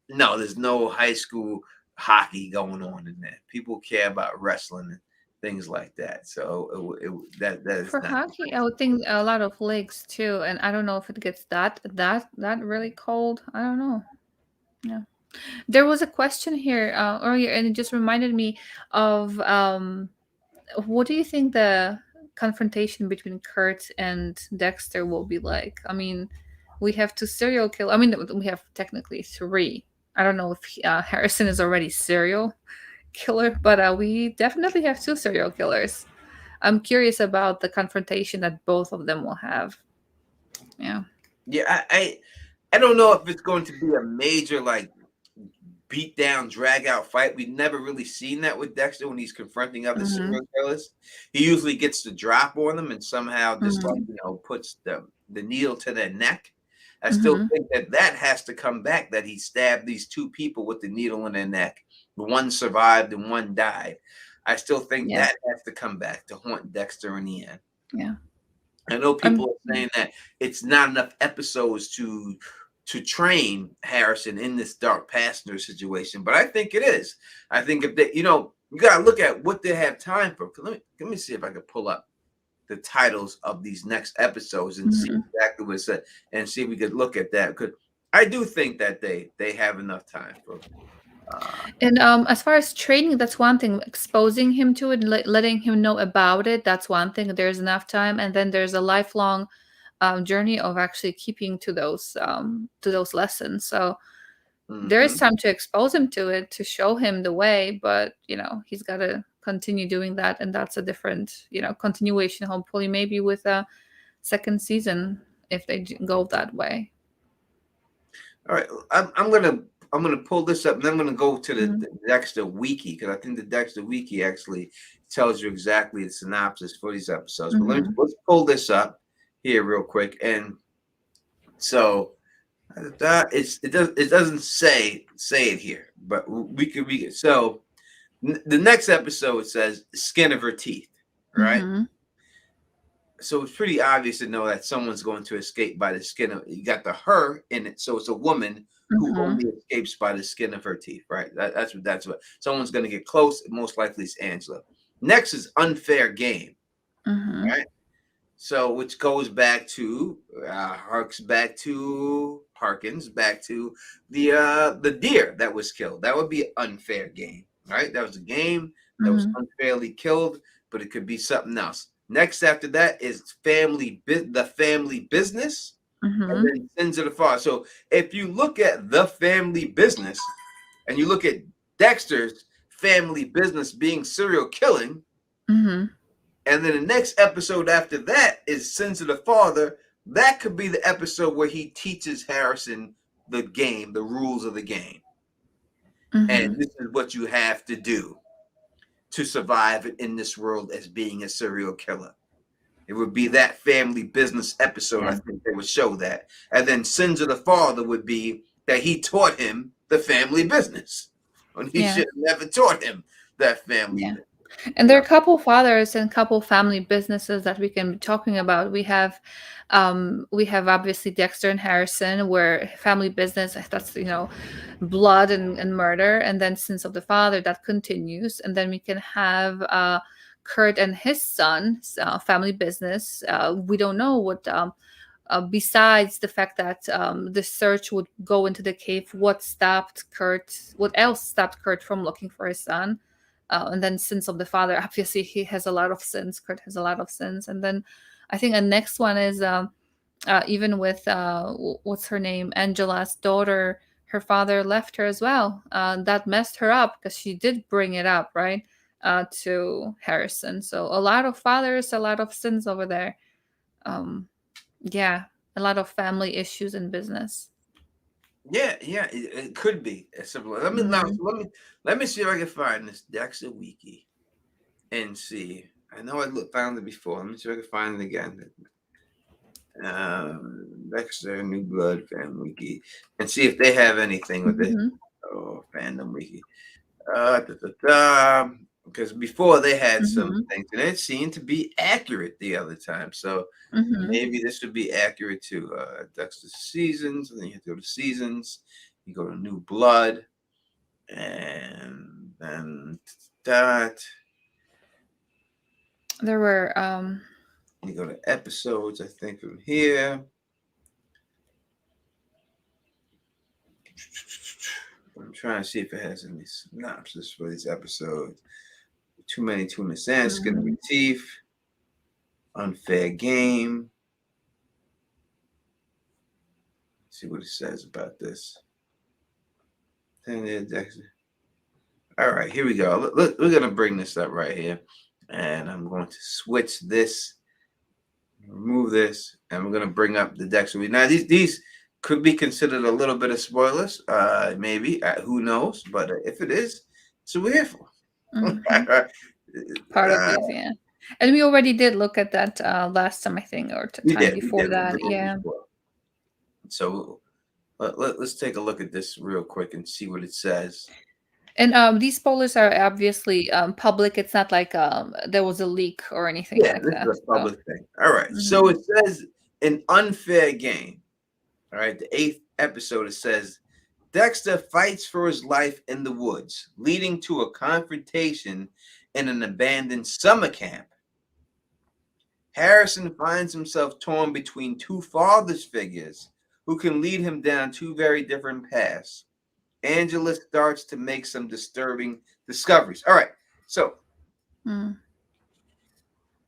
Speaker 1: no, there's no high school hockey going on in there. People care about wrestling and things like that. So that is
Speaker 2: for hockey, I would think a lot of leagues too, and I don't know if it gets that really cold. I don't know. Yeah. There was a question here earlier, and it just reminded me of what do you think the confrontation between Kurt and Dexter will be like? I mean, we have two serial killers. I mean, we have technically three. I don't know if Harrison is already serial killer, but we definitely have two serial killers. I'm curious about the confrontation that both of them will have. Yeah.
Speaker 1: Yeah, I don't know if it's going to be a major like beat down, drag out fight. We've never really seen that with Dexter when he's confronting other
Speaker 2: Mm-hmm.
Speaker 1: serial killers. He usually gets the drop on them and somehow just like
Speaker 2: Mm-hmm.
Speaker 1: puts the needle to their neck. I still
Speaker 2: Mm-hmm.
Speaker 1: think that has to come back. That he stabbed these two people with the needle in their neck. One survived and one died. I still think
Speaker 2: Yeah.
Speaker 1: that has to come back to haunt Dexter in the end.
Speaker 2: Yeah.
Speaker 1: I know
Speaker 2: I'm.
Speaker 1: people are saying that it's not enough episodes to train Harrison in this dark passenger situation, but I think it is. I think if they, you gotta look at what they have time for. Let me see if I can pull up the titles of these next episodes and see
Speaker 2: Mhm.
Speaker 1: exactly what it said, and see if we could look at that, because I do think that they have enough time for.
Speaker 2: And as far as training, that's one thing. Exposing him to it, letting him know about it, that's one thing. There's enough time, and then there's a lifelong journey of actually keeping to those lessons. So there is
Speaker 1: Mhm.
Speaker 2: time to expose him to it, to show him the way, but he's got to continue doing that, and that's a different continuation. Hopefully, maybe with a second season if they go that way.
Speaker 1: All right, I'm gonna pull this up, and I'm gonna go to
Speaker 2: Mhm.
Speaker 1: the Dexter Wiki, because I think the Dexter Wiki actually tells you exactly the synopsis for these episodes. But
Speaker 2: Mhm.
Speaker 1: let's pull this up here real quick, and so it doesn't say it here, but we could read it. So the next episode says skin of her teeth, right?
Speaker 2: Mhm.
Speaker 1: So it's pretty obvious to know that someone's going to escape by the skin of. You got the her in it, so it's a woman who
Speaker 2: Mhm.
Speaker 1: only escapes by the skin of her teeth, right? That's what someone's going to get close. Most likely it's Angela. Next is unfair game,
Speaker 2: Mhm.
Speaker 1: right? So which goes back to harks back to Harkins back to the deer that was killed. That would be unfair game, right? That was a game that was
Speaker 2: Mhm.
Speaker 1: unfairly killed, but it could be something else. Next after that is the family business, and
Speaker 2: Mhm.
Speaker 1: then sins of the father. So if you look at the family business and you look at Dexter's family business being serial killing,
Speaker 2: Mhm.
Speaker 1: and then the next episode after that is Sins of the Father. That could be the episode where he teaches Harrison the game, the rules of the game. And
Speaker 2: Mhm.
Speaker 1: this is what you have to do to survive in this world as being a serial killer. It would be that family business episode. I
Speaker 2: Yeah.
Speaker 1: think they would show that. And then Sins of the Father would be that he taught him the family business when he
Speaker 2: Yeah.
Speaker 1: should have never taught him that family
Speaker 2: Yeah.
Speaker 1: business.
Speaker 2: And
Speaker 1: You
Speaker 2: there are
Speaker 1: know?
Speaker 2: a couple fathers and couple family businesses that we can be talking about. We have obviously Dexter and Harrison, where family business, that's blood and murder, and then sins of the father that continues, and then we can have Kurt and his son, family business. We don't know what. Besides the fact that the search would go into the cave, what else stopped Kurt from looking for his son? And then sins of the father. Obviously, he has a lot of sins. Kurt has a lot of sins. And then I think the next one is even with what's her name, Angela's daughter. Her father left her as well. That messed her up because she did bring it up, right, to Harrison. So a lot of fathers, a lot of sins over there. Um, yeah, a lot of family issues in business.
Speaker 1: Yeah, yeah, it could be as simple. Let me now.
Speaker 2: Mhm.
Speaker 1: Let me see if I can find this Dexter Wiki and see. I know found it before. Let me see if I can find it again. Dexter New Blood Fan Wiki and see if they have anything with it.
Speaker 2: Mhm.
Speaker 1: Oh, Fandom Wiki. Because before they had some
Speaker 2: Mhm.
Speaker 1: things and it seemed to be accurate the other time. So
Speaker 2: Mhm.
Speaker 1: maybe this would be accurate too. Dexter Seasons, and then you have to go to Seasons. You go to New Blood, and then that
Speaker 2: There were
Speaker 1: you go to episodes. I think from here. trying to see if it has any synopsis for this episode. Too many tuna sand, skin of your teeth, unfair game. Let's see what it says about this. Dexter. All right, here we go. Look, we're gonna bring this up right here, and I'm going to switch this, remove this, and we're gonna bring up the Dexter. Now these could be considered a little bit of spoilers, maybe. Who knows? But if it is, so we're here for.
Speaker 2: Part of this, yeah. And we already did look at that last time, I think, or time before that. Yeah.
Speaker 1: So let's take a look at this real quick and see what it says.
Speaker 2: And these spoilers are obviously public. It's not like there was a leak or anything like
Speaker 1: this
Speaker 2: that.
Speaker 1: Is a public thing. All right. So it says an unfair game. All right. The 8th episode, it says Dexter fights for his life in the woods, leading to a confrontation in an abandoned summer camp. Harrison finds himself torn between two father's figures who can lead him down two very different paths. Angela starts to make some disturbing discoveries. All right, so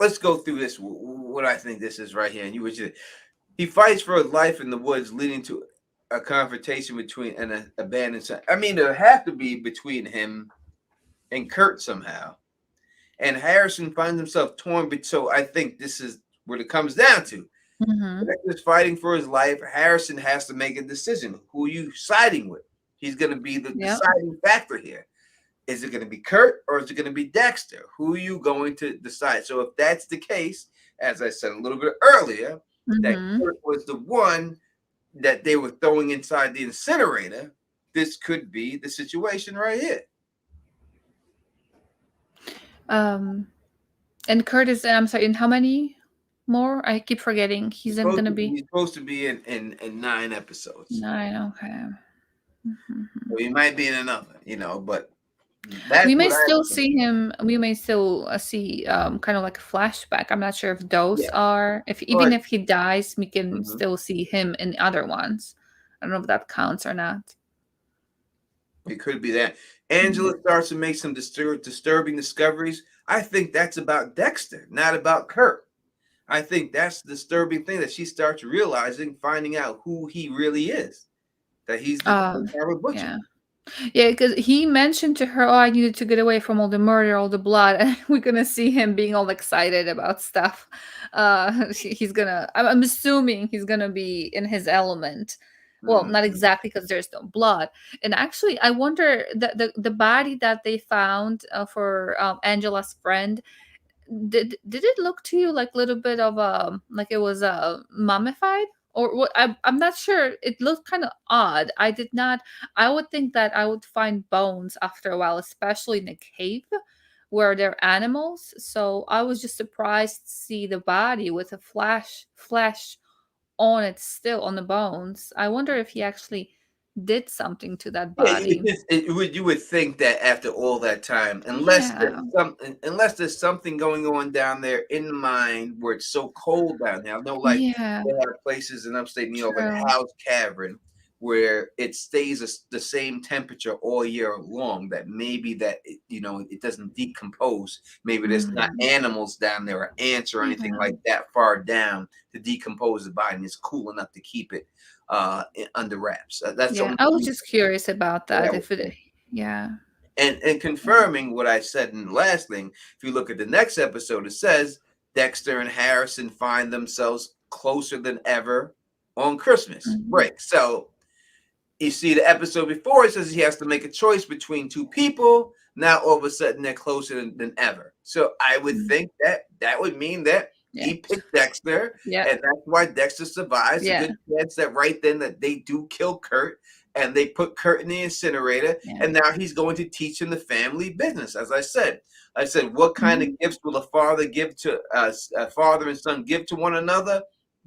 Speaker 1: let's go through this. What I think this is right here, and he fights for his life in the woods, leading to a confrontation between an abandoned son. I mean, there have to be between him and Kurt somehow. And Harrison finds himself torn. So I think this is what it comes down to. Dexter's fighting for his life. Harrison has to make a decision. Who are you siding with? He's going to be the deciding factor here. Is it going to be Kurt or is it going to be Dexter? Who are you going to decide? So if that's the case, as I said a little bit earlier, that Kurt was the one that they were throwing inside the incinerator, this could be the situation right here.
Speaker 2: And Kurt is, I'm sorry, in how many more? I keep forgetting. He's going to be.
Speaker 1: He's supposed to be in 9 episodes.
Speaker 2: 9, okay.
Speaker 1: So he might be in another, but
Speaker 2: we may still see him. We may still see kind of like a flashback. I'm not sure if those are. Even if he dies, we can still see him in other ones. I don't know if that counts or not.
Speaker 1: It could be that. Angela starts to make some disturbing discoveries. I think that's about Dexter, not about Kurt. I think that's the disturbing thing that she starts realizing, finding out who he really is. That he's the butcher.
Speaker 2: Yeah, because he mentioned to her, I needed to get away from all the murder, all the blood. And we're going to see him being all excited about stuff. He's going to, I'm assuming he's going to be in his element. Well, not exactly, because there's no blood. And actually, I wonder the body that they found for Angela's friend, did it look to you like a little bit of like it was mummified? Or what? I'm not sure. It looked kind of odd. I would think that I would find bones after a while, especially in a cave where there are animals. So I was just surprised to see the body with a flesh on it, still on the bones. I wonder if he actually did something to that body.
Speaker 1: You would think that after all that time, unless there's something going on down there in the mine where it's so cold down there. I know, like there are places in upstate New York, like House Cavern, where it stays the same temperature all year long. That maybe it doesn't decompose. Maybe there's not animals down there or ants or anything like that far down to decompose the body, and it's cool enough to keep it under wraps. That's
Speaker 2: I was just curious about that.
Speaker 1: And confirming what I said in the last thing, if you look at the next episode, it says Dexter and Harrison find themselves closer than ever on Christmas break. So you see the episode before, it says he has to make a choice between two people. Now all of a sudden they're closer than ever. So I would think that would mean that he picked Dexter, and that's why Dexter survives. A good chance that right then that they do kill Kurt, and they put Kurt in the incinerator, and now he's going to teach him the family business. As I said, what kind of gifts will a father give to a father and son give to one another?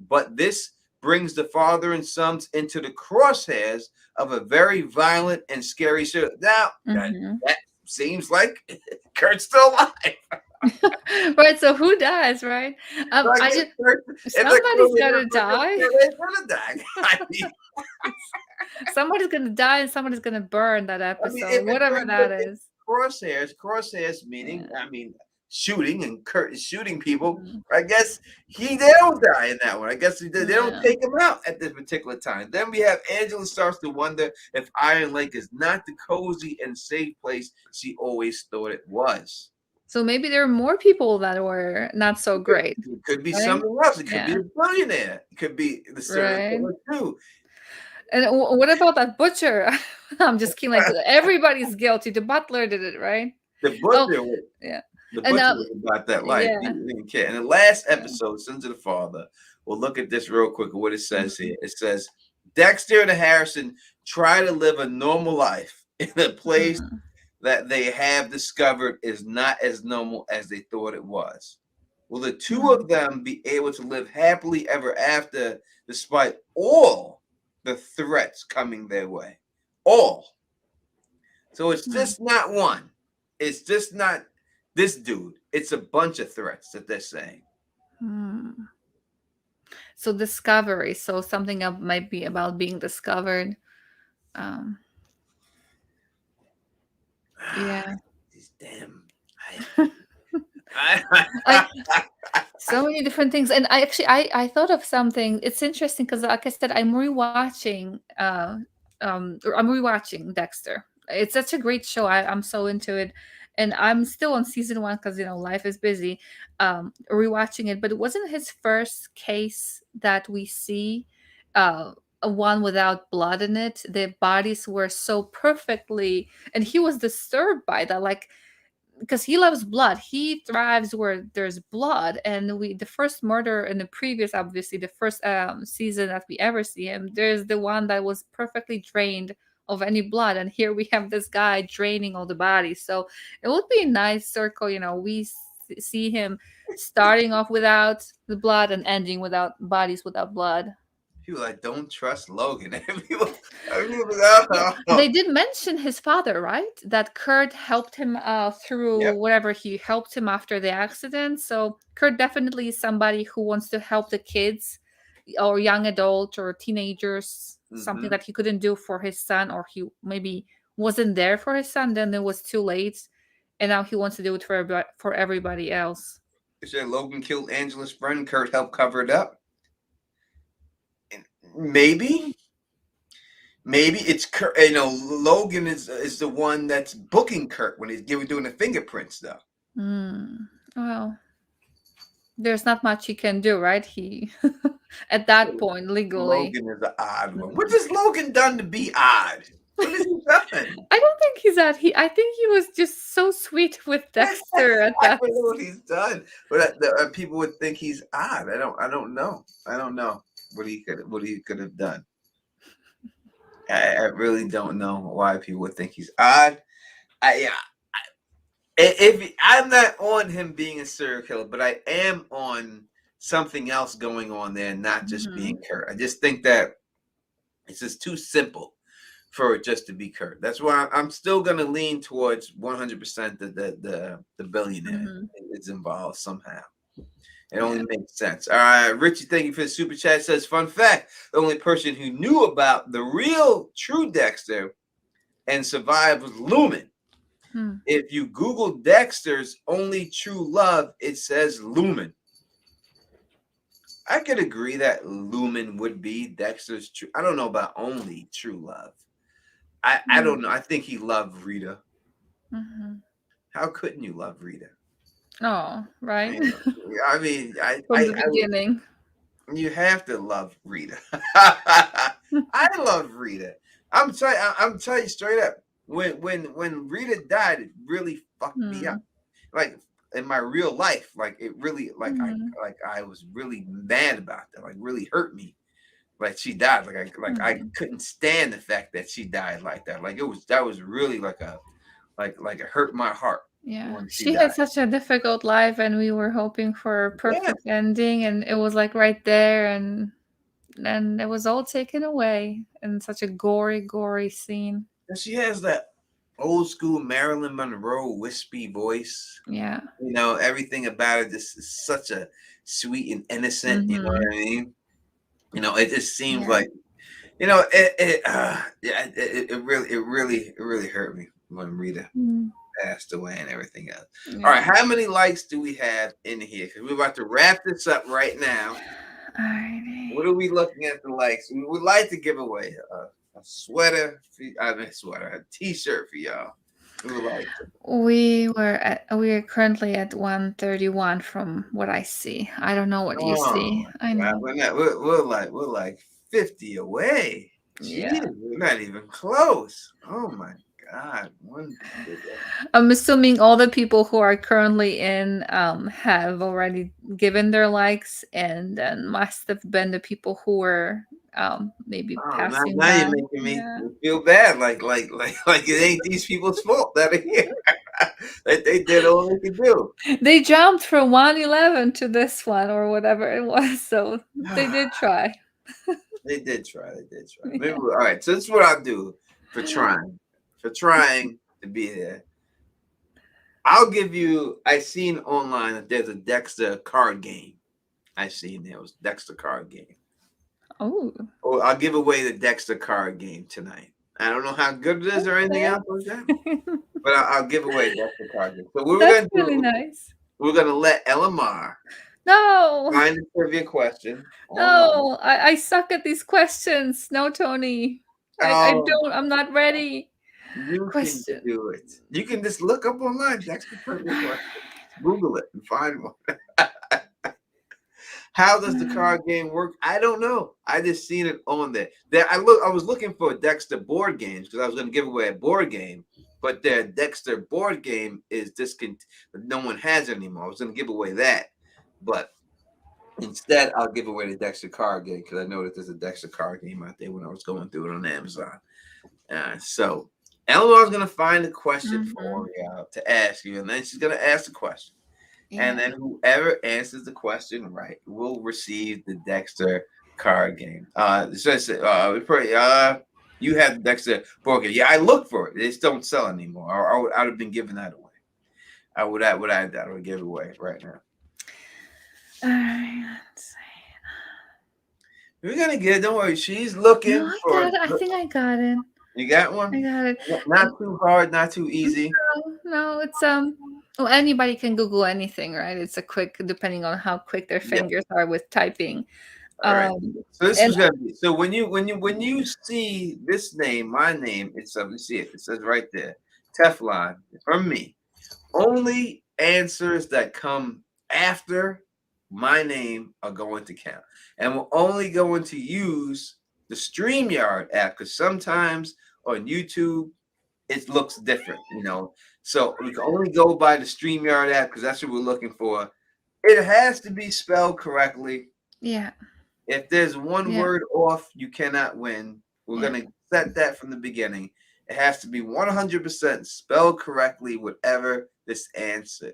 Speaker 1: But this brings the father and sons into the crosshairs of a very violent and scary show. Now, that seems like Kurt's still alive.
Speaker 2: Right. So who dies, right?
Speaker 1: So I
Speaker 2: I
Speaker 1: guess
Speaker 2: just
Speaker 1: Kurt, if the
Speaker 2: somebody's gotta die.
Speaker 1: Kurt ain't gonna die.
Speaker 2: Somebody's gonna die and somebody's gonna burn that
Speaker 1: If
Speaker 2: episode,
Speaker 1: it's
Speaker 2: whatever that
Speaker 1: if
Speaker 2: is.
Speaker 1: crosshairs meaning,
Speaker 2: Yeah.
Speaker 1: shooting, and Kurt is shooting people.
Speaker 2: Mhm.
Speaker 1: I guess they don't die in that one. I guess they don't
Speaker 2: Yeah.
Speaker 1: take him out at this particular time. Then we have Angela starts to wonder if Iron Lake is not the cozy and safe place she always thought it was.
Speaker 2: So maybe there are more people that were not so great,
Speaker 1: It could be
Speaker 2: right?
Speaker 1: something else. It could be
Speaker 2: Yeah.
Speaker 1: a billionaire. It could be the serial
Speaker 2: Right.
Speaker 1: killer too.
Speaker 2: And what about that butcher? I'm just kidding. Like everybody's guilty. The butler did it, right?
Speaker 1: The
Speaker 2: Oh,
Speaker 1: butcher
Speaker 2: yeah.
Speaker 1: The
Speaker 2: And
Speaker 1: butcher was about that life. He
Speaker 2: yeah.
Speaker 1: didn't care. In the last
Speaker 2: Yeah.
Speaker 1: episode, Sons of the Father, we'll look at this real quick. What it says
Speaker 2: Mhm.
Speaker 1: here. It says Dexter and Harrison try to live a normal life in a place
Speaker 2: Mhm.
Speaker 1: that they have discovered is not as normal as they thought it was. Will the two
Speaker 2: Mhm.
Speaker 1: of them be able to live happily ever after despite all the threats coming their way? All. So it's
Speaker 2: Mhm.
Speaker 1: just not one. It's just not this dude. It's a bunch of threats that they're saying.
Speaker 2: Hmm. So discovery. So something might be about being discovered. Um, yeah.
Speaker 1: These damn.
Speaker 2: I so many different things, and I thought of something. It's interesting because, like I said, I'm rewatching Dexter. It's such a great show. I'm so into it, and I'm still on season one because life is busy. Rewatching it, but it wasn't his first case that we see. A one without blood in it. The bodies were so perfectly, and he was disturbed by that. Like, because he loves blood, he thrives where there's blood. And the first murder in the previous, obviously the first season that we ever see him, there's the one that was perfectly drained of any blood, and here we have this guy draining all the bodies. So it would be a nice circle, we see him starting off without the blood and ending without bodies without blood.
Speaker 1: People like don't trust Logan. People,
Speaker 2: Yeah, they did mention his father, right? That Kurt helped him through
Speaker 1: yep.
Speaker 2: whatever he helped him after the accident. So Kurt definitely is somebody who wants to help the kids or young adult or teenagers, something that he couldn't do for his son, or he maybe wasn't there for his son, then it was too late. And now he wants to do it for everybody else.
Speaker 1: They said Logan killed Angela's friend. Kurt helped cover it up. Maybe it's Kurt. Logan is the one that's booking Kurt when he's doing the fingerprints, though.
Speaker 2: Well, there's not much he can do, right? He at that point legally.
Speaker 1: Logan is the odd one. What has Logan done to be odd? What has he done?
Speaker 2: I don't think he's that. I think he was just so sweet with Dexter at
Speaker 1: I
Speaker 2: that.
Speaker 1: don't know what he's done, but people would think he's odd. I don't know. I don't know what he could have done. I really don't know why people would think he's odd. If I'm not on him being a serial killer, but I am on something else going on there, not just being Kurt. I just think that it's just too simple for it just to be Kurt. That's why I'm still going to lean towards 100% the billionaire is involved somehow. It only makes sense. All right, Richie, thank you for the super chat. Says, fun fact, the only person who knew about the real true Dexter and survived was Lumen. If you Google Dexter's only true love, it says Lumen. I could agree that Lumen would be Dexter's true. I don't know about only true love. I don't know. I think he loved Rita. How couldn't you love Rita?
Speaker 2: Oh, right.
Speaker 1: I mean,
Speaker 2: From the beginning.
Speaker 1: You have to love Rita. I love Rita. I'm telling you straight up. When Rita died, it really fucked me up. Like in my real life, like it really, like I was really mad about that. Like really hurt me. Like she died. I couldn't stand the fact that she died like that. Like that was really like it hurt my heart.
Speaker 2: Yeah, she had such a difficult life, and we were hoping for a perfect ending, and it was like right there, and it was all taken away in such a gory scene.
Speaker 1: And she has that old school Marilyn Monroe wispy voice.
Speaker 2: Yeah.
Speaker 1: Everything about it just is such a sweet and innocent. You know
Speaker 2: Mm-hmm.
Speaker 1: what I mean? It just seems
Speaker 2: Yeah.
Speaker 1: like yeah, it really hurt me when Rita
Speaker 2: Mm.
Speaker 1: passed away and everything else. All right,
Speaker 2: Yeah.
Speaker 1: how many likes do we have in here? Because we're about to wrap this up right now.
Speaker 2: Alrighty.
Speaker 1: What are we looking at the likes? We would like to give away a sweater, a T-shirt for y'all. We would like to.
Speaker 2: We are currently at 131 from what I see. I don't know what you
Speaker 1: Oh
Speaker 2: see. I
Speaker 1: my God,
Speaker 2: know.
Speaker 1: we're like 50 away. Jeez,
Speaker 2: Yeah.
Speaker 1: we're not even close. Oh my God, one.
Speaker 2: I'm assuming all the people who are currently in have already given their likes, and then must have been the people who were maybe
Speaker 1: Oh, now,
Speaker 2: passing
Speaker 1: now you're
Speaker 2: by.
Speaker 1: making me
Speaker 2: Yeah.
Speaker 1: feel bad. Like it ain't these people's fault that are here. That they did all they could do.
Speaker 2: They jumped from 111 to this one or whatever it was, so they did try.
Speaker 1: They did try. They did try. Maybe
Speaker 2: Yeah.
Speaker 1: all right. So this is what I'll do for trying. For trying to be there. I'll give you. I seen online that there's a Dexter card game. I seen there was Dexter card game.
Speaker 2: Oh,
Speaker 1: Oh, I'll give away the Dexter card game tonight. I don't know how good it is or anything
Speaker 2: okay.
Speaker 1: else like that, but I'll give away Dexter card game. So what we're
Speaker 2: That's
Speaker 1: gonna
Speaker 2: really
Speaker 1: do?
Speaker 2: nice.
Speaker 1: We're gonna let Elamar
Speaker 2: No,
Speaker 1: find a trivia question online.
Speaker 2: no, I suck at these questions. No, Tony. I
Speaker 1: Oh,
Speaker 2: don't, I'm not ready.
Speaker 1: you can
Speaker 2: Question.
Speaker 1: do it. You can just look up online Dexter trivia question. Google it and find one. How does the card game work? I don't know. I just seen it on there. I was looking for Dexter board games because I was going to give away a board game, but their Dexter board game is discontinued. No one has it anymore. I was going to give away that, but instead I'll give away the Dexter card game because I know that there's a Dexter card game out there when I was going through it on Amazon. So Eleanor's going to find a question
Speaker 2: Mhm.
Speaker 1: for you to ask you, and then she's going to ask the question. And
Speaker 2: Yeah.
Speaker 1: then whoever answers the question right will receive the Dexter card game. You have the Dexter board game. Yeah, I looked for it. They just don't sell anymore. I would have been giving that away. I would give it away right now.
Speaker 2: All right. Let's see.
Speaker 1: We're gonna get it. Don't worry. She's
Speaker 2: No,
Speaker 1: looking
Speaker 2: I
Speaker 1: for.
Speaker 2: got it. I think I got it.
Speaker 1: You got
Speaker 2: I
Speaker 1: one?
Speaker 2: got it.
Speaker 1: Not too hard, not too easy.
Speaker 2: No, it's well, anybody can Google anything, right? It's a quick, depending on how quick their
Speaker 1: Yeah.
Speaker 2: fingers are with typing.
Speaker 1: All right. So this
Speaker 2: And
Speaker 1: is gonna be so when you see this name, my name, it's you see it. It says right there, Teflon from me. Only answers that come after my name are going to count, and we're only going to use the StreamYard app because sometimes on YouTube it looks different. So we can only go by the StreamYard app because that's what we're looking for. It has to be spelled correctly.
Speaker 2: yeah,
Speaker 1: If there's one
Speaker 2: yeah,
Speaker 1: word off, you cannot win. We're
Speaker 2: yeah.
Speaker 1: going to set that from the beginning. It has to be 100% spelled correctly, whatever this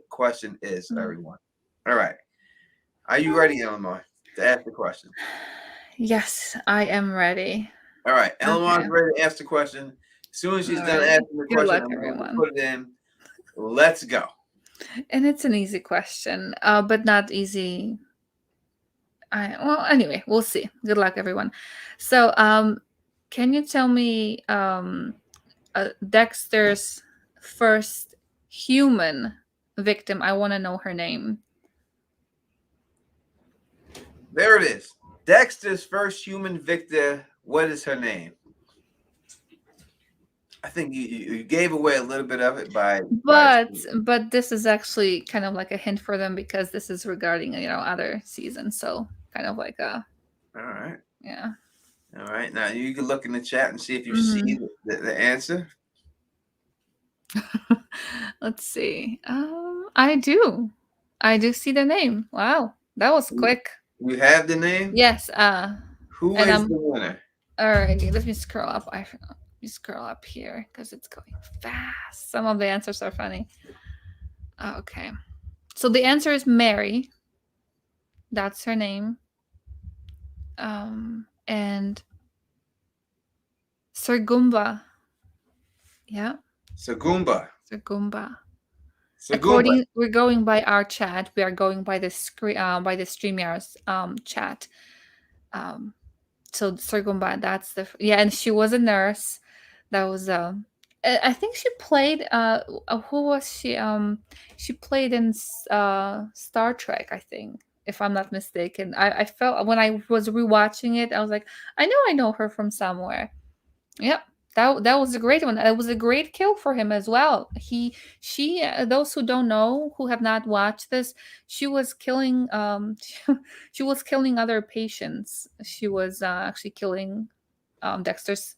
Speaker 1: question is,
Speaker 2: Mm.
Speaker 1: everyone. All right. Are you ready, Eleanor, to ask the question?
Speaker 2: Yes, I am ready.
Speaker 1: All right.
Speaker 2: Okay.
Speaker 1: Eleanor's ready to ask the question. As soon as she's done
Speaker 2: Alrighty.
Speaker 1: asking the
Speaker 2: Good
Speaker 1: question,
Speaker 2: luck,
Speaker 1: I'm going to
Speaker 2: everyone.
Speaker 1: put it in. Let's go.
Speaker 2: And it's an easy question, but not easy. Well, anyway, we'll see. Good luck, everyone. So, can you tell me Dexter's first human victim? I want to know her name.
Speaker 1: There it is. Dexter's first human victor. What is her name? I think you gave away a little bit of it by
Speaker 2: But this is actually kind of like a hint for them because this is regarding other seasons. So kind of like a
Speaker 1: all right.
Speaker 2: yeah.
Speaker 1: All right. Now you can look in the chat and see if you see
Speaker 2: Mhm.
Speaker 1: the answer.
Speaker 2: Let's see. I do see the name. Wow, that was quick.
Speaker 1: You have the name.
Speaker 2: Yes.
Speaker 1: Who
Speaker 2: And
Speaker 1: is
Speaker 2: I'm
Speaker 1: the winner?
Speaker 2: alrighty. Let me scroll up. Let me scroll up here because it's going fast. Some of the answers are funny. Okay. So the answer is Mary. That's her name. And Sir Goomba. Yeah.
Speaker 1: Sagumba.
Speaker 2: Sagumba.
Speaker 1: Sagumba.
Speaker 2: We're going by our chat. We are going by the screen, by the StreamYard's chat. Um, so Sorgumba, that's yeah, and she was a nurse. That was I think she played who was she? She played in Star Trek, I think, if I'm not mistaken. I felt when I was rewatching it, I was like, I know her from somewhere. Yep. That was a great one. It was a great kill for him as well. She those who don't know, who have not watched this, she was killing she was killing other patients. She was actually killing Dexter's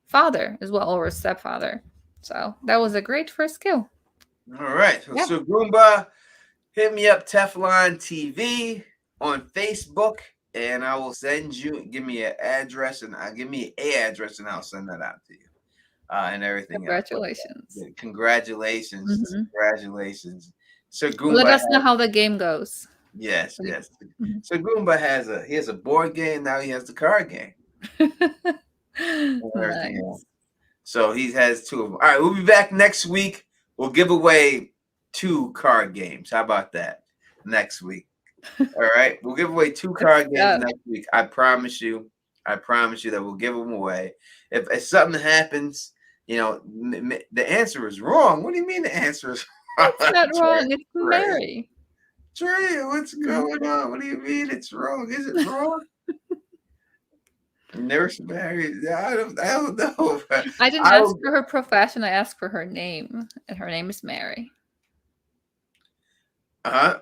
Speaker 2: father as well, or stepfather. So that was a great first kill.
Speaker 1: All right. So
Speaker 2: Yeah.
Speaker 1: Sagumba, hit me up, Teflon TV on Facebook, and I will send you. Give me an address, and give me a address, and I'll send that out to you, and everything else.
Speaker 2: Congratulations.
Speaker 1: Congratulations,
Speaker 2: Hmm.
Speaker 1: congratulations. So
Speaker 2: Let
Speaker 1: Goomba
Speaker 2: us know
Speaker 1: has,
Speaker 2: how the game goes.
Speaker 1: yes, yes.
Speaker 2: Mhm.
Speaker 1: So Goomba he has a board game, now he has the card game and everything else.
Speaker 2: Nice.
Speaker 1: So he has two of them. All right, we'll be back next week. We'll give away 2 card games. How about that? Next week. All right, we'll give away 2
Speaker 2: Good
Speaker 1: card games
Speaker 2: stuff.
Speaker 1: next week. I promise you. I promise you that we'll give them away. If something happens, the answer is wrong. What do you mean the answer is wrong?
Speaker 2: It's not wrong. It's
Speaker 1: Trey,
Speaker 2: Mary.
Speaker 1: Trey, what's
Speaker 2: Mhm.
Speaker 1: going on? What do you mean it's wrong? Is it wrong? Nurse Mary? I don't know.
Speaker 2: I didn't
Speaker 1: I
Speaker 2: ask
Speaker 1: will,
Speaker 2: for her profession. I asked for her name, and her name is Mary.
Speaker 1: uh-huh.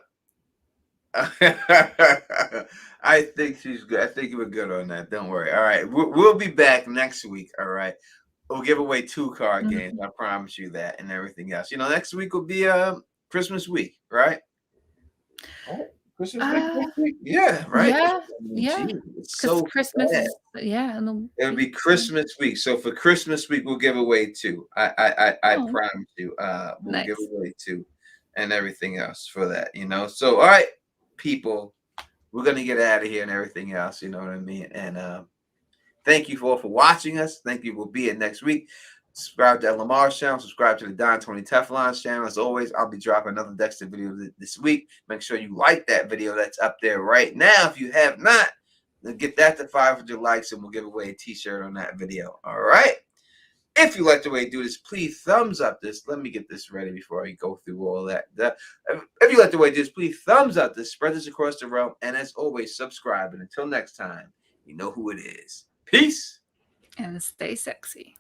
Speaker 1: I think she's good. I think you were good on that. Don't worry. All right. We'll be back next week. All right. We'll give away 2 card games.
Speaker 2: Mhm.
Speaker 1: I promise you that, and everything else. Next week will be Christmas week, right? Right? Christmas week
Speaker 2: Uh,
Speaker 1: next week? Yeah, right.
Speaker 2: yeah,
Speaker 1: I mean,
Speaker 2: yeah.
Speaker 1: geez, it's
Speaker 2: Because
Speaker 1: so
Speaker 2: Christmas
Speaker 1: bad.
Speaker 2: is in a
Speaker 1: It'll
Speaker 2: week.
Speaker 1: be Christmas week. So for Christmas week, we'll give away 2. I
Speaker 2: Oh,
Speaker 1: promise you. We'll give
Speaker 2: nice.
Speaker 1: away 2 and everything else for that. So all right, people, we're gonna get out of here and everything else, you know what I mean? And thank you for watching us. Thank you for being next week. Subscribe to Lamar's channel. Subscribe to the Don Tony Teflon's channel. As always, I'll be dropping another Dexter video this week. Make sure you like that video that's up there right now. If you have not, then get that to 500 likes and we'll give away a t-shirt on that video. All right. If you like the way I do this, please thumbs up this. Let me get this ready before I go through all that. If you like the way I do this, please thumbs up this. Spread this across the realm. And as always, subscribe. And until next time, you know who it is. Peace.
Speaker 2: And stay sexy.